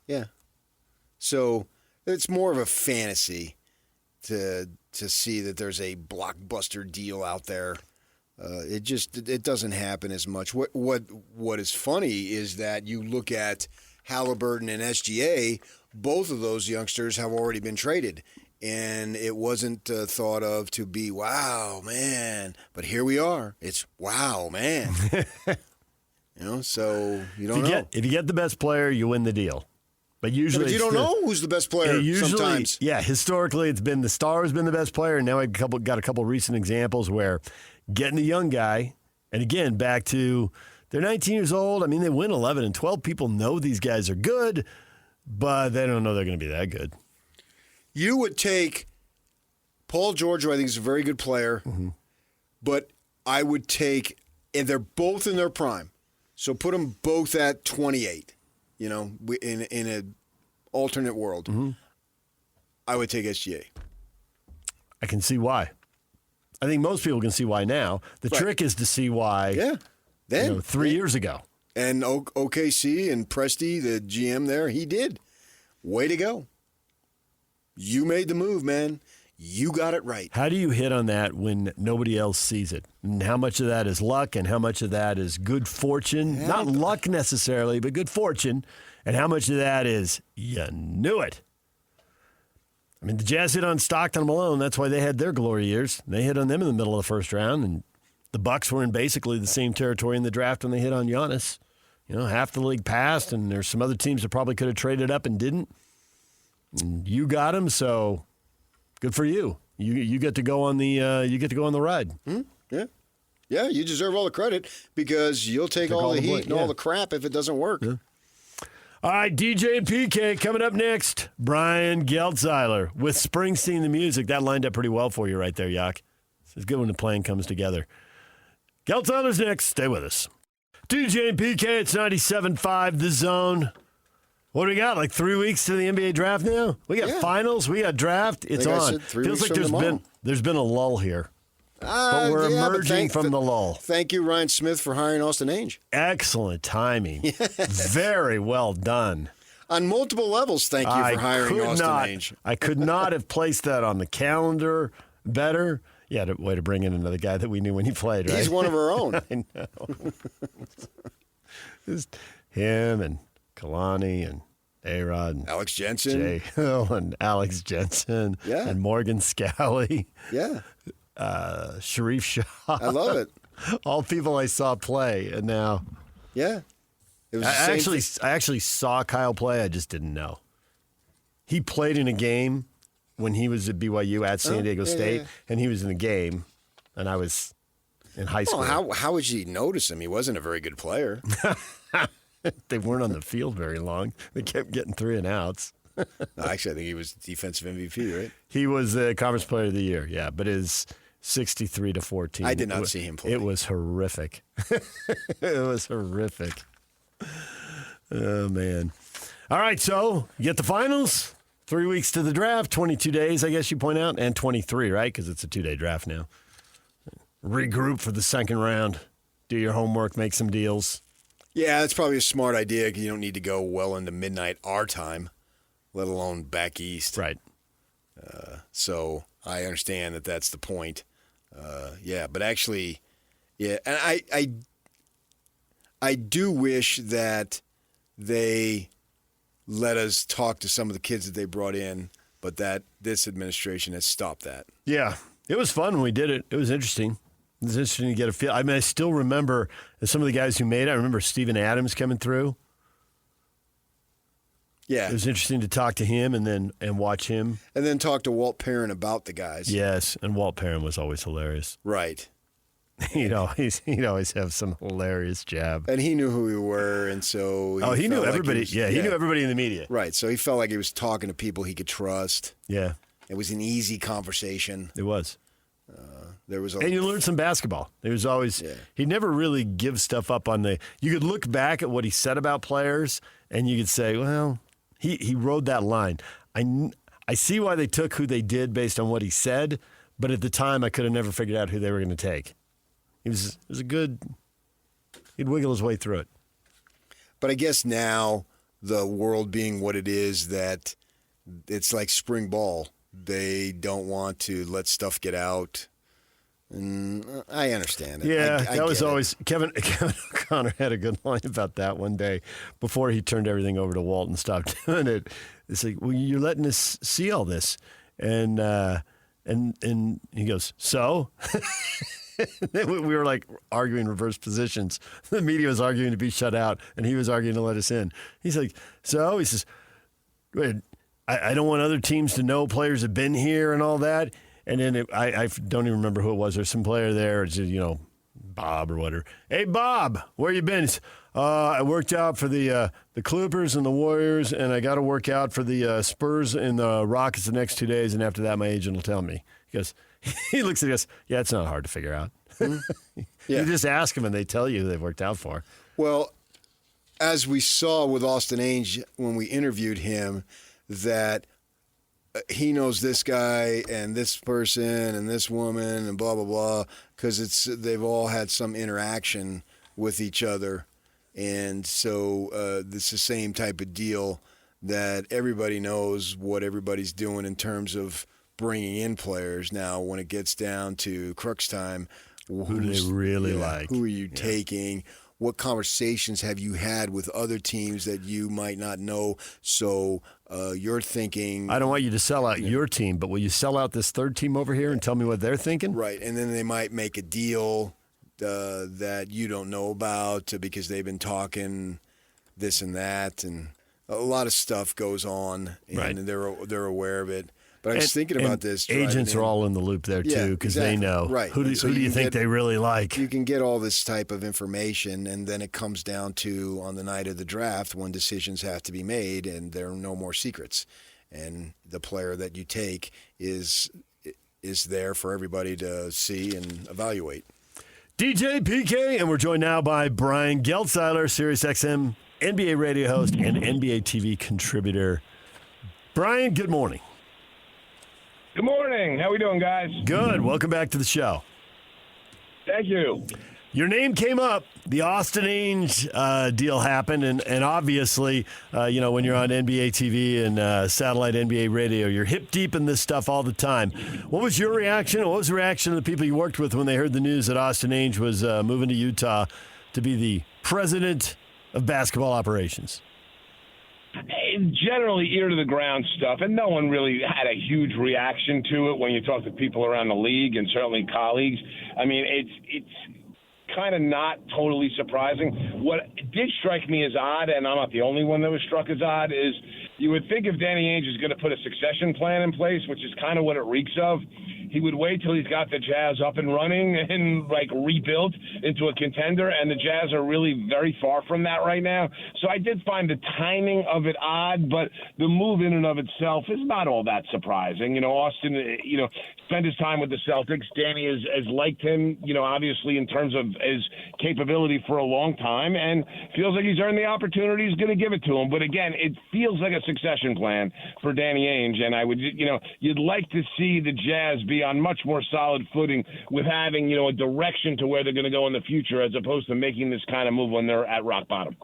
Yeah. So it's more of a fantasy to see that there's a blockbuster deal out there. It doesn't happen as much. What is funny is that you look at Halliburton and SGA. Both of those youngsters have already been traded, and it wasn't thought of to be wow, man. But here we are. It's wow, man. So you don't know. If you get the best player, you win the deal. But usually, but you don't know who's the best player. Sometimes, historically, it's been the star has been the best player, and now I've got a couple recent examples where getting a young guy, and again back to they're 19 years old. I mean, they win 11 and 12. People know these guys are good, but they don't know they're going to be that good. You would take Paul George, who I think is a very good player, but I would take, and they're both in their prime, so put them both at 28. In an alternate world, I would take SGA. I can see why. I think most people can see why now. The trick is to see why. Yeah. Then 3 years ago. And OKC and Presti, the GM there, he did. Way to go. You made the move, man. You got it right. How do you hit on that when nobody else sees it? And how much of that is luck and how much of that is good fortune? Yeah. Not luck necessarily, but good fortune. And how much of that is you knew it? I mean, the Jazz hit on Stockton and Malone. That's why they had their glory years. They hit on them in the middle of the first round, and the Bucks were in basically the same territory in the draft when they hit on Giannis. Half the league passed, and there's some other teams that probably could have traded up and didn't. And you got him, so good for you. You get to go on the ride. Yeah, you deserve all the credit because you'll take all the heat and all the crap if it doesn't work. Yeah. All right, DJ and PK coming up next. Brian Geltzeiler with Springsteen the music. That lined up pretty well for you right there, Yak. It's good when the plan comes together. Geltzeiler's next. Stay with us. DJ and PK, it's 97.5 The Zone. What do we got? Like 3 weeks to the NBA draft now? We got finals. We got draft. It's on. Feels like there's been a lull here. But we're emerging from the lull. Thank you, Ryan Smith, for hiring Austin Ainge. Excellent timing. Yes. Very well done. On multiple levels, thank you for hiring Austin Ainge. I could not have placed that on the calendar better. Yeah, way to bring in another guy that we knew when he played, right? He's one of our own. I know. Just him and Kalani and A-Rod. And Alex Jensen. Jay Hill and Alex Jensen. Yeah. And Morgan Scally. Yeah. Sharif Shah. I love it. All people I saw play, and now. Yeah. It was I actually saw Kyle play. I just didn't know. He played in a game when he was at BYU at San Diego State, and he was in the game, and I was in high school. Well, how would you notice him? He wasn't a very good player. They weren't on the field very long. They kept getting 3 and outs. No, actually, I think he was defensive MVP, right? He was the Conference Player of the Year, yeah, but his 63-14. I did not see him play. It was horrific. It was horrific. Oh, man. All right, so you get the finals. 3 weeks to the draft, 22 days, I guess you point out, and 23, right? Because it's a 2-day draft now. Regroup for the second round. Do your homework, make some deals. Yeah, that's probably a smart idea because you don't need to go well into midnight our time, let alone back east. Right. So I understand that that's the point. Yeah, but actually, yeah, and I do wish that they let us talk to some of the kids that they brought in, but that this administration has stopped that. Yeah, it was fun when we did it. It was interesting. It was interesting to get a feel. I mean, I still remember some of the guys who made it. I remember Steven Adams coming through. Yeah. It was interesting to talk to him and watch him. And then talk to Walt Perrin about the guys. Yes, and Walt Perrin was always hilarious. Right. He'd always have some hilarious jab. And he knew who we were, and so he knew felt like everybody. he He knew everybody in the media. Right, so he felt like he was talking to people he could trust. Yeah. It was an easy conversation. It was. And you learned some basketball. There was always he never really give stuff up on the. You could look back at what he said about players, and you could say, well, he rode that line. I see why they took who they did based on what he said, but at the time I could have never figured out who they were going to take. It was a good. He'd wiggle his way through it. But I guess now the world being what it is, that it's like spring ball. They don't want to let stuff get out. And I understand it. Yeah, I that was always it. Kevin O'Connor had a good line about that one day before he turned everything over to Walt and stopped doing it. It's like, well, you're letting us see all this, and he goes, so. We were like arguing reverse positions. The media was arguing to be shut out, and he was arguing to let us in. He's like, so he says, wait, I don't want other teams to know players have been here and all that. And then I don't even remember who it was. There's some player there, it's just, Bob or whatever. Hey, Bob, where you been? I worked out for the Clippers and the Warriors, and I got to work out for the Spurs and the Rockets the next 2 days, and after that, my agent will tell me. He goes, he looks at us, yeah, it's not hard to figure out. You just ask them, and they tell you who they've worked out for. Well, as we saw with Austin Ainge when we interviewed him, that he knows this guy and this person and this woman and blah, blah, blah, because they've all had some interaction with each other. And so this is the same type of deal that everybody knows what everybody's doing in terms of bringing in players. Now, when it gets down to crux time, who do they really like? Who are you taking? What conversations have you had with other teams that you might not know? So you're thinking... I don't want you to sell out your team, but will you sell out this third team over here and tell me what they're thinking? Right, and then they might make a deal that you don't know about because they've been talking this and that, and a lot of stuff goes on, and they're aware of it. But I was thinking about this. Agents are all in the loop there, too, because they know. Right. Who do you think they really like? You can get all this type of information, and then it comes down to, on the night of the draft, when decisions have to be made, and there are no more secrets. And the player that you take is there for everybody to see and evaluate. DJ PK, and we're joined now by Brian Geltzeiler, SiriusXM NBA radio host and NBAtv contributor. Brian, good morning. Good morning. How we doing, guys? Good. Welcome back to the show. Thank you. Your name came up. The Austin Ainge deal happened, and obviously, when you're on NBAtv and satellite NBA radio, you're hip deep in this stuff all the time. What was your reaction? What was the reaction of the people you worked with when they heard the news that Austin Ainge was moving to Utah to be the president of basketball operations? generally ear to the ground stuff, and no one really had a huge reaction to it when you talk to people around the league and certainly colleagues. I mean, it's kind of not totally surprising. What did strike me as odd, and I'm not the only one that was struck as odd, is you would think if Danny Ainge is going to put a succession plan in place, which is kind of what it reeks of, he would wait till he's got the Jazz up and running and rebuilt into a contender, and the Jazz are really very far from that right now. So I did find the timing of it odd, but the move in and of itself is not all that surprising. Austin, spent his time with the Celtics. Danny has liked him, obviously in terms of his capability for a long time, and feels like he's earned the opportunity. He's going to give it to him. But again, it feels like a succession plan for Danny Ainge, and I would, you'd like to see the Jazz be on much more solid footing with having, a direction to where they're going to go in the future, as opposed to making this kind of move when they're at rock bottom.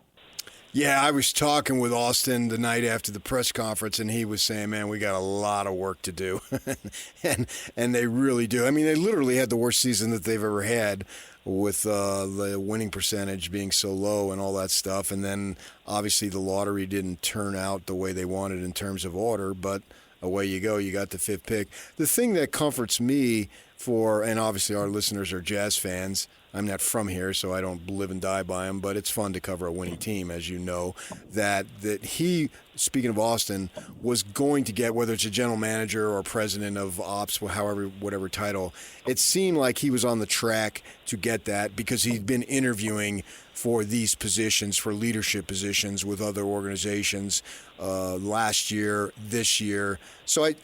Yeah, I was talking with Austin the night after the press conference, and he was saying, man, we got a lot of work to do. and they really do. I mean, they literally had the worst season that they've ever had, with the winning percentage being so low and all that stuff. And then, obviously, the lottery didn't turn out the way they wanted in terms of order, but away you go. You got the 5th pick. The thing that comforts me and obviously our listeners are Jazz fans. I'm not from here, so I don't live and die by them, but it's fun to cover a winning team, as you know, that he, speaking of Austin, was going to get, whether it's a general manager or president of ops, whatever title, it seemed like he was on the track to get that because he'd been interviewing for these positions, for leadership positions with other organizations last year, this year. So I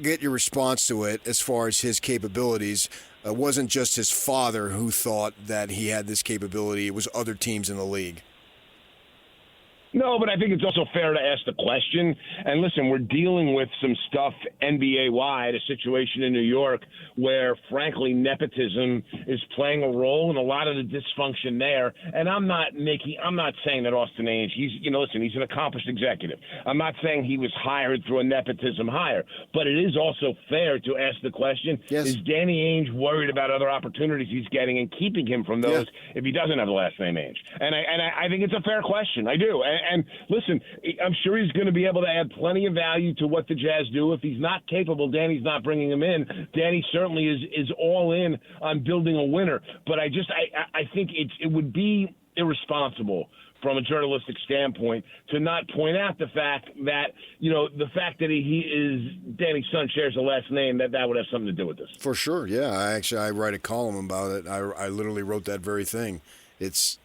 get your response to it as far as his capabilities. It wasn't just his father who thought that he had this capability. It was other teams in the league. No, but I think it's also fair to ask the question. And listen, we're dealing with some stuff NBA-wide, a situation in New York where, frankly, nepotism is playing a role in a lot of the dysfunction there. And I'm not saying that Austin Ainge, he's an accomplished executive. I'm not saying he was hired through a nepotism hire. But it is also fair to ask the question, Is Danny Ainge worried about other opportunities he's getting and keeping him from those if he doesn't have the last name Ainge? And I think it's a fair question. I do. And listen, I'm sure he's going to be able to add plenty of value to what the Jazz do. If he's not capable, Danny's not bringing him in. Danny certainly is all in on building a winner. But I think it would be irresponsible from a journalistic standpoint to not point out the fact that, the fact that Danny's son shares a last name, that would have something to do with this. For sure, yeah. I write a column about it. I literally wrote that very thing. It's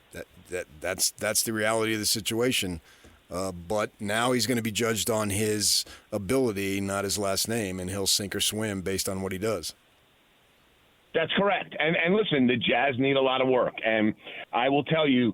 that's the reality of the situation. But now he's going to be judged on his ability, not his last name, and he'll sink or swim based on what he does. That's correct. And listen, the Jazz need a lot of work. And I will tell you,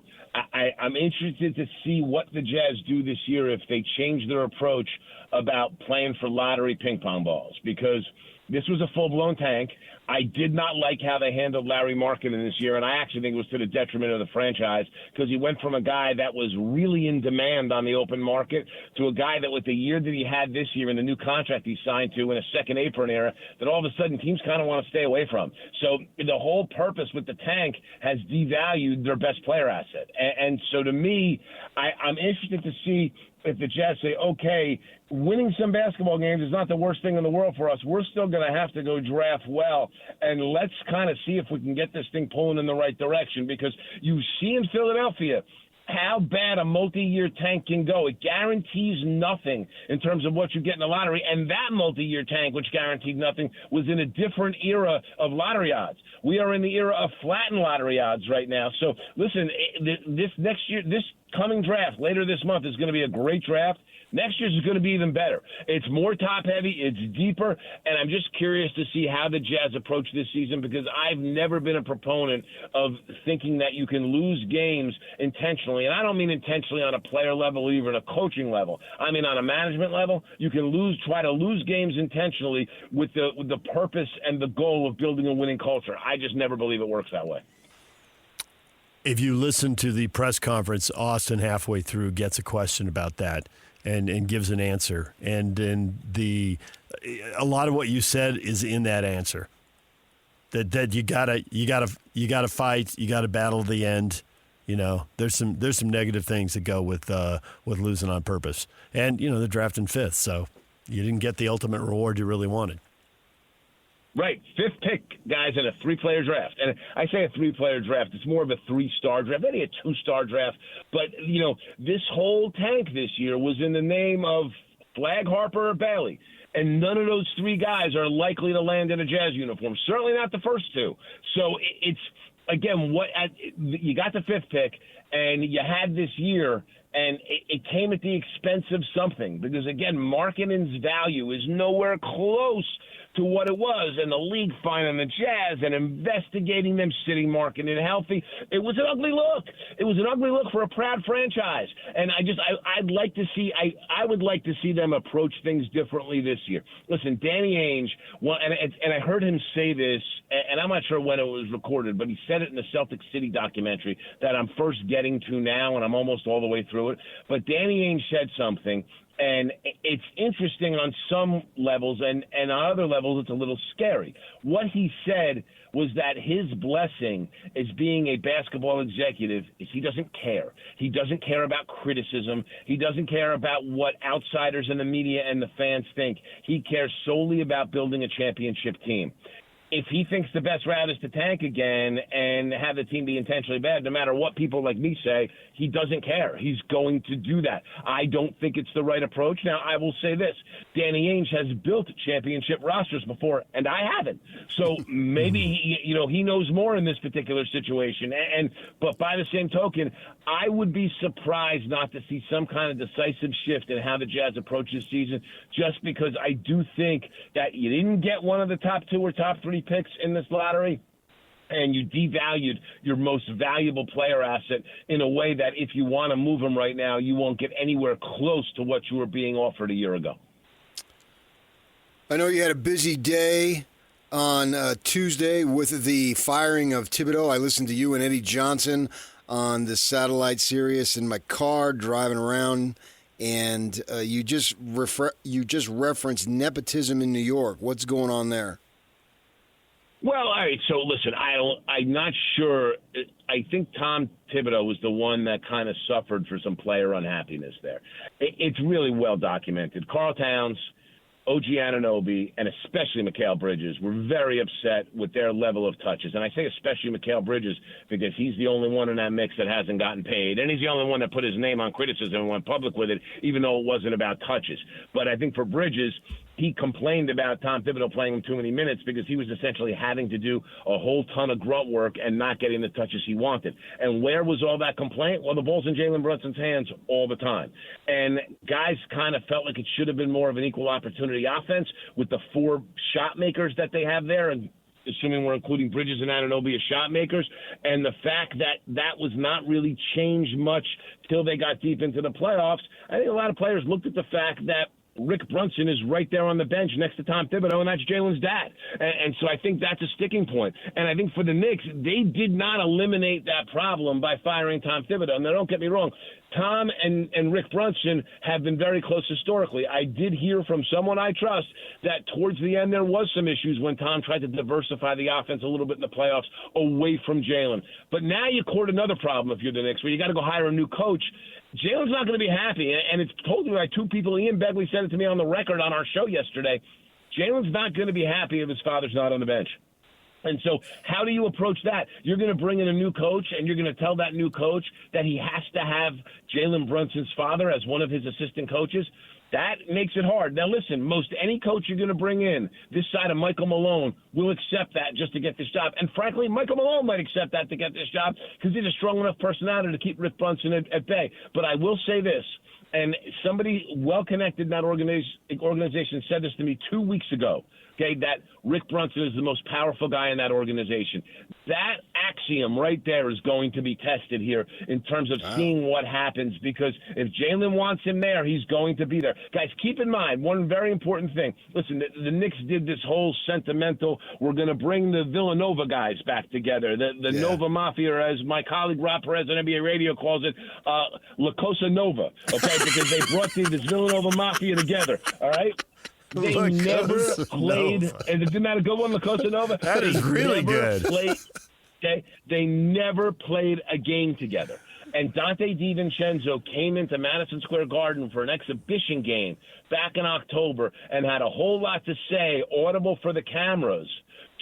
I'm interested to see what the Jazz do this year if they change their approach about playing for lottery ping pong balls, because this was a full-blown tank. I did not like how they handled Larry Markkinen this year, and I actually think it was to the detriment of the franchise, because he went from a guy that was really in demand on the open market to a guy that, with the year that he had this year and the new contract he signed to in a second apron era, that all of a sudden teams kind of want to stay away from. So the whole purpose with the tank has devalued their best player asset. And so to me, I'm interested to see if the Jazz say, okay, winning some basketball games is not the worst thing in the world for us. We're still going to have to go draft well, and let's kind of see if we can get this thing pulling in the right direction, because you see in Philadelphia how bad a multi-year tank can go. It guarantees nothing in terms of what you get in the lottery, and that multi-year tank, which guaranteed nothing, was in a different era of lottery odds. We are in the era of flattened lottery odds right now. So, listen, this next year, this coming draft later this month is going to be a great draft. Next year's is going to be even better. It's more top-heavy, it's deeper, and I'm just curious to see how the Jazz approach this season, because I've never been a proponent of thinking that you can lose games intentionally. And I don't mean intentionally on a player level or even a coaching level. I mean on a management level, you can try to lose games intentionally with the purpose and the goal of building a winning culture. I just never believe it works that way. If you listen to the press conference, Austin halfway through gets a question about that and gives an answer. And a lot of what you said is in that answer. That you gotta fight, you gotta battle the end. there's some negative things that go with losing on purpose. And, they're drafting 5th, so you didn't get the ultimate reward you really wanted. Right, 5th pick, guys, in a 3-player draft. And I say a 3-player draft. It's more of a 3-star draft, maybe a 2-star draft. But, this whole tank this year was in the name of Flag, Harper, or Bailey. And none of those 3 guys are likely to land in a Jazz uniform. Certainly not the first 2. So it's, again, you got the 5th pick, and you had this year, and it came at the expense of something. Because, again, Markkanen's value is nowhere close to what it was, and the league finding the Jazz and investigating them sitting Markkanen healthy. It was an ugly look. It was an ugly look for a proud franchise. And I'd like to see I would like to see them approach things differently this year. Listen, Danny Ainge, and I heard him say this, and I'm not sure when it was recorded, but he said it in the Celtic City documentary that I'm first getting to now, and I'm almost all the way through it. But Danny Ainge said something. And it's interesting on some levels, and on other levels it's a little scary. What he said was that his blessing as being a basketball executive is he doesn't care. He doesn't care about criticism. He doesn't care about what outsiders in the media and the fans think. He cares solely about building a championship team. If he thinks the best route is to tank again and have the team be intentionally bad, no matter what people like me say, he doesn't care. He's going to do that. I don't think it's the right approach. Now, I will say this. Danny Ainge has built championship rosters before, and I haven't. So maybe, he knows more in this particular situation. But by the same token, I would be surprised not to see some kind of decisive shift in how the Jazz approach this season, just because I do think that you didn't get one of the top 2 or top 3 picks in this lottery, and you devalued your most valuable player asset in a way that if you want to move him right now, you won't get anywhere close to what you were being offered a year ago. I know you had a busy day on Tuesday with the firing of Thibodeau. I listened to you and Eddie Johnson on the satellite Sirius in my car driving around, and you just referenced nepotism in New York. What's going on there? Well, all right. So listen, I'm not sure. I think Tom Thibodeau was the one that kind of suffered for some player unhappiness there. It's really well documented. Karl Towns, OG Anunoby, and especially Mikal Bridges were very upset with their level of touches. And I say especially Mikal Bridges because he's the only one in that mix that hasn't gotten paid. And he's the only one that put his name on criticism and went public with it, even though it wasn't about touches. But I think for Bridges, he complained about Tom Thibodeau playing him too many minutes because he was essentially having to do a whole ton of grunt work and not getting the touches he wanted. And where was all that complaint? Well, the ball's in Jalen Brunson's hands all the time. And guys kind of felt like it should have been more of an equal opportunity offense with the 4 shot makers that they have there, and assuming we're including Bridges and Anunoby as shot makers, and the fact that was not really changed much till they got deep into the playoffs. I think a lot of players looked at the fact that Rick Brunson is right there on the bench next to Tom Thibodeau, and that's Jalen's dad. And so I think that's a sticking point. And I think for the Knicks, they did not eliminate that problem by firing Tom Thibodeau. Now, don't get me wrong. Tom and Rick Brunson have been very close historically. I did hear from someone I trust that towards the end there was some issues when Tom tried to diversify the offense a little bit in the playoffs away from Jalen. But now you court another problem if you're the Knicks, where you got to go hire a new coach. Jalen's not going to be happy, and it's told me by 2 people. Ian Begley said it to me on the record on our show yesterday. Jalen's not going to be happy if his father's not on the bench. And so how do you approach that? You're going to bring in a new coach, and you're going to tell that new coach that he has to have Jalen Brunson's father as one of his assistant coaches? That makes it hard. Now, listen, most any coach you're going to bring in this side of Michael Malone will accept that just to get this job. And frankly, Michael Malone might accept that to get this job because he's a strong enough personality to keep Rick Brunson at bay. But I will say this, and somebody well-connected in that organization said this to me 2 weeks ago, okay, that Rick Brunson is the most powerful guy in that organization. That axiom right there is going to be tested here in terms of seeing what happens, because if Jalen wants him there, he's going to be there. Guys, keep in mind one very important thing. Listen, the Knicks did this whole sentimental, we're going to bring the Villanova guys back together, the Nova Mafia, as my colleague Rob Perez on NBA Radio calls it, La Cosa Nova, okay, because they brought this Villanova Mafia together, all right? They never played, and isn't that a good one, La Cosa Nova? That is really good. Okay? They never played a game together. And Dante DiVincenzo came into Madison Square Garden for an exhibition game back in October and had a whole lot to say, audible for the cameras,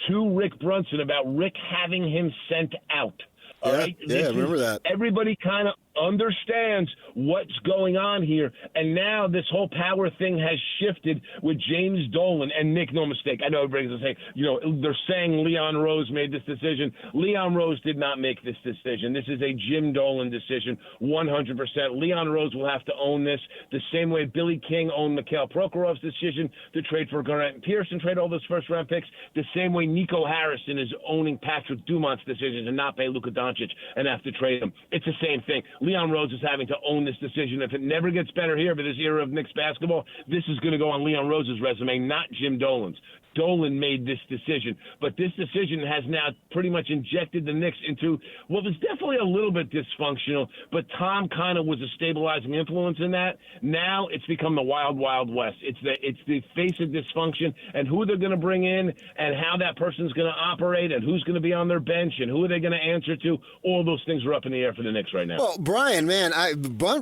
to Rick Brunson about Rick having him sent out. All right? Yeah, I remember that. Everybody kind of understands what's going on here, and now this whole power thing has shifted with James Dolan. And Nick, no mistake, I know everybody's going to say, they're saying Leon Rose made this decision. Leon Rose did not make this decision. This is a Jim Dolan decision, 100%. Leon Rose will have to own this the same way Billy King owned Mikhail Prokhorov's decision to trade for Garnett Pearson, trade all those first-round picks, the same way Nico Harrison is owning Patrick Dumont's decision to not pay Luka Doncic and have to trade him. It's the same thing. Leon Rose is having to own this decision. If it never gets better here for this era of Knicks basketball, this is going to go on Leon Rose's resume, not Jim Dolan's. Dolan made this decision, but this decision has now pretty much injected the Knicks into what was definitely a little bit dysfunctional, but Tom kind of was a stabilizing influence in that. Now it's become the wild, wild west. It's the face of dysfunction, and who they're going to bring in and how that person's going to operate and who's going to be on their bench and who are they going to answer to. All those things are up in the air for the Knicks right now. Well, Brian, man,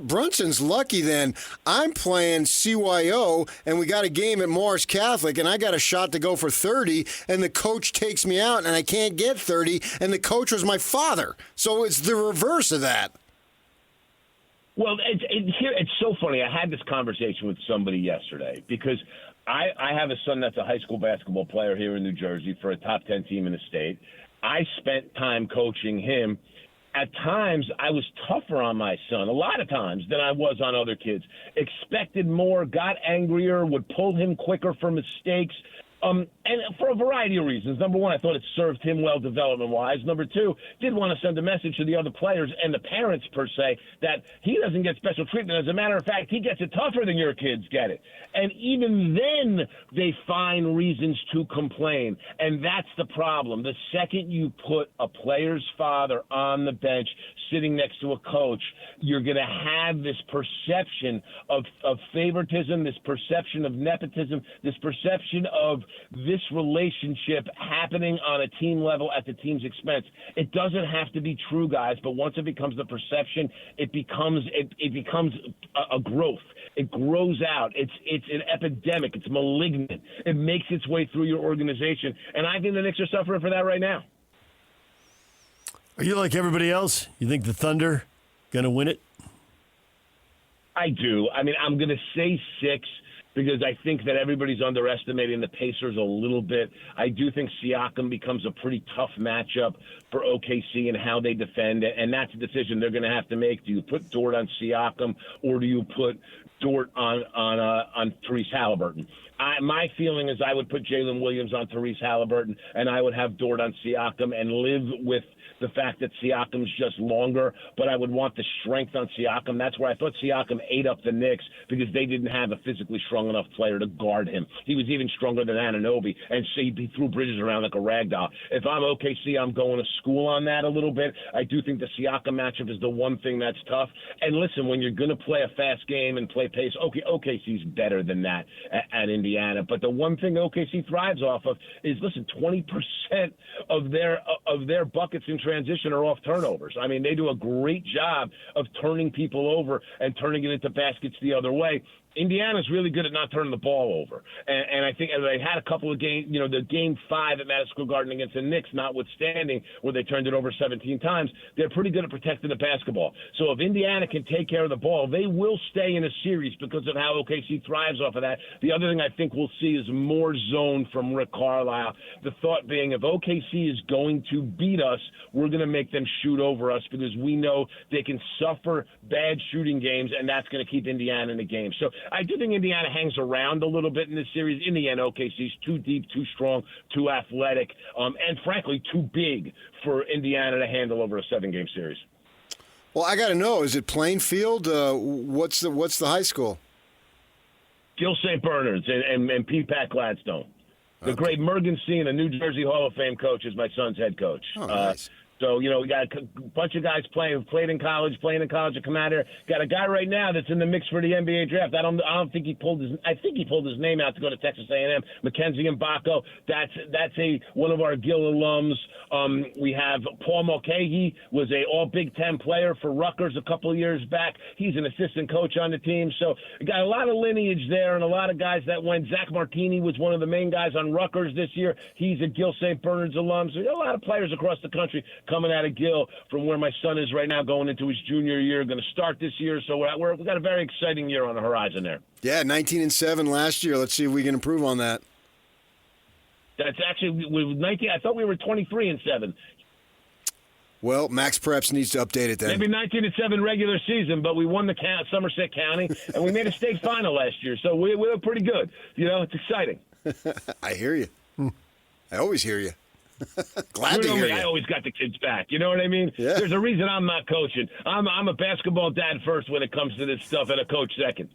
Brunson's lucky then. I'm playing CYO, and we got a game at Morris Catholic, and I got a shot to go for 30, and the coach takes me out, and I can't get 30, and the coach was my father. So it's the reverse of that. Well, it's so funny. I had this conversation with somebody yesterday because I have a son that's a high school basketball player here in New Jersey for a top 10 team in the state. I spent time coaching him. At times, I was tougher on my son, a lot of times, than I was on other kids. Expected more, got angrier, would pull him quicker for mistakes. And for a variety of reasons. Number one, I thought it served him well development-wise. Number two, did want to send a message to the other players and the parents, per se, that he doesn't get special treatment. As a matter of fact, he gets it tougher than your kids get it. And even then, they find reasons to complain. And that's the problem. The second you put a player's father on the bench sitting next to a coach, you're going to have this perception of favoritism, this perception of nepotism, this perception of this relationship happening on a team level at the team's expense. It doesn't have to be true, guys, but once it becomes the perception, it becomes a growth. It grows out. It's an epidemic. It's malignant. It makes its way through your organization, and I think the Knicks are suffering for that right now. Are you like everybody else? You think the Thunder going to win it? I do. I mean, I'm going to say 6. Because I think that everybody's underestimating the Pacers a little bit. I do think Siakam becomes a pretty tough matchup for OKC and how they defend, and that's a decision they're going to have to make. Do you put Dort on Siakam, or do you put Dort on Therese Halliburton? My feeling is I would put Jalen Williams on Therese Halliburton, and I would have Dort on Siakam and live with the fact that Siakam's just longer, but I would want the strength on Siakam. That's where I thought Siakam ate up the Knicks because they didn't have a physically strong enough player to guard him. He was even stronger than Anunoby, and so he threw Bridges around like a rag doll. If I'm OKC, I'm going to school on that a little bit. I do think the Siakam matchup is the one thing that's tough. And listen, when you're going to play a fast game and play pace, OKC's better than that at Indiana. But the one thing OKC thrives off of is, listen, 20% of their buckets in transition are off turnovers. I mean, they do a great job of turning people over and turning it into baskets the other way. Indiana's really good at not turning the ball over. And I think they had a couple of games, the game 5 at Madison Square Garden against the Knicks, notwithstanding, where they turned it over 17 times, they're pretty good at protecting the basketball. So if Indiana can take care of the ball, they will stay in a series because of how OKC thrives off of that. The other thing I think we'll see is more zone from Rick Carlisle. The thought being, if OKC is going to beat us, we're going to make them shoot over us because we know they can suffer bad shooting games, and that's going to keep Indiana in the game. So I do think Indiana hangs around a little bit in this series. In the end, OKC's too deep, too strong, too athletic, and frankly, too big for Indiana to handle over a 7-game series. Well, I got to know, is it Plainfield? What's the high school? Gil St. Bernard's and P. Pat Gladstone. The great Mergen Seen, a New Jersey Hall of Fame coach, is my son's head coach. Oh, nice. So, we got a bunch of guys played in college to come out here. Got a guy right now that's in the mix for the NBA draft. I don't think he pulled his name out to go to Texas A&M. Mackenzie Mbako. That's one of our Gill alums. We have Paul Mulcahy, was a all Big Ten player for Rutgers a couple of years back. He's an assistant coach on the team. So we got a lot of lineage there and a lot of guys that went. Zach Martini was one of the main guys on Rutgers this year. He's a Gill St. Bernard's alum. So we got a lot of players across the country coming out of Gill from where my son is right now, going into his junior year, going to start this year. So we've got a very exciting year on the horizon there. Yeah, 19-7 last year. Let's see if we can improve on that. That's actually with 19. I thought we were 23-7. Well, Max Preps needs to update it then. Maybe 19-7 regular season, but we won the Somerset County, and we made a state final last year. So we look pretty good. It's exciting. I hear you. I always hear you. Glad to hear you. I always got the kids back. You know what I mean? Yeah. There's a reason I'm not coaching. I'm a basketball dad first when it comes to this stuff, and a coach second.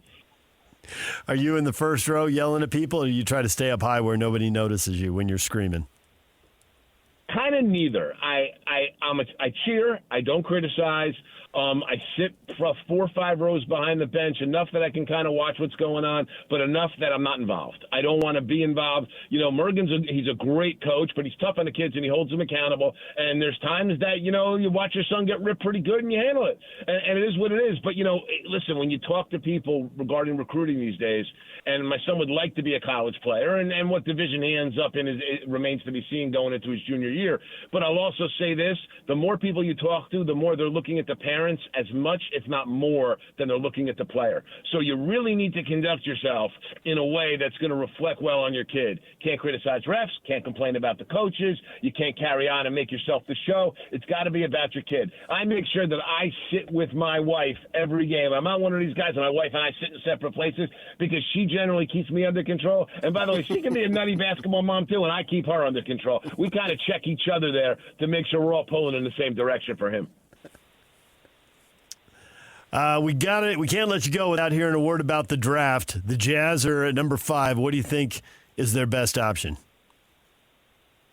Are you in the first row yelling at people, or do you try to stay up high where nobody notices you when you're screaming? Kind of neither. I cheer. I don't criticize. I sit 4 or 5 rows behind the bench, enough that I can kind of watch what's going on, but enough that I'm not involved. I don't want to be involved. He's a great coach, but he's tough on the kids and he holds them accountable. And there's times that, you watch your son get ripped pretty good and you handle it. And it is what it is. But, listen, when you talk to people regarding recruiting these days, and my son would like to be a college player, and what division he ends up in it remains to be seen going into his junior year. But I'll also say this, the more people you talk to, the more they're looking at the parents as much, if not more, than they're looking at the player. So you really need to conduct yourself in a way that's going to reflect well on your kid. Can't criticize refs, can't complain about the coaches, you can't carry on and make yourself the show. It's got to be about your kid. I make sure that I sit with my wife every game. I'm not one of these guys, and my wife and I sit in separate places because she generally keeps me under control. And by the way, she can be a nutty basketball mom too, and I keep her under control. We kind of check each other there to make sure we're all pulling in the same direction for him. We got it. We can't let you go without hearing a word about the draft. The Jazz are at number 5. What do you think is their best option?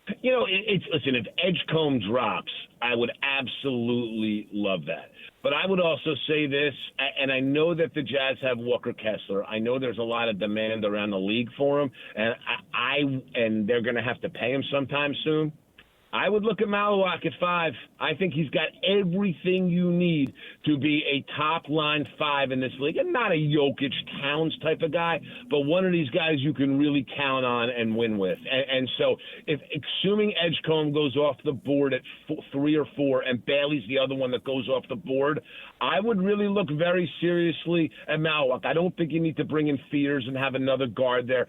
Listen, if Edgecombe drops, I would absolutely love that. But I would also say this, and I know that the Jazz have Walker Kessler. I know there's a lot of demand around the league for him, and they're going to have to pay him sometime soon. I would look at Maluach at 5. I think he's got everything you need to be a top-line 5 in this league. And not a Jokic Towns type of guy, but one of these guys you can really count on and win with. And so assuming Edgecombe goes off the board at 3 or 4 and Bailey's the other one that goes off the board, I would really look very seriously at Maluach. I don't think you need to bring in Fears and have another guard there.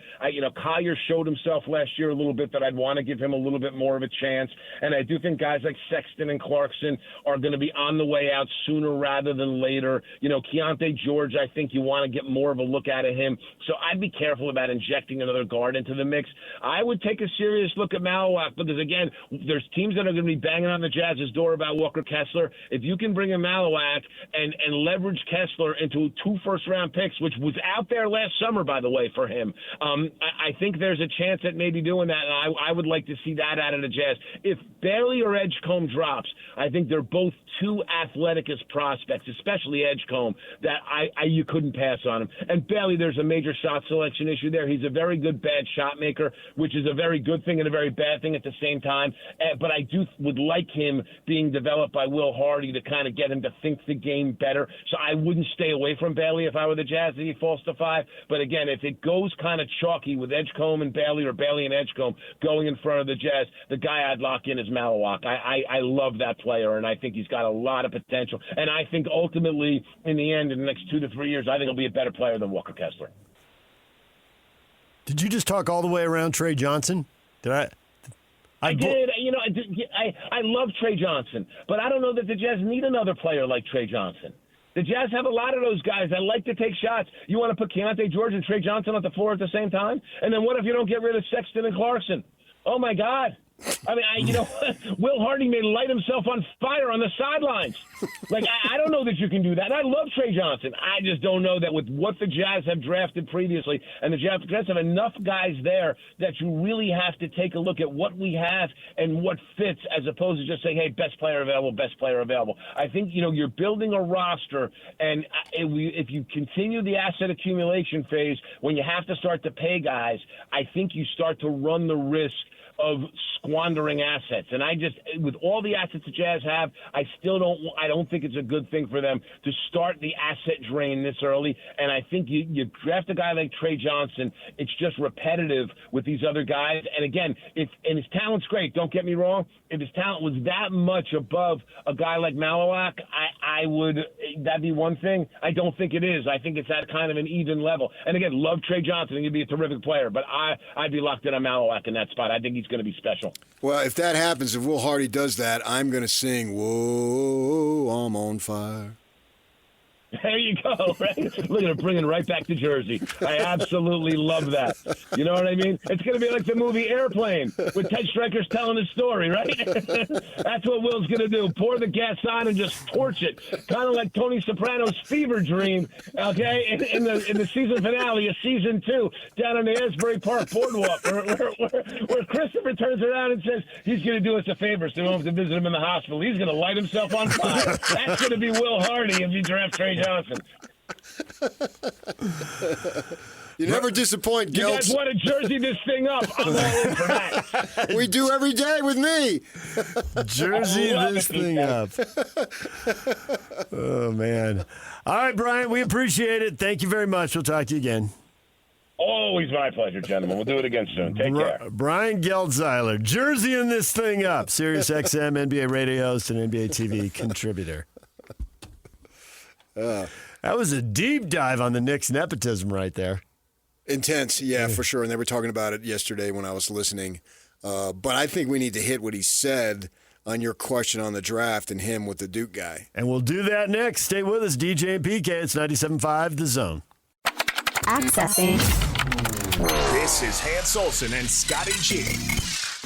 Collier showed himself last year a little bit that I'd want to give him a little bit more of a chance. And I do think guys like Sexton and Clarkson are going to be on the way out sooner rather than later. Keontae George, I think you want to get more of a look out of him. So I'd be careful about injecting another guard into the mix. I would take a serious look at Maluach because, again, there's teams that are going to be banging on the Jazz's door about Walker Kessler. If you can bring in Maluach and leverage Kessler into 2 first-round picks, which was out there last summer, by the way, for him, I think there's a chance at maybe doing that, and I would like to see that out of the Jazz. If Bailey or Edgecombe drops, I think they're both too athletic as prospects, especially Edgecombe, that you couldn't pass on him. And Bailey, there's a major shot selection issue there. He's a very good bad shot maker, which is a very good thing and a very bad thing at the same time. But I would like him being developed by Will Hardy to kind of get him to think the game better. So I wouldn't stay away from Bailey if I were the Jazz if he falls to 5. But again, if it goes kind of chalky with Edgecombe and Bailey or Bailey and Edgecombe going in front of the Jazz, the guy I'd lock in is Maluach. I love that player, and I think he's got a lot of potential. And I think ultimately, in the end, in the next 2 to 3 years, I think he'll be a better player than Walker Kessler. Did you just talk all the way around Trey Johnson? I did. I love Trey Johnson, but I don't know that the Jazz need another player like Trey Johnson. The Jazz have a lot of those guys that like to take shots. You want to put Keontae George and Trey Johnson on the floor at the same time? And then what if you don't get rid of Sexton and Clarkson? Oh, my God. I mean, Will Hardy may light himself on fire on the sidelines. Like, I don't know that you can do that. And I love Trey Johnson. I just don't know that with what the Jazz have drafted previously, and the Jazz have enough guys there that you really have to take a look at what we have and what fits, as opposed to just saying, hey, best player available, best player available. I think, you're building a roster, and if you continue the asset accumulation phase, when you have to start to pay guys, I think you start to run the risk of squandering assets. And with all the assets the Jazz have, I don't think it's a good thing for them to start the asset drain this early. And I think you draft a guy like Trey Johnson, it's just repetitive with these other guys. And again, and his talent's great, don't get me wrong. If his talent was that much above a guy like Maluach, that'd be one thing. I don't think it is. I think it's at kind of an even level. And again, love Trey Johnson. He'd be a terrific player, but I'd be locked in on Maluach in that spot. I think he's going to be special. Well, if that happens, if Will Hardy does that, I'm going to sing, "Whoa, I'm on fire." There you go, right? Look at it, bringing right back to Jersey. I absolutely love that. You know what I mean? It's going to be like the movie Airplane with Ted Stryker's telling his story, right? That's what Will's going to do. Pour the gas on and just torch it. Kind of like Tony Soprano's Fever Dream, okay, in the season finale of season 2 down on the Asbury Park Boardwalk where Christopher turns around and says he's going to do us a favor so we don't have to visit him in the hospital. He's going to light himself on fire. That's going to be Will Hardy if you draft Trey Johnson. You never disappoint, Geltz. You guys want to jersey this thing up? I'm all in for that. We do every day with me. Jersey this thing up. Oh, man. All right, Brian, we appreciate it. Thank you very much. We'll talk to you again. Always my pleasure, gentlemen. We'll do it again soon. Take care. Brian Geltzeiler, jerseying this thing up. SiriusXM, NBA radio host, and NBAtv contributor. That was a deep dive on the Knicks nepotism right there. Intense, yeah, for sure. And they were talking about it yesterday when I was listening. But I think we need to hit what he said on your question on the draft and him with the Duke guy. And we'll do that next. Stay with us, DJ and PK. It's 97.5 The Zone. Accessing. This is Hans Olsen and Scotty G.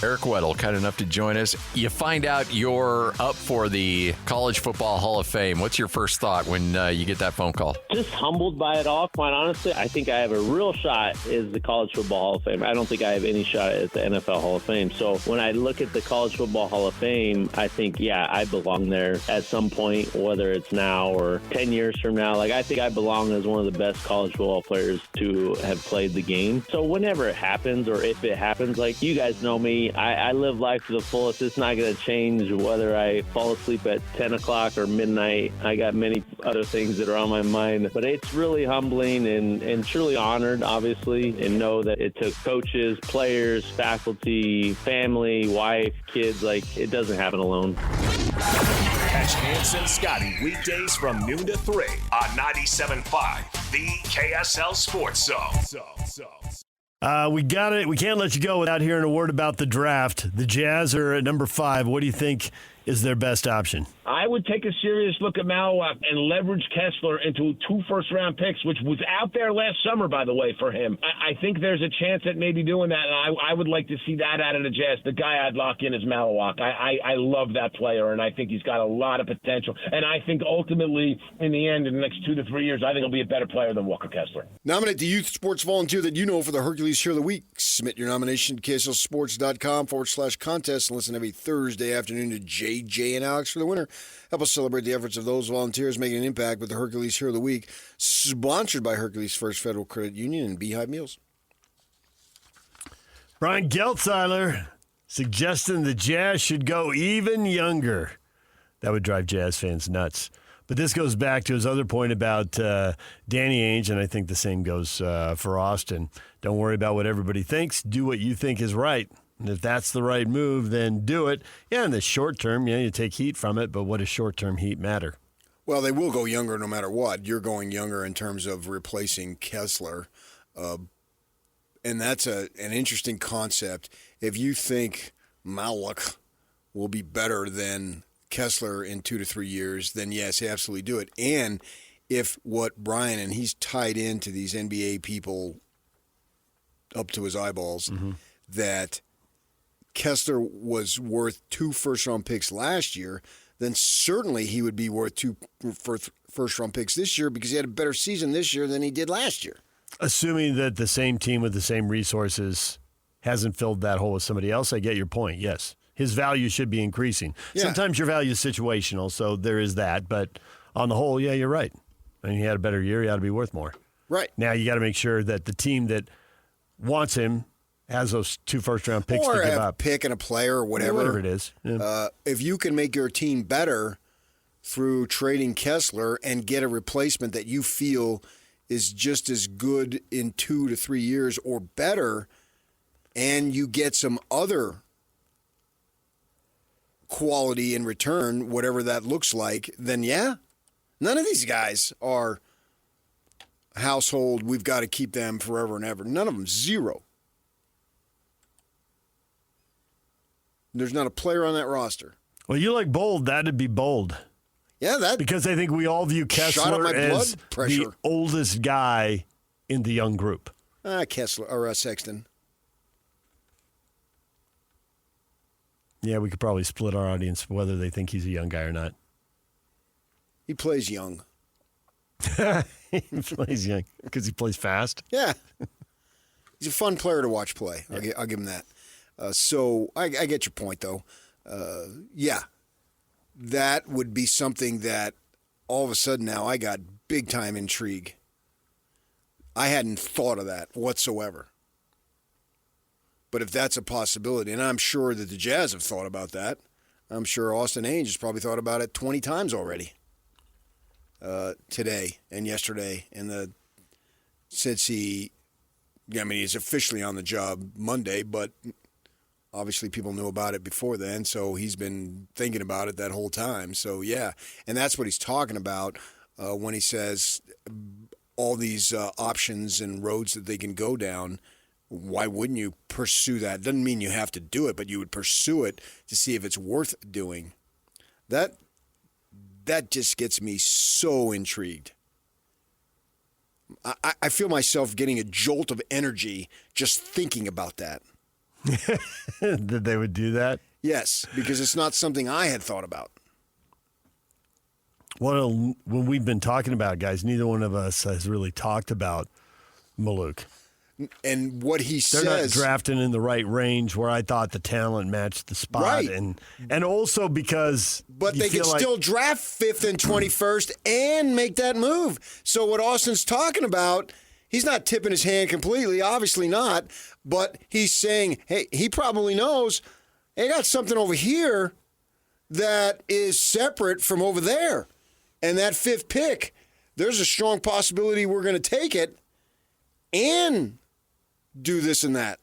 Eric Weddle, kind enough to join us. You find out you're up for the College Football Hall of Fame. What's your first thought when you get that phone call? Just humbled by it all, quite honestly. I think I have a real shot at the College Football Hall of Fame. I don't think I have any shot at the NFL Hall of Fame. So when I look at the College Football Hall of Fame, I think, yeah, I belong there at some point, whether it's now or 10 years from now. Like, I think I belong as one of the best college football players to have played the game. So whenever it happens, or if it happens, like, you guys know me, I live life to the fullest. It's not going to change whether I fall asleep at 10 o'clock or midnight. I got many other things that are on my mind. But it's really humbling and truly honored, obviously, and know that it took coaches, players, faculty, family, wife, kids. Like, it doesn't happen alone. Catch Hans and Scotty weekdays from noon to 3 on 97.5, the KSL Sports Zone. We got it. We can't let you go without hearing a word about the draft. The Jazz are at number 5. What do you think is their best option? I would take a serious look at Maluach and leverage Kessler into 2 first-round picks, which was out there last summer, by the way, for him. I think there's a chance at maybe doing that, and I would like to see that out of the Jazz. The guy I'd lock in is Maluach. I love that player, and I think he's got a lot of potential. And I think ultimately, in the end, in the next 2 to 3 years, I think he'll be a better player than Walker Kessler. Nominate the youth sports volunteer that you know for the Hercules Hero of the Week. Submit your nomination to KSLSports.com/contest and listen every Thursday afternoon to JJ and Alex for the winner. Help us celebrate the efforts of those volunteers making an impact with the Hercules Hero of the Week, sponsored by Hercules First Federal Credit Union and Beehive Meals. Brian Geltzeiler suggesting the Jazz should go even younger. That would drive Jazz fans nuts. But this goes back to his other point about Danny Ainge, and I think the same goes for Austin. Don't worry about what everybody thinks. Do what you think is right. And if that's the right move, then do it. Yeah, in the short term, you take heat from it, but what does short-term heat matter? Well, they will go younger no matter what. You're going younger in terms of replacing Kessler. And that's an interesting concept. If you think Maluach will be better than Kessler in 2 to 3 years, then yes, absolutely do it. And if what Brian, and he's tied into these NBA people up to his eyeballs, that Kessler was worth 2 first-round picks last year, then certainly he would be worth 2 first-round picks this year because he had a better season this year than he did last year. Assuming that the same team with the same resources hasn't filled that hole with somebody else, I get your point, yes. His value should be increasing. Yeah. Sometimes your value is situational, so there is that. But on the whole, yeah, you're right. I mean, he had a better year. He ought to be worth more. Right. Now you got to make sure that the team that wants him has those 2 first-round picks to give up. Or a pick and a player or whatever. Whatever it is. Yeah. If you can make your team better through trading Kessler and get a replacement that you feel is just as good in 2 to 3 years or better, and you get some other quality in return, whatever that looks like, then yeah, none of these guys are household, we've got to keep them forever and ever. None of them, zero. There's not a player on that roster. Well, you like bold, that'd be bold. Yeah, that. Because I think we all view Kessler as the oldest guy in the young group. Kessler or Sexton. Yeah, we could probably split our audience whether they think he's a young guy or not. He plays young. He plays young because he plays fast. Yeah. He's a fun player to watch play. I'll give him that. So I get your point, though. Yeah. That would be something that all of a sudden now I got big-time intrigue. I hadn't thought of that whatsoever. But if that's a possibility, and I'm sure that the Jazz have thought about that, I'm sure Austin Ainge has probably thought about it 20 times already today and yesterday. And since he's officially on the job Monday, but obviously people knew about it before then, so he's been thinking about it that whole time. So, yeah, and that's what he's talking about when he says all these options and roads that they can go down. Why wouldn't you pursue that? Doesn't mean you have to do it, but you would pursue it to see if it's worth doing. That just gets me so intrigued. I feel myself getting a jolt of energy just thinking about that. That they would do that? Yes, because it's not something I had thought about. Well, when we've been talking about it, guys, neither one of us has really talked about Maluach. And what he They're says... They're not drafting in the right range where I thought the talent matched the spot. Right. And also because... But they can still draft 5th and 21st and make that move. So what Austin's talking about, he's not tipping his hand completely, obviously not, but he's saying, hey, he probably knows, hey, I got something over here that is separate from over there. And that 5th pick, there's a strong possibility we're going to take it and do this and that.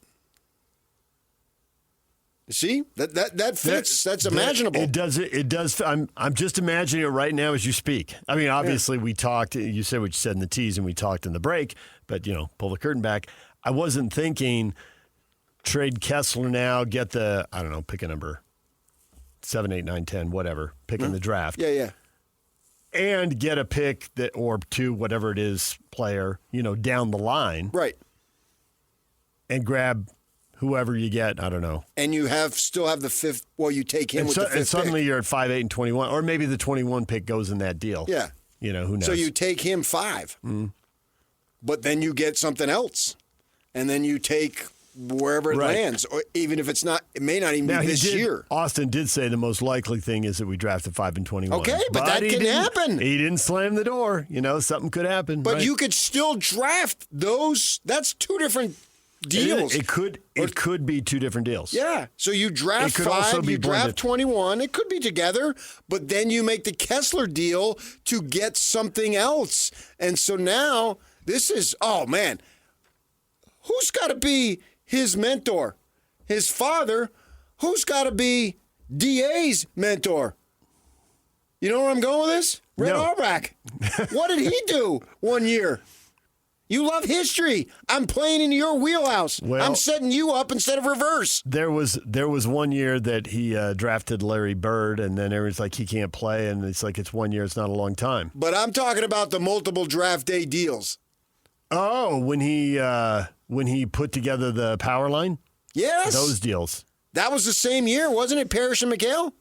See? That fits. That's imaginable. It does. I'm just imagining it right now as you speak. I mean, obviously we talked, you said what you said in the tease and we talked in the break, but, pull the curtain back. I wasn't thinking trade Kessler now, get the, I don't know, pick a number, 7, 8, 9, 10, whatever, pick in the draft. Yeah. And get a pick that, or 2, whatever it is, player, down the line. Right. And grab whoever you get, I don't know. And you still have the 5th, well, you take him with the 5th and suddenly pick. You're at 5, 8, and 21. Or maybe the 21 pick goes in that deal. Yeah. Who knows? So you take him 5. But then you get something else. And then you take wherever it lands. Or even if it's not, it may not even be this year. Austin did say the most likely thing is that we drafted 5 and 21. Okay, but that can happen. He didn't slam the door. Something could happen. But you could still draft those. That's 2 different deals. It could be 2 different deals. Yeah. So you draft 5, you draft 21. It could be together, but then you make the Kessler deal to get something else. And so now this is, oh man, who's got to be his mentor? His father. Who's got to be DA's mentor? You know where I'm going with this? Red Auerbach. What did he do one year? You love history. I'm playing in your wheelhouse. Well, I'm setting you up instead of reverse. There was one year that he drafted Larry Bird, and then everyone's like, he can't play, and it's like, it's 1 year, it's not a long time. But I'm talking about the multiple draft day deals. Oh, when he put together the power line? Yes. Those deals. That was the same year, wasn't it, Parrish and McHale?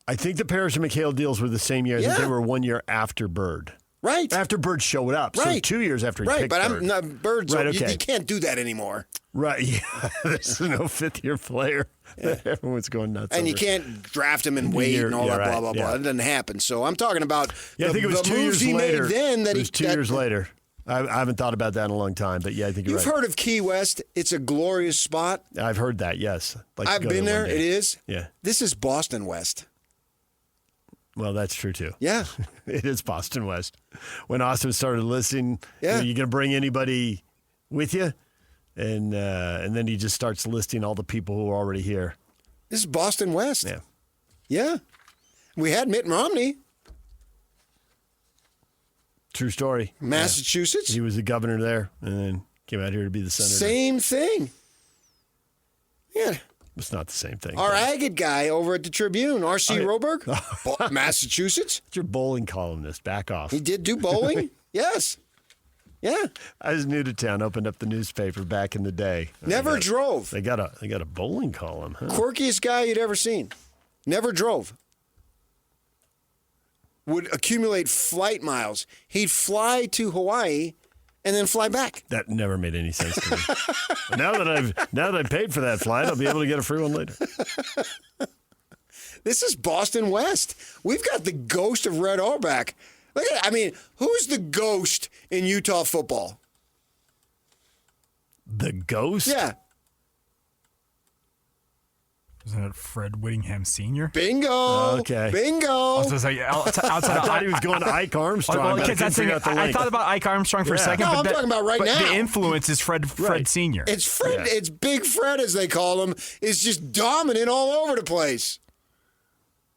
I think the Parrish and McHale deals were the same year. I think Yeah. they were 1 year after Bird. Right. After Bird showed up. So Right. 2 years after he Right, picked but Bird. I'm not Bird's. Right, You okay. can't do that anymore. Right, yeah. There's no fifth-year player. Yeah. Everyone's going nuts And you over. can't draft him and wait Year- and all yeah, that, blah, right, blah, blah. yeah. It doesn't happen. So I'm talking about Yeah, I think it was the 2 moves years he later. made then. That it was 2 years later. I haven't thought about that in a long time, but yeah, I think you're You've right. heard of Key West. It's a glorious spot. I've heard that, yes. Like to I've go been there there. one day. It is. Yeah. This is Boston West. Well, that's true, too. Yeah. It is Boston West. When Austin started listing, Yeah. you going to bring anybody with you? And then he just starts listing all the people who are already here. This is Boston West. Yeah. Yeah. We had Mitt Romney. True story. Massachusetts. Yeah. He was the governor there and then came out here to be the senator. Same thing. Yeah. It's not the same thing. Our agate guy over at the Tribune, R.C. Roberg, Massachusetts. It's your bowling columnist. Back off. He did do bowling? Yes. Yeah. I was new to town, opened up the newspaper back in the day. Never drove. They got a bowling column, huh? Quirkiest guy you'd ever seen. Never drove. Would accumulate flight miles. He'd fly to Hawaii and then fly back. That never made any sense to me. But now that I've paid for that flight, I'll be able to get a free one later. This is Boston West. We've got the ghost of Red Auerbach. Look at, I mean, who's the ghost in Utah football? The ghost? Yeah. Isn't it Fred Whittingham Sr.? Bingo. Okay. Bingo. Also, it's like outside I thought he was going to Ike Armstrong. but I couldn't figure out the I link. thought about Ike Armstrong for a Yeah. second. No, but I'm talking about right but now. The influence is Fred Sr. It's Fred. Yeah. It's Big Fred, as they call him, is just dominant all over the place.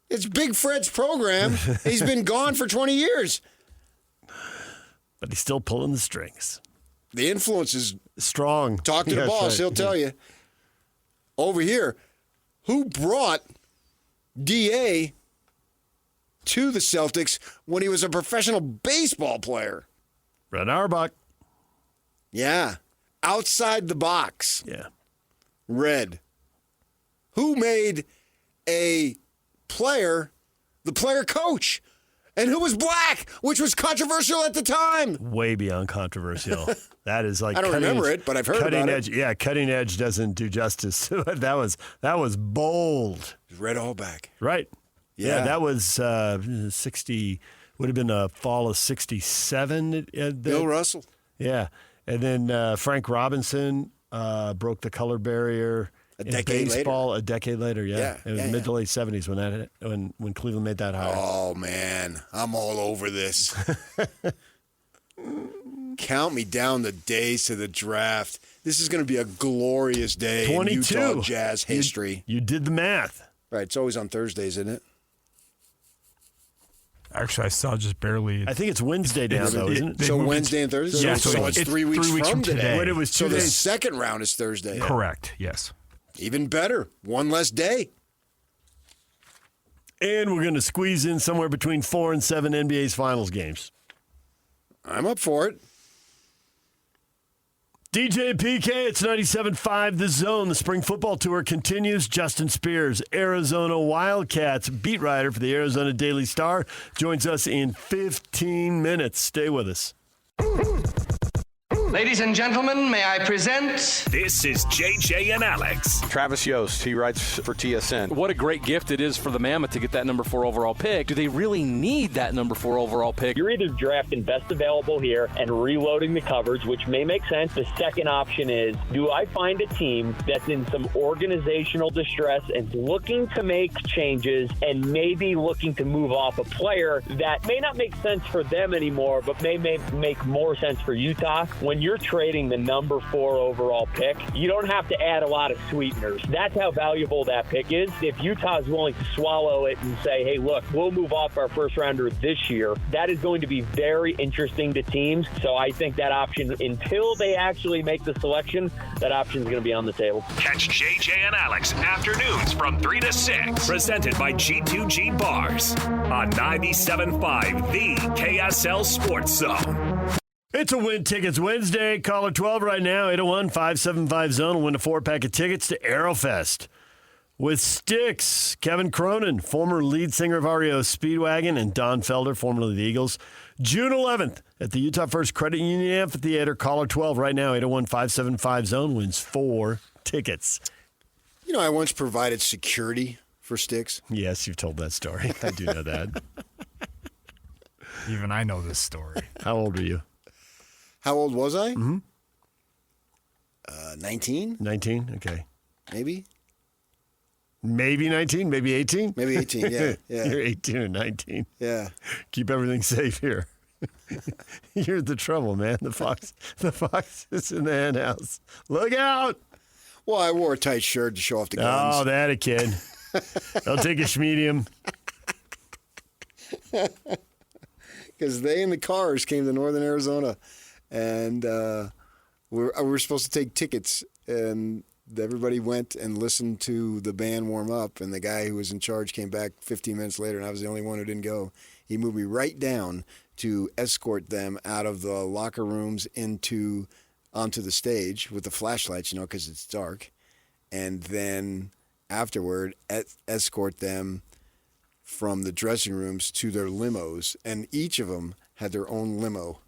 It's Big Fred's program. He's been gone for 20 years. But he's still pulling the strings. The influence is strong. Talk to the Yes, boss. right. He'll tell you. Over here, who brought DA to the Celtics when he was a professional baseball player? Red Auerbach. Yeah. Outside the box. Yeah. Red. Who made a player the player coach? And who was black, which was controversial at the time. Way beyond controversial. That is like I don't remember it, but I've heard cutting about edge. it. Yeah, cutting edge doesn't do justice to it. That was bold. Red Auerbach. Right. Yeah. That was 60. Would have been a fall of 67. Bill Russell. Yeah, and then Frank Robinson broke the color barrier. A in decade baseball, a decade later, yeah. It was yeah, mid to late 70s when Cleveland made that hire. Oh, man. I'm all over this. Count me down the days to the draft. This is going to be a glorious day 22. in Utah Jazz history. You did the math. Right. It's always on Thursdays, isn't it? Actually, I saw just barely. I think it's Wednesday now, though, isn't it? So Wednesday and Thursday? Yeah, so it's 3 weeks from today. When it was 2 so the days. second round is Thursday. Correct, yes. Even better. One less day. And we're going to squeeze in somewhere between 4 and 7 NBA's finals games. I'm up for it. DJ PK, it's 97.5 The Zone. The spring football tour continues. Justin Spears, Arizona Wildcats beat writer for the Arizona Daily Star, joins us in 15 minutes. Stay with us. Ladies and gentlemen, may I present... This is JJ and Alex. Travis Yost, he writes for TSN. What a great gift it is for the Mammoth to get that number 4 overall pick. Do they really need that number 4 overall pick? You're either drafting best available here and reloading the coverage, which may make sense. The second option is, do I find a team that's in some organizational distress and looking to make changes and maybe looking to move off a player that may not make sense for them anymore, but may make more sense for Utah? When you're trading the number 4 overall pick, you don't have to add a lot of sweeteners. That's how valuable that pick is. If Utah is willing to swallow it and say, hey, look, we'll move off our first rounder this year, that is going to be very interesting to teams. So I think that option, until they actually make the selection, that option is going to be on the table. Catch JJ and Alex afternoons from 3 to 6. Presented by G2G Bars on 97.5 The KSL Sports Zone. It's a Win Tickets Wednesday. Caller 12 right now, 801-575-ZONE. Win a 4-pack of tickets to Aerofest. with Styx. Kevin Cronin, former lead singer of REO Speedwagon, and Don Felder, formerly the Eagles. June 11th at the Utah First Credit Union Amphitheater. Caller 12 right now, 801-575-ZONE wins 4 tickets. You know, I once provided security for Styx. Yes, you've told that story. I do know that. Even I know this story. How old were you? How old was I? 19? 19, okay. Maybe? Maybe 19, maybe 18? Maybe 18, yeah. You're 18 or 19. Yeah. Keep everything safe here. You're the trouble, man. The fox is in the hen house. Look out! Well, I wore a tight shirt to show off the guns. Oh, that a kid. I'll take a medium. Because they and the cars came to northern Arizona, and we were supposed to take tickets, and everybody went and listened to the band warm up, and the guy who was in charge came back 15 minutes later, and I was the only one who didn't go. He moved me right down to escort them out of the locker rooms onto the stage with the flashlights, because it's dark, and then afterward escort them from the dressing rooms to their limos, and each of them had their own limo.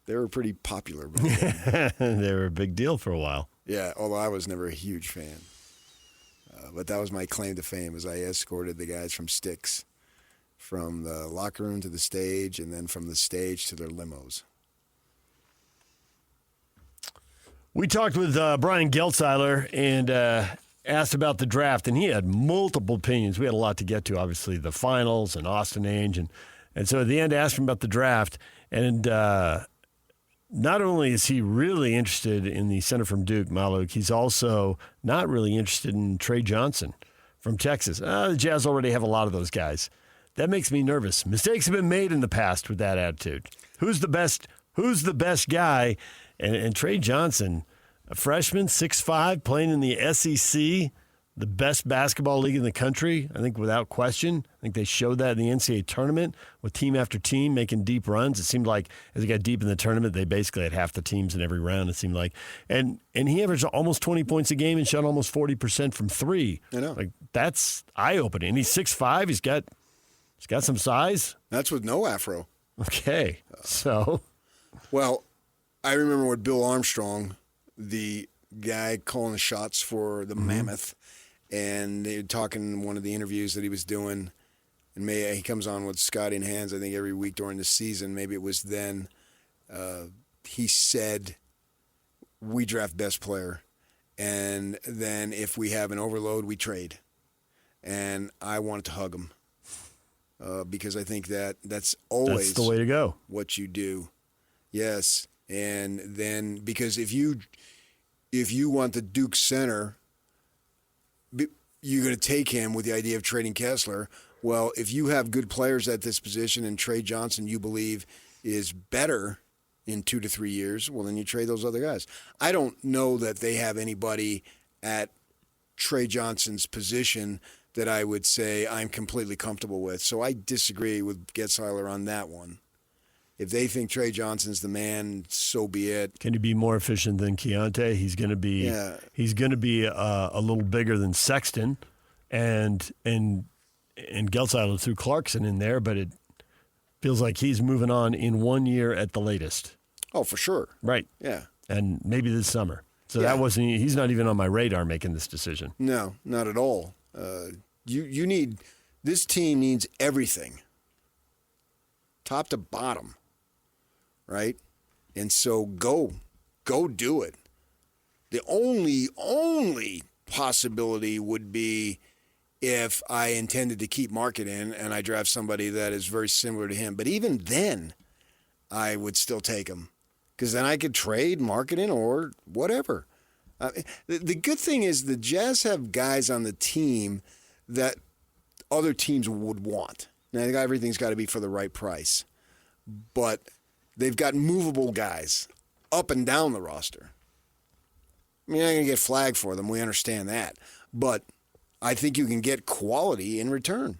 They were pretty popular back then. They were a big deal for a while. Yeah, although I was never a huge fan. But that was my claim to fame, as I escorted the guys from Styx from the locker room to the stage, and then from the stage to their limos. We talked with Brian Geltzeiler and asked about the draft, and he had multiple opinions. We had a lot to get to, obviously, the finals and Austin Ainge. And so at the end, asked him about the draft. And not only is he really interested in the center from Duke, Maluach, he's also not really interested in Trey Johnson from Texas. The Jazz already have a lot of those guys. That makes me nervous. Mistakes have been made in the past with that attitude. Who's the best guy? And Trey Johnson, a freshman, 6'5", playing in the SEC, the best basketball league in the country, I think without question. I think they showed that in the NCAA tournament with team after team making deep runs. It seemed like as they got deep in the tournament, they basically had half the teams in every round, it seemed like. And he averaged almost 20 points a game and shot almost 40% from three. I know. Like, that's eye-opening. And he's 6'5", he's got some size. That's with no afro. Okay, so. Well, I remember with Bill Armstrong, the guy calling the shots for the Mammoth, and they were talking in one of the interviews that he was doing, and he comes on with Scotty and Hands, I think, every week during the season. Maybe it was then. He said, we draft best player, and then if we have an overload, we trade. And I wanted to hug him because I think that's always the way to go. What you do. Yes. And then, because if you want the Duke center, you're going to take him with the idea of trading Kessler. Well, if you have good players at this position and Trey Johnson you believe is better in 2 to 3 years, well, then you trade those other guys. I don't know that they have anybody at Trey Johnson's position that I would say I'm completely comfortable with. So I disagree with Geltzeiler on that one. If they think Trey Johnson's the man, so be it. Can he be more efficient than Keontae? He's going to be. Yeah. He's going to be a little bigger than Sexton, and Geltzeiler threw Clarkson in there, but it feels like he's moving on in 1 year at the latest. Oh, for sure. Right. Yeah. And maybe this summer. So that wasn't. He's not even on my radar making this decision. No, not at all. You need. This team needs everything, top to bottom. Right? And so go do it. The only possibility would be if I intended to keep Markkanen and I draft somebody that is very similar to him. But even then, I would still take him because then I could trade Markkanen or whatever. The good thing is the Jazz have guys on the team that other teams would want. Now, everything's got to be for the right price. But they've got movable guys up and down the roster. I mean, I'm going to get flagged for them. We understand that. But I think you can get quality in return.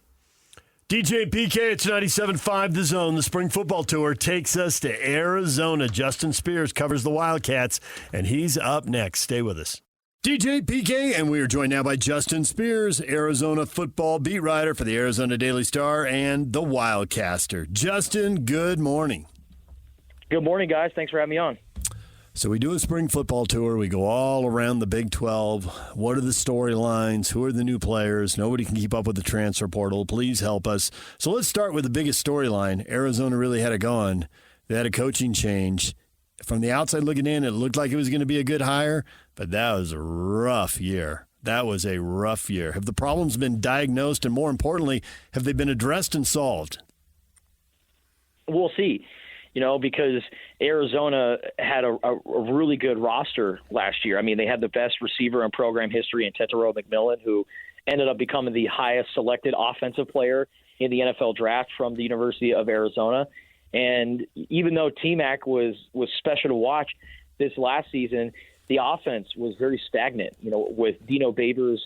DJ and PK, it's 97.5 The Zone. The spring football tour takes us to Arizona. Justin Spears covers the Wildcats, and he's up next. Stay with us. DJ PK, and we are joined now by Justin Spears, Arizona football beat writer for the Arizona Daily Star and the Wildcaster. Justin, good morning. Good morning, guys. Thanks for having me on. So we do a spring football tour. We go all around the Big 12. What are the storylines? Who are the new players? Nobody can keep up with the transfer portal. Please help us. So let's start with the biggest storyline. Arizona really had it going. They had a coaching change. From the outside looking in, it looked like it was going to be a good hire, but that was a rough year. That was a rough year. Have the problems been diagnosed, and more importantly, have they been addressed and solved? We'll see. Because Arizona had a really good roster last year. I mean, they had the best receiver in program history in Thibodeau McMillan, who ended up becoming the highest selected offensive player in the NFL draft from the University of Arizona. And even though T-Mac was special to watch this last season, the offense was very stagnant, with Dino Babers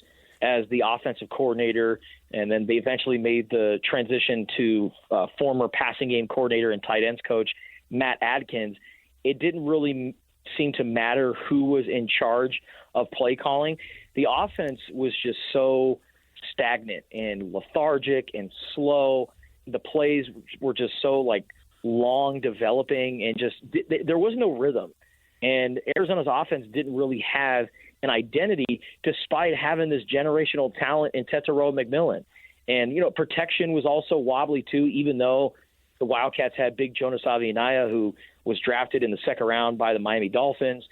as the offensive coordinator, and then they eventually made the transition to former passing game coordinator and tight ends coach Matt Adkins. It didn't really seem to matter who was in charge of play calling. The offense was just so stagnant and lethargic and slow. The plays were just so long developing, and just there was no rhythm. And Arizona's offense didn't really have an identity, despite having this generational talent in Thibodeau McMillan. And, protection was also wobbly too, even though the Wildcats had big Jonas Avianaya, who was drafted in the second round by the Miami Dolphins.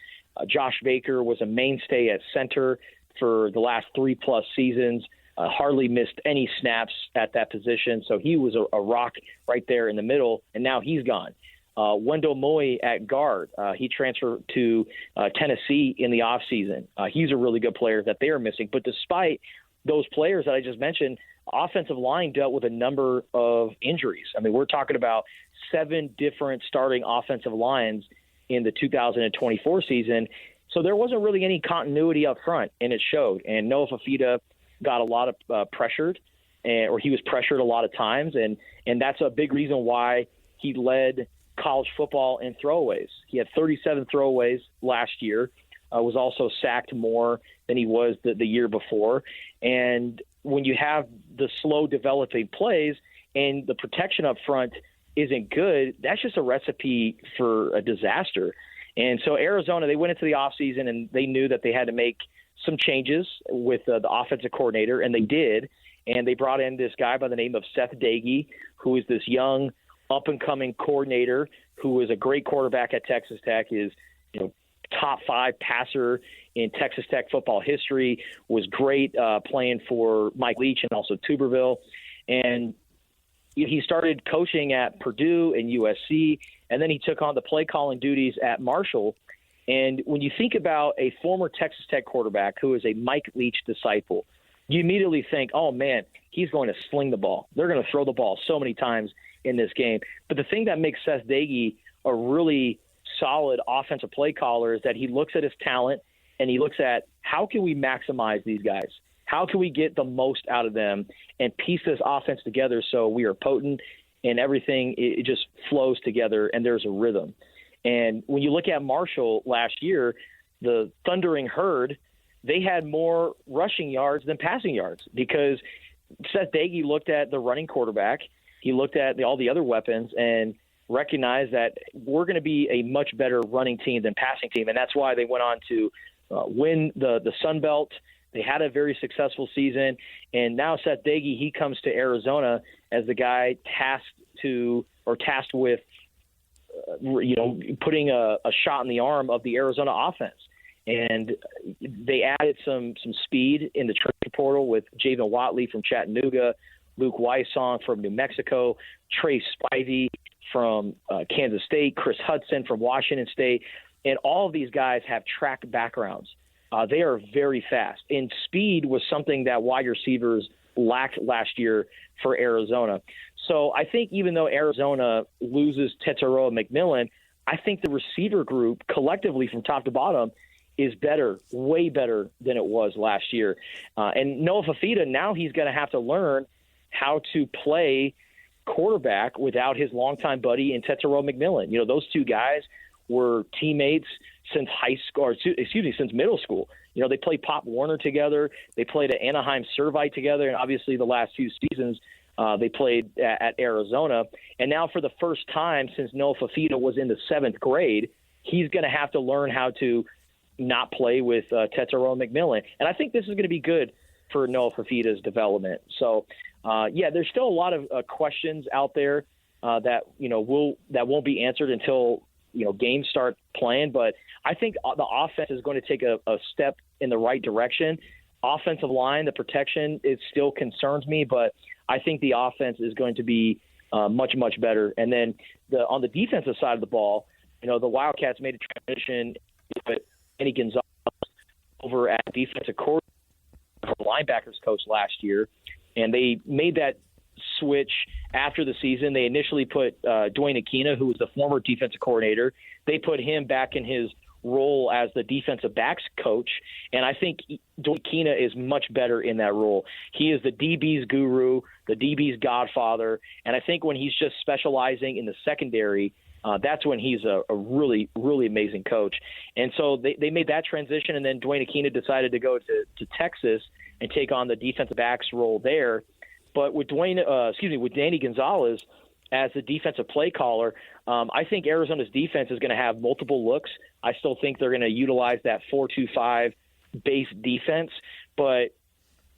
Josh Baker was a mainstay at center for the last 3+ seasons, hardly missed any snaps at that position. So he was a rock right there in the middle, and now he's gone. Wendell Moy at guard. He transferred to Tennessee in the offseason. He's a really good player that they are missing. But despite those players that I just mentioned, offensive line dealt with a number of injuries. I mean, we're talking about 7 different starting offensive lines in the 2024 season. So there wasn't really any continuity up front, and it showed. And Noah Fafita got a lot of pressured, or he was pressured a lot of times. And that's a big reason why he led college football in throwaways. He had 37 throwaways last year, was also sacked more than he was the year before. And when you have the slow developing plays and the protection up front isn't good, that's just a recipe for a disaster. And so Arizona, they went into the offseason and they knew that they had to make some changes with the offensive coordinator, and they did. And they brought in this guy by the name of Seth Dagey, who is this young, up-and-coming coordinator who is a great quarterback at Texas Tech, is top 5 passer in Texas Tech football history, was great playing for Mike Leach and also Tuberville. And he started coaching at Purdue and USC, and then he took on the play-calling duties at Marshall. And when you think about a former Texas Tech quarterback who is a Mike Leach disciple, you immediately think, oh, man, he's going to sling the ball. They're going to throw the ball so many times in this game. But the thing that makes Seth Dagey a really solid offensive play caller is that he looks at his talent and he looks at how can we maximize these guys? How can we get the most out of them and piece this offense together so we are potent and everything, it just flows together and there's a rhythm. And when you look at Marshall last year, the Thundering Herd, they had more rushing yards than passing yards because Seth Dagey looked at the running quarterback. He looked at all the other weapons and recognized that we're going to be a much better running team than passing team. And that's why they went on to win the Sun Belt. They had a very successful season. And now Seth Dagey, he comes to Arizona as the guy tasked with putting a shot in the arm of the Arizona offense. And they added some speed in the transfer portal with Javen Watley from Chattanooga, Luke Weissong from New Mexico, Trey Spivey from Kansas State, Chris Hudson from Washington State. And all of these guys have track backgrounds. They are very fast. And speed was something that wide receivers lacked last year for Arizona. So I think even though Arizona loses Tetairoa McMillan, I think the receiver group collectively from top to bottom is better, way better than it was last year. And Noah Fafita, now he's going to have to learn how to play quarterback without his longtime buddy in Tetairoa McMillan. Those two guys were teammates since high school, since middle school. They played Pop Warner together. They played at Anaheim Servite together. And obviously the last few seasons they played at Arizona. And now for the first time since Noah Fifita was in the 7th grade, he's going to have to learn how to not play with Tetairoa McMillan. And I think this is going to be good for Noah Fifita's development. So, there's still a lot of questions out there that won't be answered until games start playing. But I think the offense is going to take a step in the right direction. Offensive line, the protection, it still concerns me, but I think the offense is going to be much, much better. And then on the defensive side of the ball, the Wildcats made a transition with Danny Gonzalez over at defensive coordinator, linebackers coach last year, and they made that switch after the season. They initially put Dwayne Aquina, who was the former defensive coordinator. They put him back in his role as the defensive backs coach, and I think Dwayne Aquina is much better in that role. He is the DB's guru, the DB's godfather, and I think when he's just specializing in the secondary, that's when he's a really, really amazing coach. And so they made that transition, and then Dwayne Aquina decided to go to Texas and take on the defensive backs role there. But with Danny Gonzalez as the defensive play caller, I think Arizona's defense is going to have multiple looks. I still think they're going to utilize that 4-2-5 base defense. But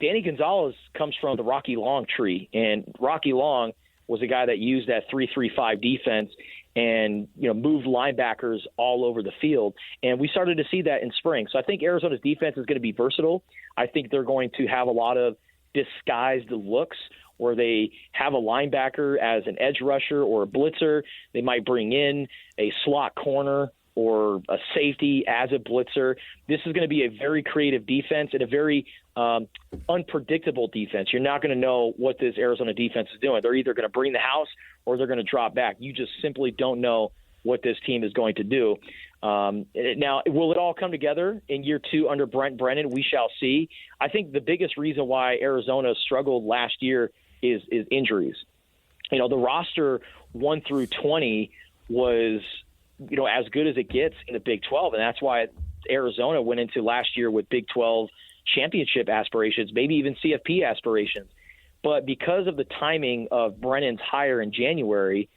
Danny Gonzalez comes from the Rocky Long tree, and Rocky Long was a guy that used that 3-3-5 defense and moved linebackers all over the field. And we started to see that in spring. So I think Arizona's defense is going to be versatile. I think they're going to have a lot of disguised looks where they have a linebacker as an edge rusher or a blitzer. They might bring in a slot corner or a safety as a blitzer. This is going to be a very creative defense and a very unpredictable defense. You're not going to know what this Arizona defense is doing. They're either going to bring the house or they're going to drop back. You just simply don't know what this team is going to do. Now, will it all come together in year 2 under Brent Brennan? We shall see. I think the biggest reason why Arizona struggled last year is injuries. The roster 1 through 20 was as good as it gets in the Big 12, and that's why Arizona went into last year with Big 12 championship aspirations, maybe even CFP aspirations. But because of the timing of Brennan's hire in January,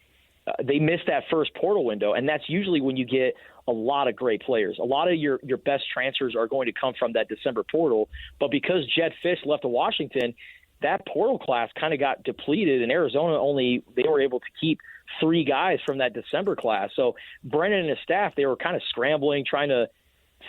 they missed that first portal window, and that's usually when you get a lot of great players. A lot of your best transfers are going to come from that December portal, but because Jed Fish left to Washington, that portal class kind of got depleted, and Arizona they were able to keep 3 guys from that December class. So Brennan and his staff, they were kind of scrambling, trying to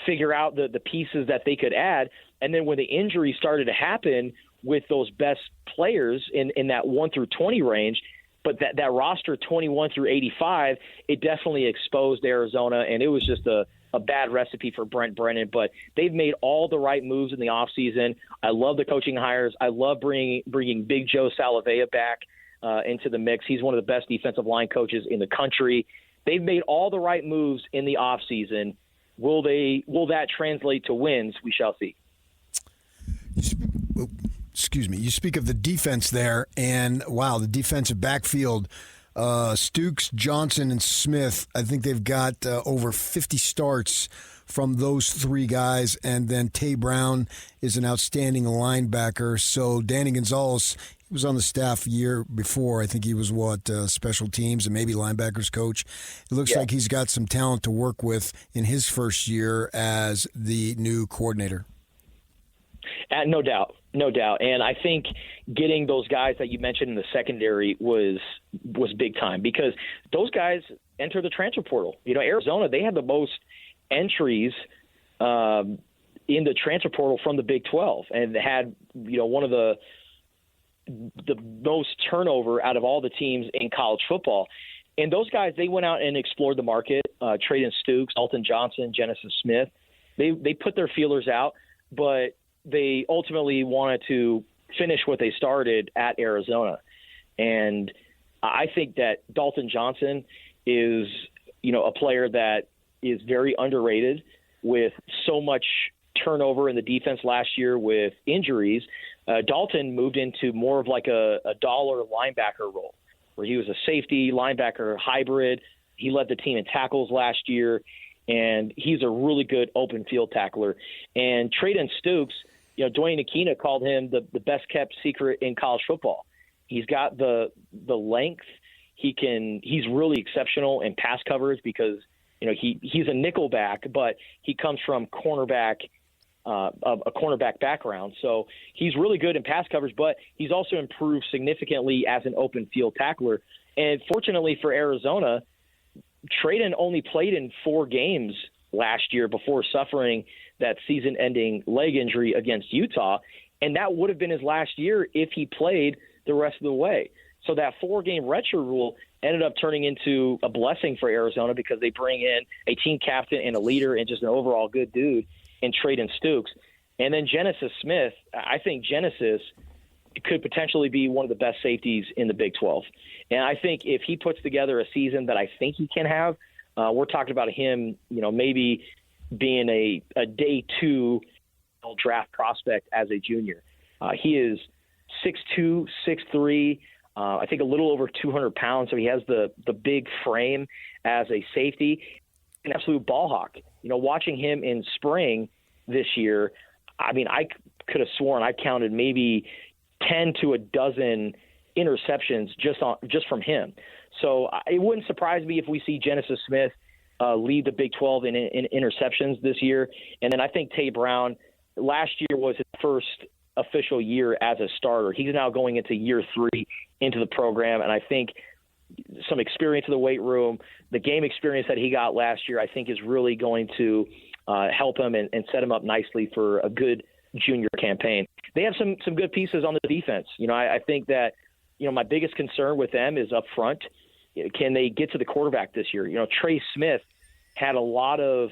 figure out the pieces that they could add. And then when the injuries started to happen with those best players in that 1 through 20 range, but that roster 21 through 85, it definitely exposed Arizona, and it was just a bad recipe for Brent Brennan. But they've made all the right moves in the offseason. I love the coaching hires. I love bringing Big Joe Salavea back into the mix. He's one of the best defensive line coaches in the country. They've made all the right moves in the offseason. Will that translate to wins? We shall see. Excuse me. You speak of the defense there, and wow, the defensive backfield. Stukes, Johnson, and Smith, I think they've got over 50 starts from those 3 guys, and then Tay Brown is an outstanding linebacker. So Danny Gonzalez, he was on the staff a year before. I think he was special teams and maybe linebackers coach. It looks like he's got some talent to work with in his first year as the new coordinator. No doubt. And I think getting those guys that you mentioned in the secondary was big time, because those guys enter the transfer portal. Arizona, they had the most entries in the transfer portal from the Big 12, and had one of the most turnover out of all the teams in college football. And those guys, they went out and explored the market, traded Stukes, Dalton Johnson, Genesis Smith. They put their feelers out, but they ultimately wanted to finish what they started at Arizona. And I think that Dalton Johnson is, a player that is very underrated with so much turnover in the defense last year with injuries. Dalton moved into more of like a dollar linebacker role, where he was a safety linebacker hybrid. He led the team in tackles last year. and he's a really good open field tackler. And Traden Stukes, Dwayne Akina called him the best kept secret in college football. He's got the length. He's really exceptional in pass coverage because he's a nickel back, but he comes from a cornerback background. So he's really good in pass coverage, but he's also improved significantly as an open field tackler. And fortunately for Arizona, Traden only played in 4 games last year before suffering that season-ending leg injury against Utah, and that would have been his last year if he played the rest of the way. So that 4-game redshirt rule ended up turning into a blessing for Arizona because they bring in a team captain and a leader and just an overall good dude in Traden Stukes. And then Genesis Smith, I think Genesis could potentially be one of the best safeties in the Big 12. And I think if he puts together a season that I think he can have, we're talking about him, maybe being a day 2 draft prospect as a junior. He is 6'2", 6'3", I think a little over 200 pounds, so he has the big frame as a safety, an absolute ball hawk. Watching him in spring this year, I mean, I could have sworn I counted maybe 10 to a dozen interceptions just from him. So it wouldn't surprise me if we see Genesis Smith lead the Big 12 in interceptions this year. And then I think Tay Brown, last year was his first official year as a starter. He's now going into year 3 into the program, and I think some experience in the weight room, the game experience that he got last year, I think is really going to help him and set him up nicely for a good junior campaign. They have some good pieces on the defense. I think that, my biggest concern with them is up front. Can they get to the quarterback this year? Trey Smith had a lot of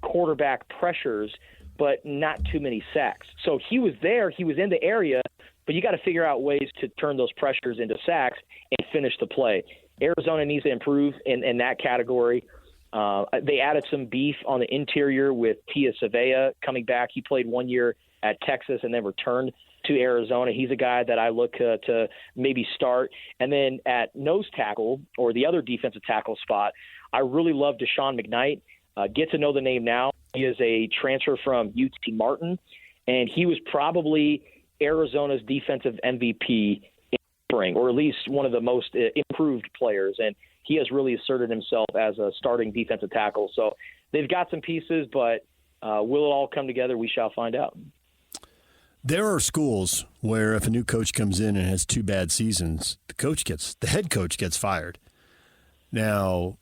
quarterback pressures, but not too many sacks. So he was there, he was in the area, but you got to figure out ways to turn those pressures into sacks and finish the play. Arizona needs to improve in that category. They added some beef on the interior with Tia Savea coming back. He played 1 year at Texas and then returned to Arizona. He's a guy that I look to maybe start. And then at nose tackle, or the other defensive tackle spot, I really love Deshaun McKnight. Get to know the name now. He is a transfer from UT Martin, and he was probably Arizona's defensive MVP in spring, or at least one of the most improved players. And he has really asserted himself as a starting defensive tackle. So they've got some pieces, but will it all come together? We shall find out. There are schools where if a new coach comes in and has 2 bad seasons, the head coach gets fired. Now,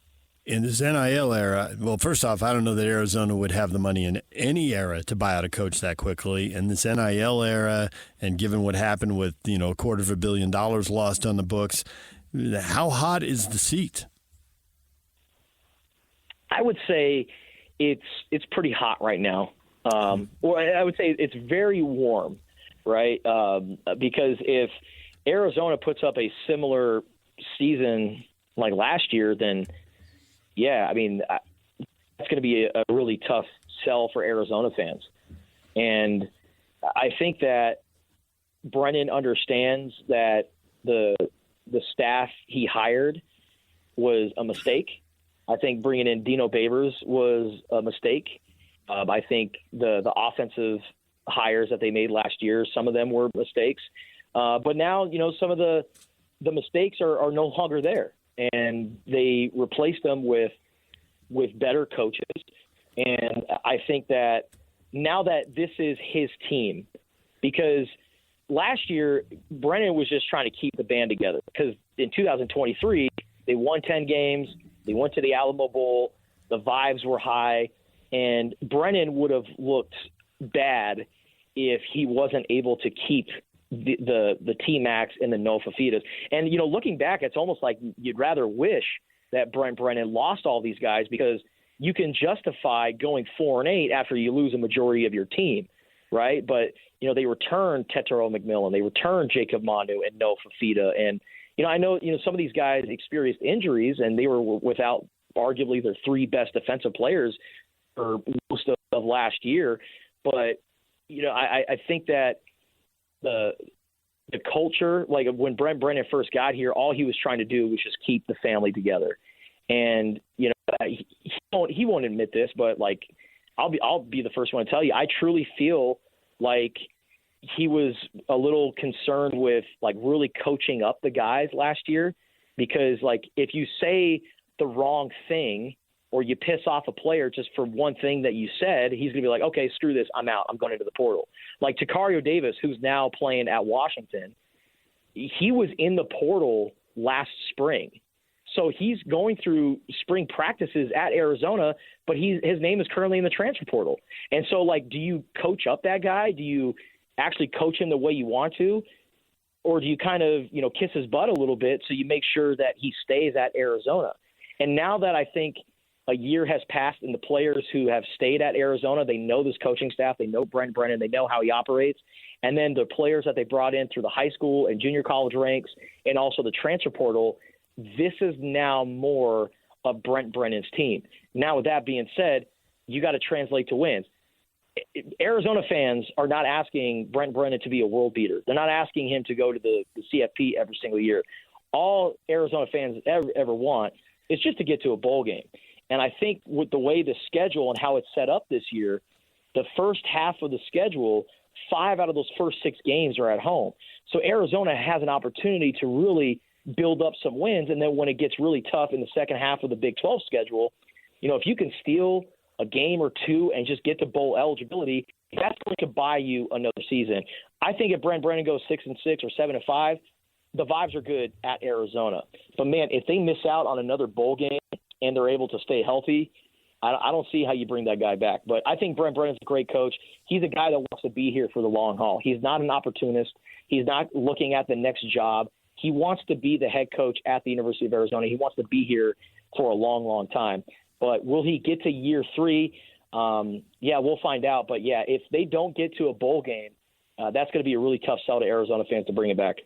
in this NIL era, well, first off, I don't know that Arizona would have the money in any era to buy out a coach that quickly. In this NIL era, and given what happened with, $250 million lost on the books, how hot is the seat? I would say it's pretty hot right now. Or I would say it's very warm, right? Because if Arizona puts up a similar season like last year, then yeah, I mean, that's going to be a really tough sell for Arizona fans. And I think that Brennan understands that the staff he hired was a mistake. I think bringing in Dino Babers was a mistake. I think the offensive hires that they made last year, some of them were mistakes. But now, some of the mistakes are no longer there. And they replaced them with better coaches. And I think that now that this is his team, because last year Brennan was just trying to keep the band together, because in 2023 they won 10 games, they went to the Alamo Bowl, the vibes were high, and Brennan would have looked bad if he wasn't able to keep the T-Max and the Noah Fafitas. And, looking back, it's almost like you'd rather wish that Brent Brennan lost all these guys, because you can justify going 4-8 after you lose a majority of your team, right? But, they returned Tetero McMillan, they returned Jacob Manu and Noah Fafita. And, I know, some of these guys experienced injuries, and they were without arguably their 3 best defensive players for most of last year. But, I think that the culture, like when Brent Brennan first got here, all he was trying to do was just keep the family together. And, he he won't admit this, but like I'll be the first one to tell you, I truly feel like he was a little concerned with like really coaching up the guys last year, because like if you say the wrong thing or you piss off a player just for one thing that you said, he's going to be like, okay, screw this, I'm out, I'm going into the portal. Like Takario Davis, who's now playing at Washington, he was in the portal last spring. So he's going through spring practices at Arizona, but his name is currently in the transfer portal. And so, like, do you coach up that guy? Do you actually coach him the way you want to? Or do you kind of, kiss his butt a little bit so you make sure that he stays at Arizona? And now that I think a year has passed and the players who have stayed at Arizona, they know this coaching staff, they know Brent Brennan, they know how he operates. And then the players that they brought in through the high school and junior college ranks and also the transfer portal, this is now more of Brent Brennan's team. Now, with that being said, you got to translate to wins. Arizona fans are not asking Brent Brennan to be a world beater. They're not asking him to go to the CFP every single year. All Arizona fans ever want is just to get to a bowl game. And I think with the way the schedule and how it's set up this year, the first half of the schedule, 5 out of those first 6 games are at home. So Arizona has an opportunity to really build up some wins. And then when it gets really tough in the second half of the Big 12 schedule, if you can steal a game or two and just get to bowl eligibility, that's going to buy you another season. I think if Brent Brennan goes 6-6 or 7-5, the vibes are good at Arizona. But man, if they miss out on another bowl game and they're able to stay healthy, I don't see how you bring that guy back. But I think Brent Brennan's a great coach. He's a guy that wants to be here for the long haul. He's not an opportunist. He's not looking at the next job. He wants to be the head coach at the University of Arizona. He wants to be here for a long, long time. But will he get to year 3? Yeah, we'll find out. But, yeah, if they don't get to a bowl game, that's going to be a really tough sell to Arizona fans to bring it back.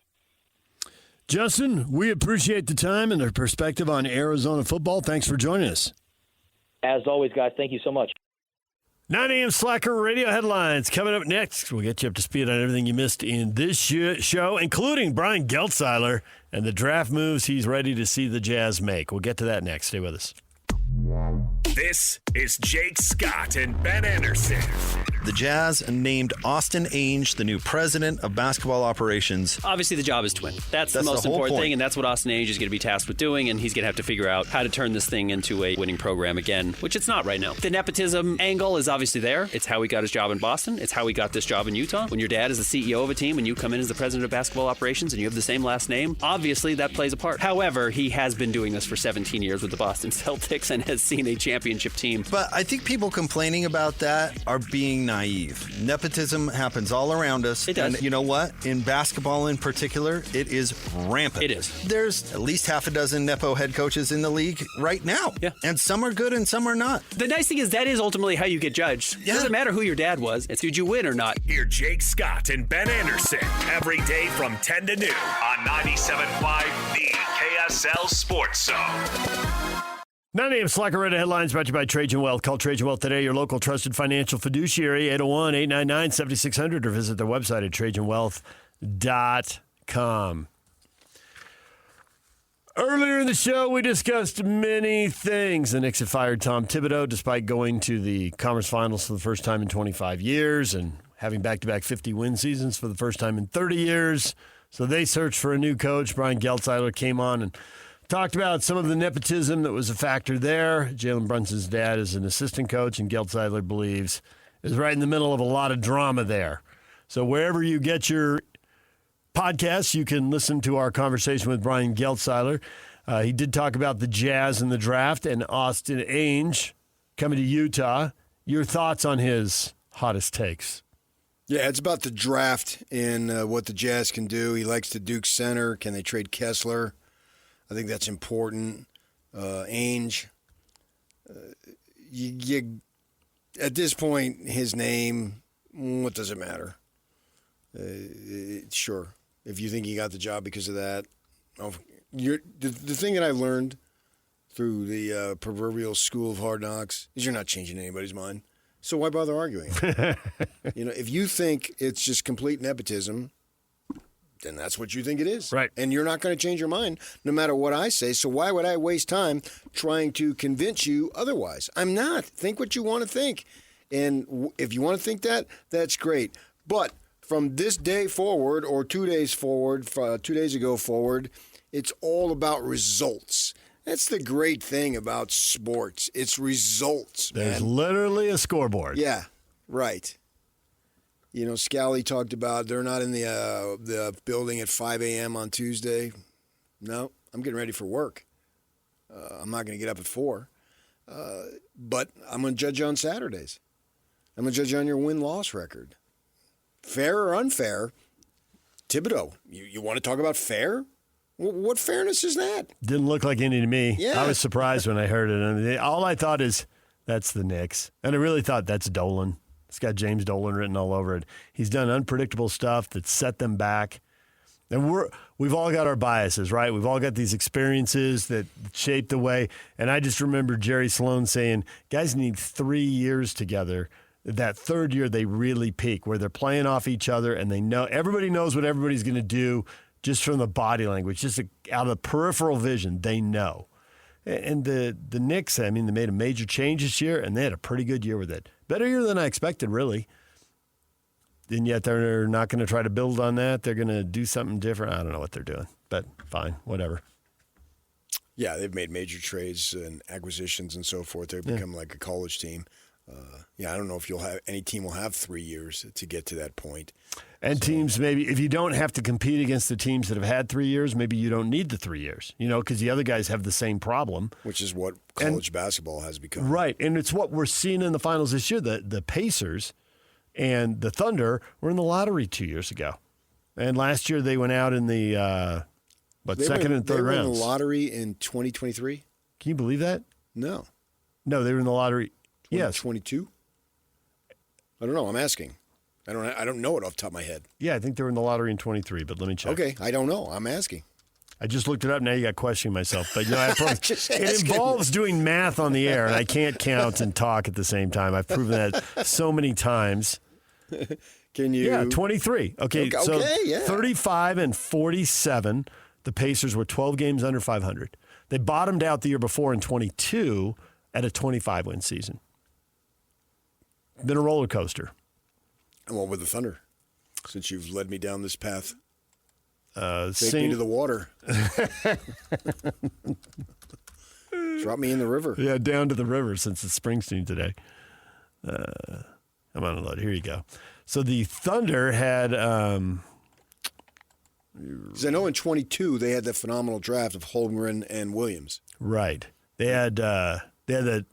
Justin, we appreciate the time and the perspective on Arizona football. Thanks for joining us. As always, guys, thank you so much. 9 a.m. Slacker Radio headlines coming up next. We'll get you up to speed on everything you missed in this show, including Brian Geltzeiler and the draft moves he's ready to see the Jazz make. We'll get to that next. Stay with us. This is Jake Scott and Ben Anderson. The Jazz named Austin Ainge the new president of basketball operations. Obviously, the job is to win. That's the most important thing, and that's what Austin Ainge is going to be tasked with doing, and he's going to have to figure out how to turn this thing into a winning program again, which it's not right now. The nepotism angle is obviously there. It's how he got his job in Boston. It's how he got this job in Utah. When your dad is the CEO of a team and you come in as the president of basketball operations and you have the same last name, obviously that plays a part. However, he has been doing this for 17 years with the Boston Celtics and has seen a championship team. But I think people complaining about that are being naive. Nepotism happens all around us. It does. And you know what? In basketball in particular, it is rampant. It is. There's at least half a dozen Nepo head coaches in the league right now. Yeah. And some are good and some are not. The nice thing is that is ultimately how you get judged. It doesn't matter who your dad was. It's did you win or not. Hear Jake Scott and Ben Anderson every day from 10 to noon on 97.5 The KSL Sports Zone. 9 a.m. Slacker Radio headlines brought to you by Trajan Wealth. Call Trajan Wealth today, your local trusted financial fiduciary, 801-899-7600, or visit their website at trajanwealth.com. Earlier in the show, we discussed many things. The Knicks have fired Tom Thibodeau despite going to the conference finals for the first time in 25 years and having back-to-back 50-win seasons for the first time in 30 years. So they searched for a new coach. Brian Geltzeiler came on and talked about some of the nepotism that was a factor there. Jalen Brunson's dad is an assistant coach, and Geltzeiler believes is right in the middle of a lot of drama there. So wherever you get your podcasts, you can listen to our conversation with Brian Geltzeiler. He did talk about the Jazz and the draft and Austin Ainge coming to Utah. Your thoughts on his hottest takes? Yeah, it's about the draft and what the Jazz can do. He likes the Duke center. Can they trade Kessler? I think that's important. Ainge, at this point, his name, what does it matter? Sure, if you think he got the job because of that. The thing that I learned through the proverbial school of hard knocks is you're not changing anybody's mind. So why bother arguing? If you think it's just complete nepotism, then that's what you think it is. Right. And you're not going to change your mind no matter what I say. So why would I waste time trying to convince you otherwise? I'm not. Think what you want to think. And if you want to think that, that's great. But from this day forward, or 2 days forward, 2 days ago forward, it's all about results. That's the great thing about sports. It's results, man. There's literally a scoreboard. Yeah, right. You know, Scally talked about they're not in the building at 5 a.m. on Tuesday. No, I'm getting ready for work. I'm not going to get up at 4. But I'm going to judge you on Saturdays. I'm going to judge you on your win-loss record. Fair or unfair, Thibodeau, you want to talk about fair? What fairness is that? Didn't look like any to me. Yeah. I was surprised when I heard it. And all I thought is, that's the Knicks. And I really thought that's Dolan. It's got James Dolan written all over it. He's done unpredictable stuff that set them back. And we've all got our biases, right? We've all got these experiences that shape the way. And I just remember Jerry Sloan saying, guys need 3 years together. That third year, they really peak, where they're playing off each other and they know everybody knows what everybody's going to do just from the body language, just out of the peripheral vision, they know. And the Knicks, I mean, they made a major change this year, and they had a pretty good year with it. Better year than I expected, really. And yet they're not going to try to build on that. They're going to do something different. I don't know what they're doing, but fine, whatever. Yeah, they've made major trades and acquisitions and so forth. They've become like a college team. I don't know if any team will have 3 years to get to that point. And teams, maybe, if you don't have to compete against the teams that have had 3 years, maybe you don't need the 3 years, because the other guys have the same problem. Which is what college basketball has become. Right, and it's what we're seeing in the finals this year. The Pacers and the Thunder were in the lottery 2 years ago. And last year they went out in the, second and third rounds. They were in the lottery in 2023? Can you believe that? No. No, they were in the lottery. Yes. 2022? I don't know. I'm asking. I don't know it off the top of my head. Yeah, I think they were in the lottery in 23, but let me check. Okay, I don't know. I'm asking. I just looked it up. Now you got questioning myself. But Just it asking. involves doing math on the air, and I can't count and talk at the same time. I've proven that so many times. Can you? Yeah, 23. Okay, so yeah. 35 and 47. The Pacers were 12 games under 500. They bottomed out the year before in 22 at a 25-win season. Been a roller coaster. And what with the Thunder? Since you've led me down this path, take me me to the water. Drop me in the river. Yeah, down to the river since it's Springsteen today. I'm on a load. Here you go. So the Thunder had... Because I know in 22 they had that phenomenal draft of Holmgren and Williams. Right. They had the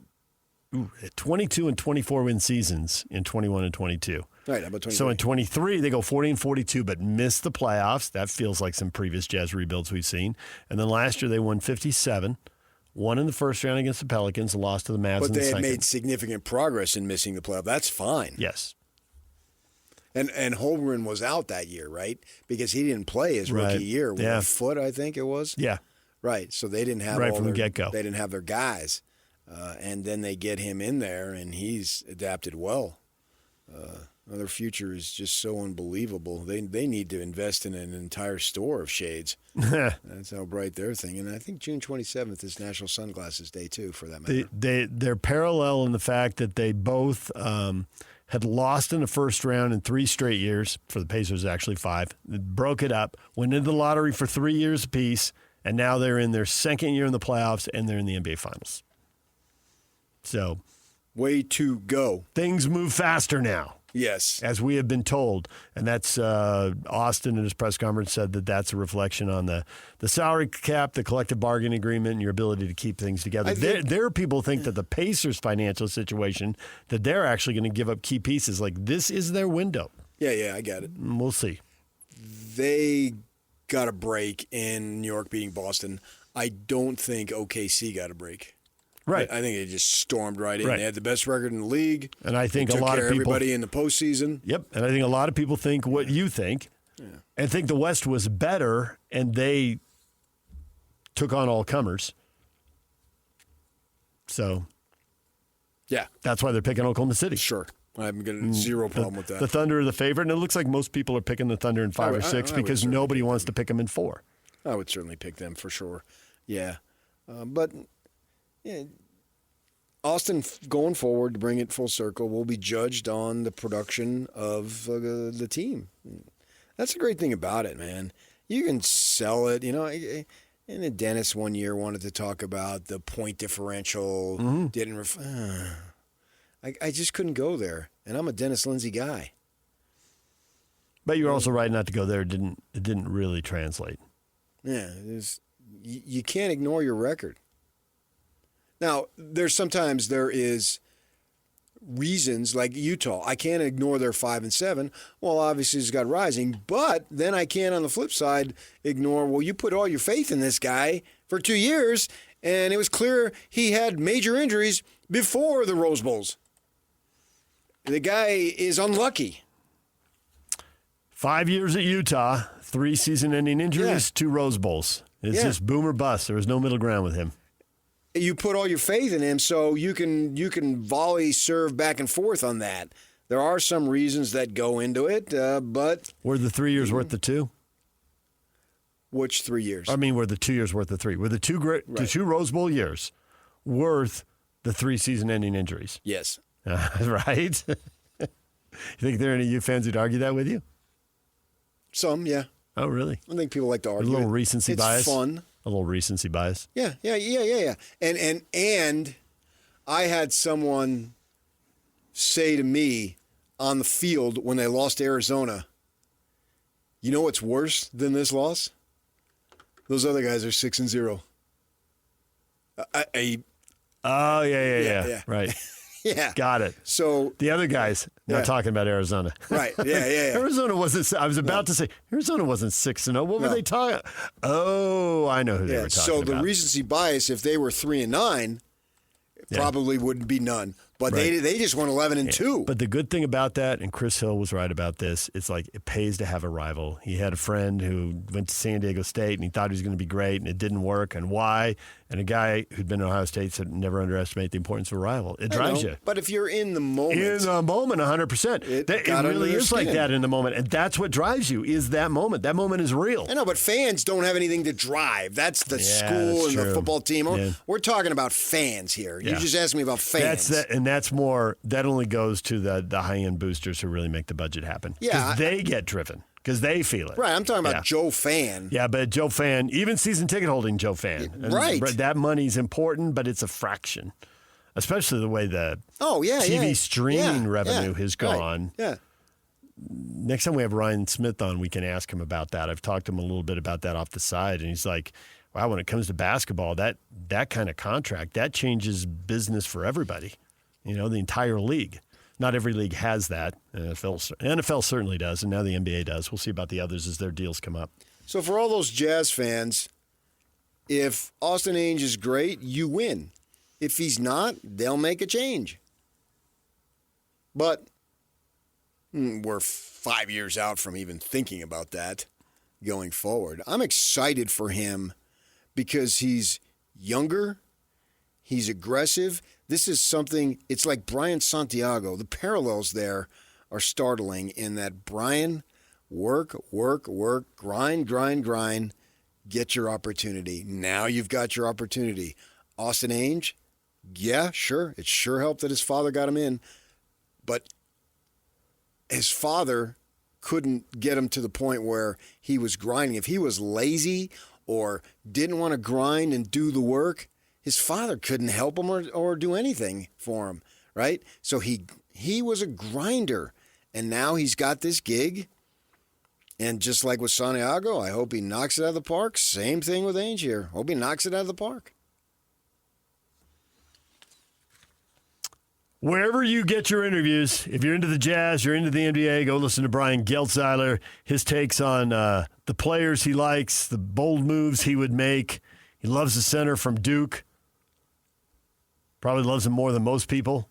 22 and 24 win seasons in 21 and 22. Right, how about 23? So in 23, they go 40 and 42, but miss the playoffs. That feels like some previous Jazz rebuilds we've seen. And then last year they won 57, won in the first round against the Pelicans, lost to the Mavs in the second. But they had made significant progress in missing the playoff. That's fine. Yes. And Holmgren was out that year, right? Because he didn't play his rookie year with a foot, I think it was. Yeah. Right. So they didn't have right from the get-go. They didn't have their guys. And then they get him in there, and he's adapted well. Their future is just so unbelievable. They need to invest in an entire store of shades. That's how bright they're thinking. And I think June 27th is National Sunglasses Day, too, for that matter. They're parallel in the fact that they both had lost in the first round in 3 straight years. For the Pacers, actually 5. They broke it up, went into the lottery for 3 years apiece, and now they're in their second year in the playoffs, and they're in the NBA Finals. So, way to go. Things move faster now. Yes. As we have been told. And that's Austin in his press conference said that that's a reflection on the salary cap, the collective bargaining agreement, and your ability to keep things together. There are people who think that the Pacers' financial situation, that they're actually going to give up key pieces. Like, this is their window. Yeah, I got it. We'll see. They got a break in New York beating Boston. I don't think OKC got a break. Right. I think they just stormed right in. Right. They had the best record in the league. And I think they a took lot care of people. Everybody in the postseason. Yep. And I think a lot of people think what you think, and think the West was better, and they took on all comers. So, yeah, that's why they're picking Oklahoma City. Sure. I've got zero problem with that. The Thunder are the favorite, and it looks like most people are picking the Thunder in 5 or 6 because nobody wants to pick them in 4. I would certainly pick them for sure. Yeah. But Austin, going forward, to bring it full circle, will be judged on the production of the team. That's the great thing about it, man. You can sell it, And then Dennis one year wanted to talk about the point differential. Mm-hmm. I just couldn't go there, and I'm a Dennis Lindsay guy. But you're also right not to go there. It didn't really translate. Yeah, you can't ignore your record. Now, sometimes there is reasons like Utah. I can't ignore their 5 and 7. Well, obviously it's got rising, but then I can't on the flip side ignore, well, you put all your faith in this guy for 2 years, and it was clear he had major injuries before the Rose Bowls. The guy is unlucky. 5 years at Utah, 3 season-ending injuries, 2 Rose Bowls. It's just boom or bust. There was no middle ground with him. You put all your faith in him, so you can volley serve back and forth on that. There are some reasons that go into it, but were the 3 years worth the 2? Which 3 years? I mean, were the 2 years worth the 3? Were the the 2 Rose Bowl years worth the 3 season-ending injuries? Yes. Right? You think there are any U fans who'd argue that with you? Some, yeah. Oh, really? I think people like to argue. A little recency bias. It's fun. A little recency bias. Yeah. And I had someone say to me on the field when they lost to Arizona, you know what's worse than this loss? Those other guys are 6-0. Oh, yeah. Right. Yeah. Got it. So the other guys, not talking about Arizona. Right. Yeah. Arizona wasn't, I was about to say, Arizona wasn't 6-0. What were they talking? Oh, I know who they were talking about. So the recency bias, if they were 3-9, probably wouldn't be none. But they just won 11-2. But the good thing about that, and Chris Hill was right about this, it's like it pays to have a rival. He had a friend who went to San Diego State, and he thought he was going to be great, and it didn't work. And why? And a guy who'd been at Ohio State said, never underestimate the importance of a rival. It drives you. But if you're in the moment. In the moment, 100%. It really is like that in the moment. And that's what drives you, is that moment. That moment is real. I know, but fans don't have anything to drive. That's the school and the football team. Yeah. We're talking about fans here. You just asked me about fans. That's more, that only goes to the high-end boosters who really make the budget happen. Yeah. Because they get driven. Because they feel it. Right, I'm talking about Joe Fan. Yeah, but Joe Fan, even season ticket holding Joe Fan. Right. That money's important, but it's a fraction. Especially the way the TV streaming revenue has gone. Right. Yeah. Next time we have Ryan Smith on, we can ask him about that. I've talked to him a little bit about that off the side, and he's like, wow, when it comes to basketball, that kind of contract, that changes business for everybody. The entire league. Not every league has that. NFL certainly does, and now the NBA does. We'll see about the others as their deals come up. So for all those Jazz fans, if Austin Ainge is great, you win. If he's not, they'll make a change. But we're 5 years out from even thinking about that going forward. I'm excited for him because he's younger, he's aggressive. This is something, it's like Brian Santiago. The parallels there are startling in that Brian, work, grind, get your opportunity. Now you've got your opportunity. Austin Ainge, yeah, sure. It sure helped that his father got him in. But his father couldn't get him to the point where he was grinding. If he was lazy or didn't want to grind and do the work, his father couldn't help him or do anything for him, right? So he was a grinder, and now he's got this gig. And just like with Santiago, I hope he knocks it out of the park. Same thing with Ainge here. Hope he knocks it out of the park. Wherever you get your interviews, if you're into the Jazz, you're into the NBA, go listen to Brian Geltzeiler. His takes on the players he likes, the bold moves he would make. He loves the center from Duke. Probably loves him more than most people.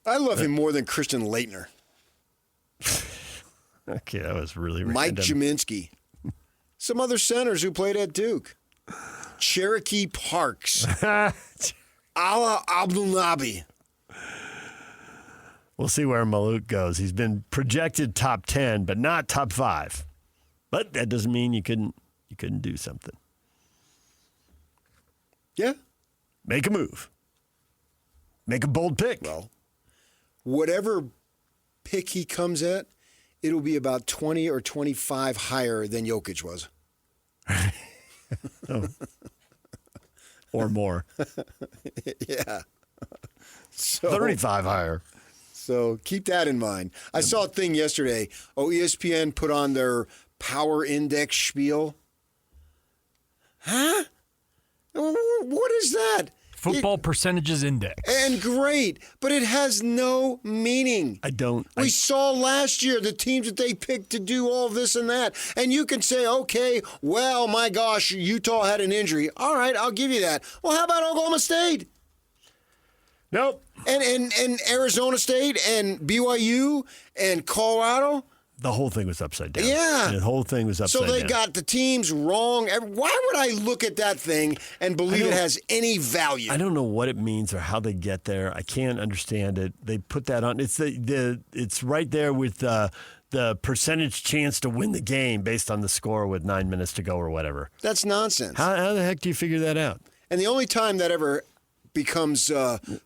I love him more than Christian Laettner. Okay, that was really random. Mike Jaminski. Some other centers who played at Duke. Cherokee Parks. Ala Abdulnabi. We'll see where Maluach goes. He's been projected top 10, but not top 5. But that doesn't mean you couldn't do something. Yeah. Make a move. Make a bold pick. Well, whatever pick he comes at, it'll be about 20 or 25 higher than Jokic was. Oh. Or more. Yeah. So, 35 higher. So keep that in mind. I saw a thing yesterday. ESPN put on their power index spiel. Huh? What is that? Football percentages index. And great, but it has no meaning. We saw last year the teams that they picked to do all this and that. And you can say, okay, well, my gosh, Utah had an injury. All right, I'll give you that. Well, how about Oklahoma State? Nope. And Arizona State and BYU and Colorado? The whole thing was upside down. Yeah. The whole thing was upside down. So they got the teams wrong. Why would I look at that thing and believe it has any value? I don't know what it means or how they get there. I can't understand it. They put that on. It's it's right there with the percentage chance to win the game based on the score with 9 minutes to go or whatever. That's nonsense. How the heck do you figure that out? And the only time that ever becomes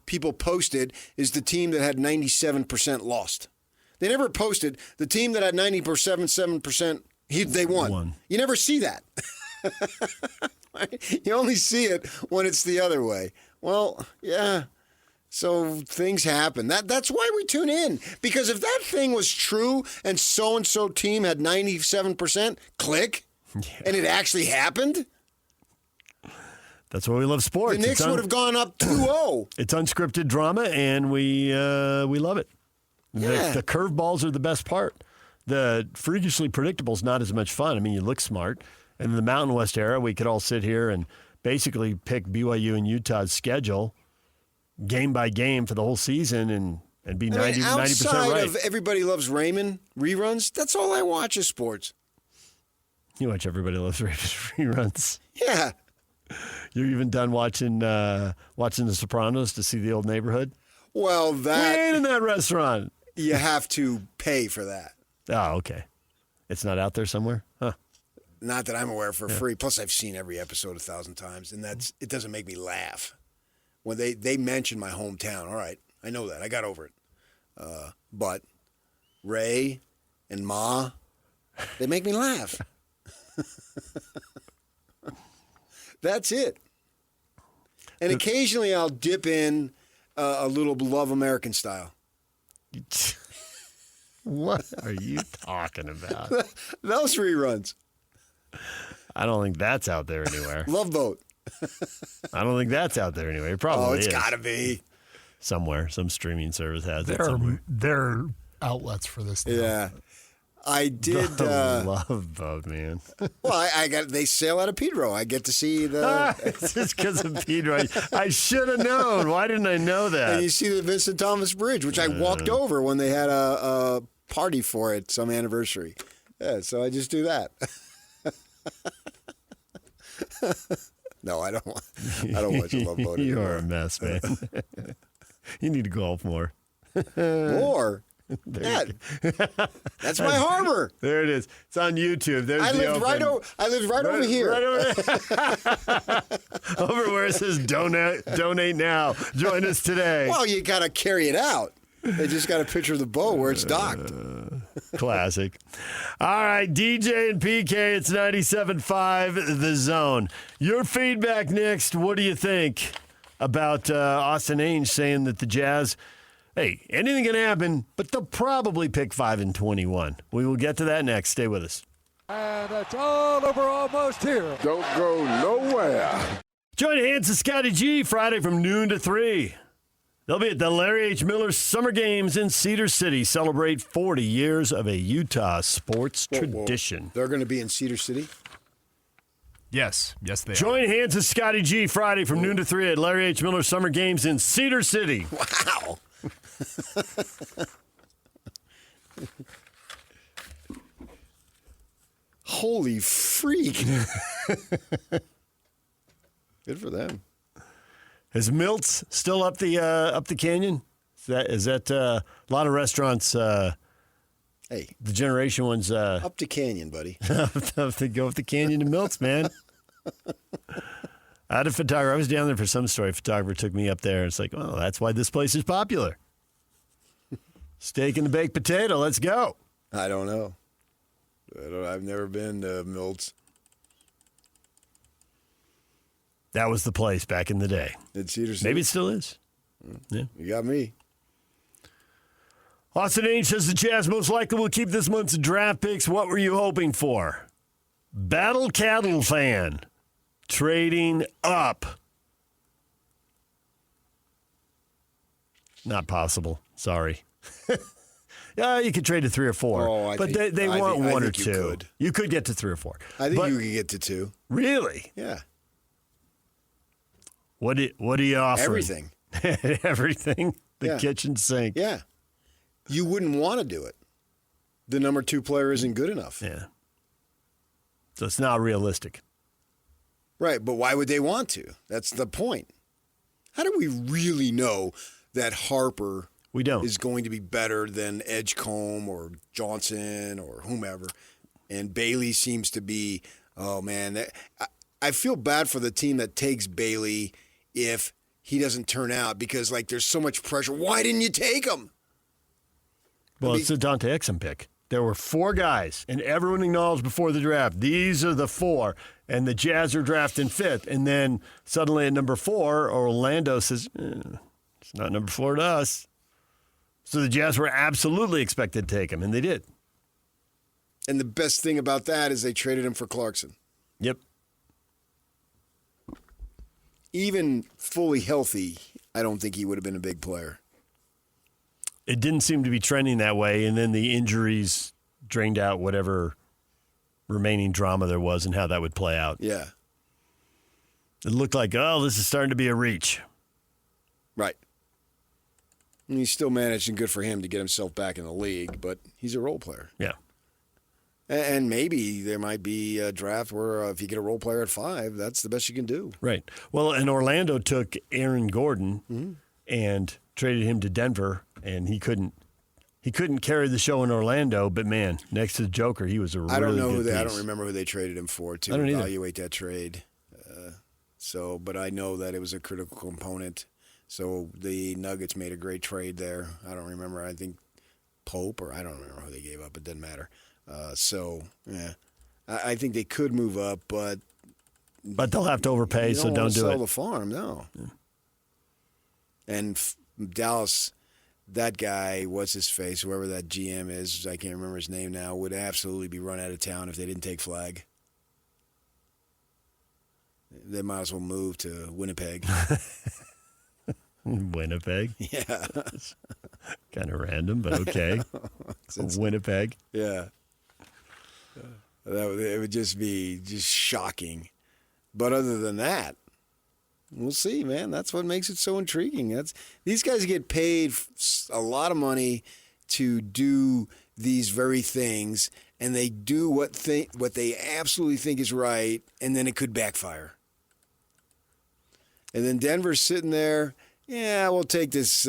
people posted is the team that had 97% lost. They never posted the team that had 97%, they won. You never see that. You only see it when it's the other way. Well, yeah. So things happen. That's why we tune in. Because if that thing was true and so-and-so team had 97%, click, and it actually happened. That's why we love sports. The Knicks would have gone up 2-0. It's unscripted drama, and we love it. Yeah. The curveballs are the best part. The freakishly predictable is not as much fun. I mean, you look smart. And in the Mountain West era, we could all sit here and basically pick BYU and Utah's schedule game by game for the whole season and be 90% outside right. of Everybody Loves Raymond reruns, that's all I watch is sports. You watch Everybody Loves Raymond reruns. Yeah. You're even done watching The Sopranos to see the old neighborhood? Well, We ain't in that restaurant. You have to pay for that. Oh, okay. It's not out there somewhere? Huh. Not that I'm aware for free. Plus, I've seen every episode 1,000 times, and it doesn't make me laugh. When they mention my hometown, all right, I know that. I got over it. But Ray and Ma, they make me laugh. That's it. And occasionally I'll dip in a little Love American Style. What are you talking about? Those reruns. I don't think that's out there anywhere. Love Boat. I don't think that's out there anywhere. It probably it's is. got to be. Somewhere. Some streaming service has it There somewhere. are outlets for this now. Yeah. I did. Love Boat, man. Well, they sail out of Pedro. I get to see the. It's just because of Pedro. I should have known. Why didn't I know that? And you see the Vincent Thomas Bridge, which I walked over when they had a party for it, some anniversary. Yeah, so I just do that. No, I don't watch a Love Boat anymore. You are a mess, man. You need to golf more. More? That's my harbor. There it is. It's on YouTube. There's I lived right over here. Right over over where it says donate now. Join us today. Well, you got to carry it out. They just got a picture of the boat where it's docked. Classic. All right, DJ and PK, it's 97.5 The Zone. Your feedback next. What do you think about Austin Ainge saying that the Jazz, hey, anything can happen, but they'll probably pick 5 and 21. We will get to that next. Stay with us. And it's all over almost here. Don't go nowhere. Join Hans and Scotty G Friday from noon to 3. They'll be at the Larry H. Miller Summer Games in Cedar City. Celebrate 40 years of a Utah sports tradition. They're going to be in Cedar City? Yes they are. Join Hans and Scotty G Friday from noon to 3 at Larry H. Miller Summer Games in Cedar City. Wow. Holy freak. Good for them. Is Milt's still up the canyon? Is that a lot of restaurants? Hey, the generation ones. Up to Canyon, buddy. They go up the Canyon to Milts, man. I had a photographer. I was down there for some story. A photographer took me up there. It's like, oh, that's why this place is popular. Steak and the baked potato. Let's go. I don't know. I've never been to Milts. That was the place back in the day. At Cedar City. Maybe it still is. Yeah. You got me. Austin Ainge says the Jazz most likely will keep this month's draft picks. What were you hoping for? Battle Cattle fan. Trading up. Not possible. Sorry. Yeah, you could trade to 3 or 4. But they want 1 or 2. You could get to 3 or 4. I think you could get to 2. Really? Yeah. What are you offering? Everything. Everything? The kitchen sink. Yeah. You wouldn't want to do it. The number 2 player isn't good enough. Yeah. So it's not realistic. Right, but why would they want to? That's the point. How do we really know that Harper is going to be better than Edgecombe or Johnson or whomever? And Bailey seems to be, oh, man. I feel bad for the team that takes Bailey if he doesn't turn out because, like, there's so much pressure. Why didn't you take him? Well, it's a Dante Exum pick. There were 4 guys, and everyone acknowledged before the draft, these are the 4, and the Jazz are drafting 5th. And then suddenly at number 4, Orlando says, it's not number 4 to us. So the Jazz were absolutely expected to take him, and they did. And the best thing about that is they traded him for Clarkson. Yep. Even fully healthy, I don't think he would have been a big player. It didn't seem to be trending that way, and then the injuries drained out whatever remaining drama there was and how that would play out. Yeah. It looked like, this is starting to be a reach. Right. And he still managed, and good for him, to get himself back in the league, but he's a role player. Yeah. And maybe there might be a draft where if you get a role player at 5, that's the best you can do. Right. Well, and Orlando took Aaron Gordon and traded him to Denver, and he couldn't carry the show in Orlando. But man, next to the Joker, he was a really good piece. I don't remember who they traded him for to evaluate that trade. But I know that it was a critical component. So the Nuggets made a great trade there. I don't remember. I think Pope, or I don't remember who they gave up. It doesn't matter. I think they could move up, but they'll have to overpay, so don't do it. Sell the farm, no. Yeah. And Dallas, that guy, what's his face, whoever that GM is, I can't remember his name now, would absolutely be run out of town if they didn't take Flag. They might as well move to Winnipeg. Winnipeg? Yeah. Kind of random, but okay. Winnipeg? Yeah. It would just be shocking. But other than that, we'll see, man. That's what makes it so intriguing. These guys get paid a lot of money to do these very things, and they do what they absolutely think is right, and then it could backfire. And then Denver's sitting there, yeah, we'll take this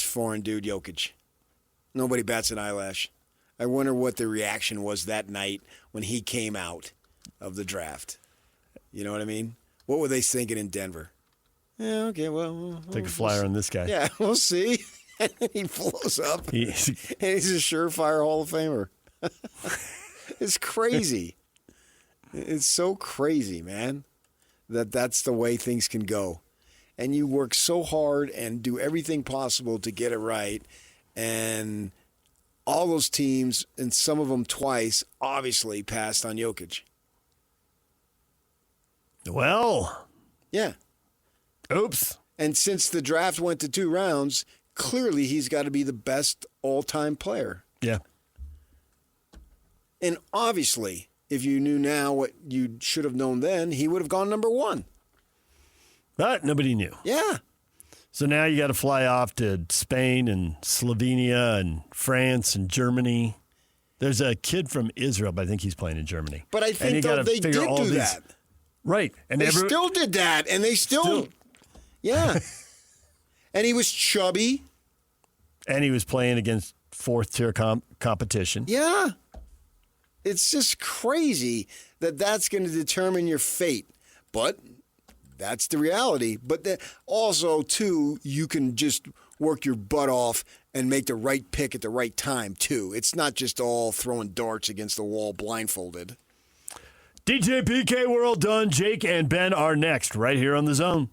foreign dude, Jokic. Nobody bats an eyelash. I wonder what the reaction was that night when he came out of the draft. You know what I mean? What were they thinking in Denver? Yeah, okay, well. Take a flyer on this guy. Yeah, we'll see. And then he blows up. And he's a surefire Hall of Famer. It's crazy. It's so crazy, man, that's the way things can go. And you work so hard and do everything possible to get it right. And all those teams, and some of them twice, obviously passed on Jokic. Well. Yeah. Oops. And since the draft went to 2 rounds, clearly he's got to be the best all-time player. Yeah. And obviously, if you knew now what you should have known then, he would have gone number 1. But nobody knew. Yeah. So now you got to fly off to Spain and Slovenia and France and Germany. There's a kid from Israel, but I think he's playing in Germany. But I think they did do that. Right. And they still did that, and they still. Yeah. And he was chubby. And he was playing against fourth-tier competition. Yeah. It's just crazy that that's going to determine your fate. But that's the reality. But also, too, you can just work your butt off and make the right pick at the right time, too. It's not just all throwing darts against the wall blindfolded. DJ PK, we're all done. Jake and Ben are next right here on The Zone.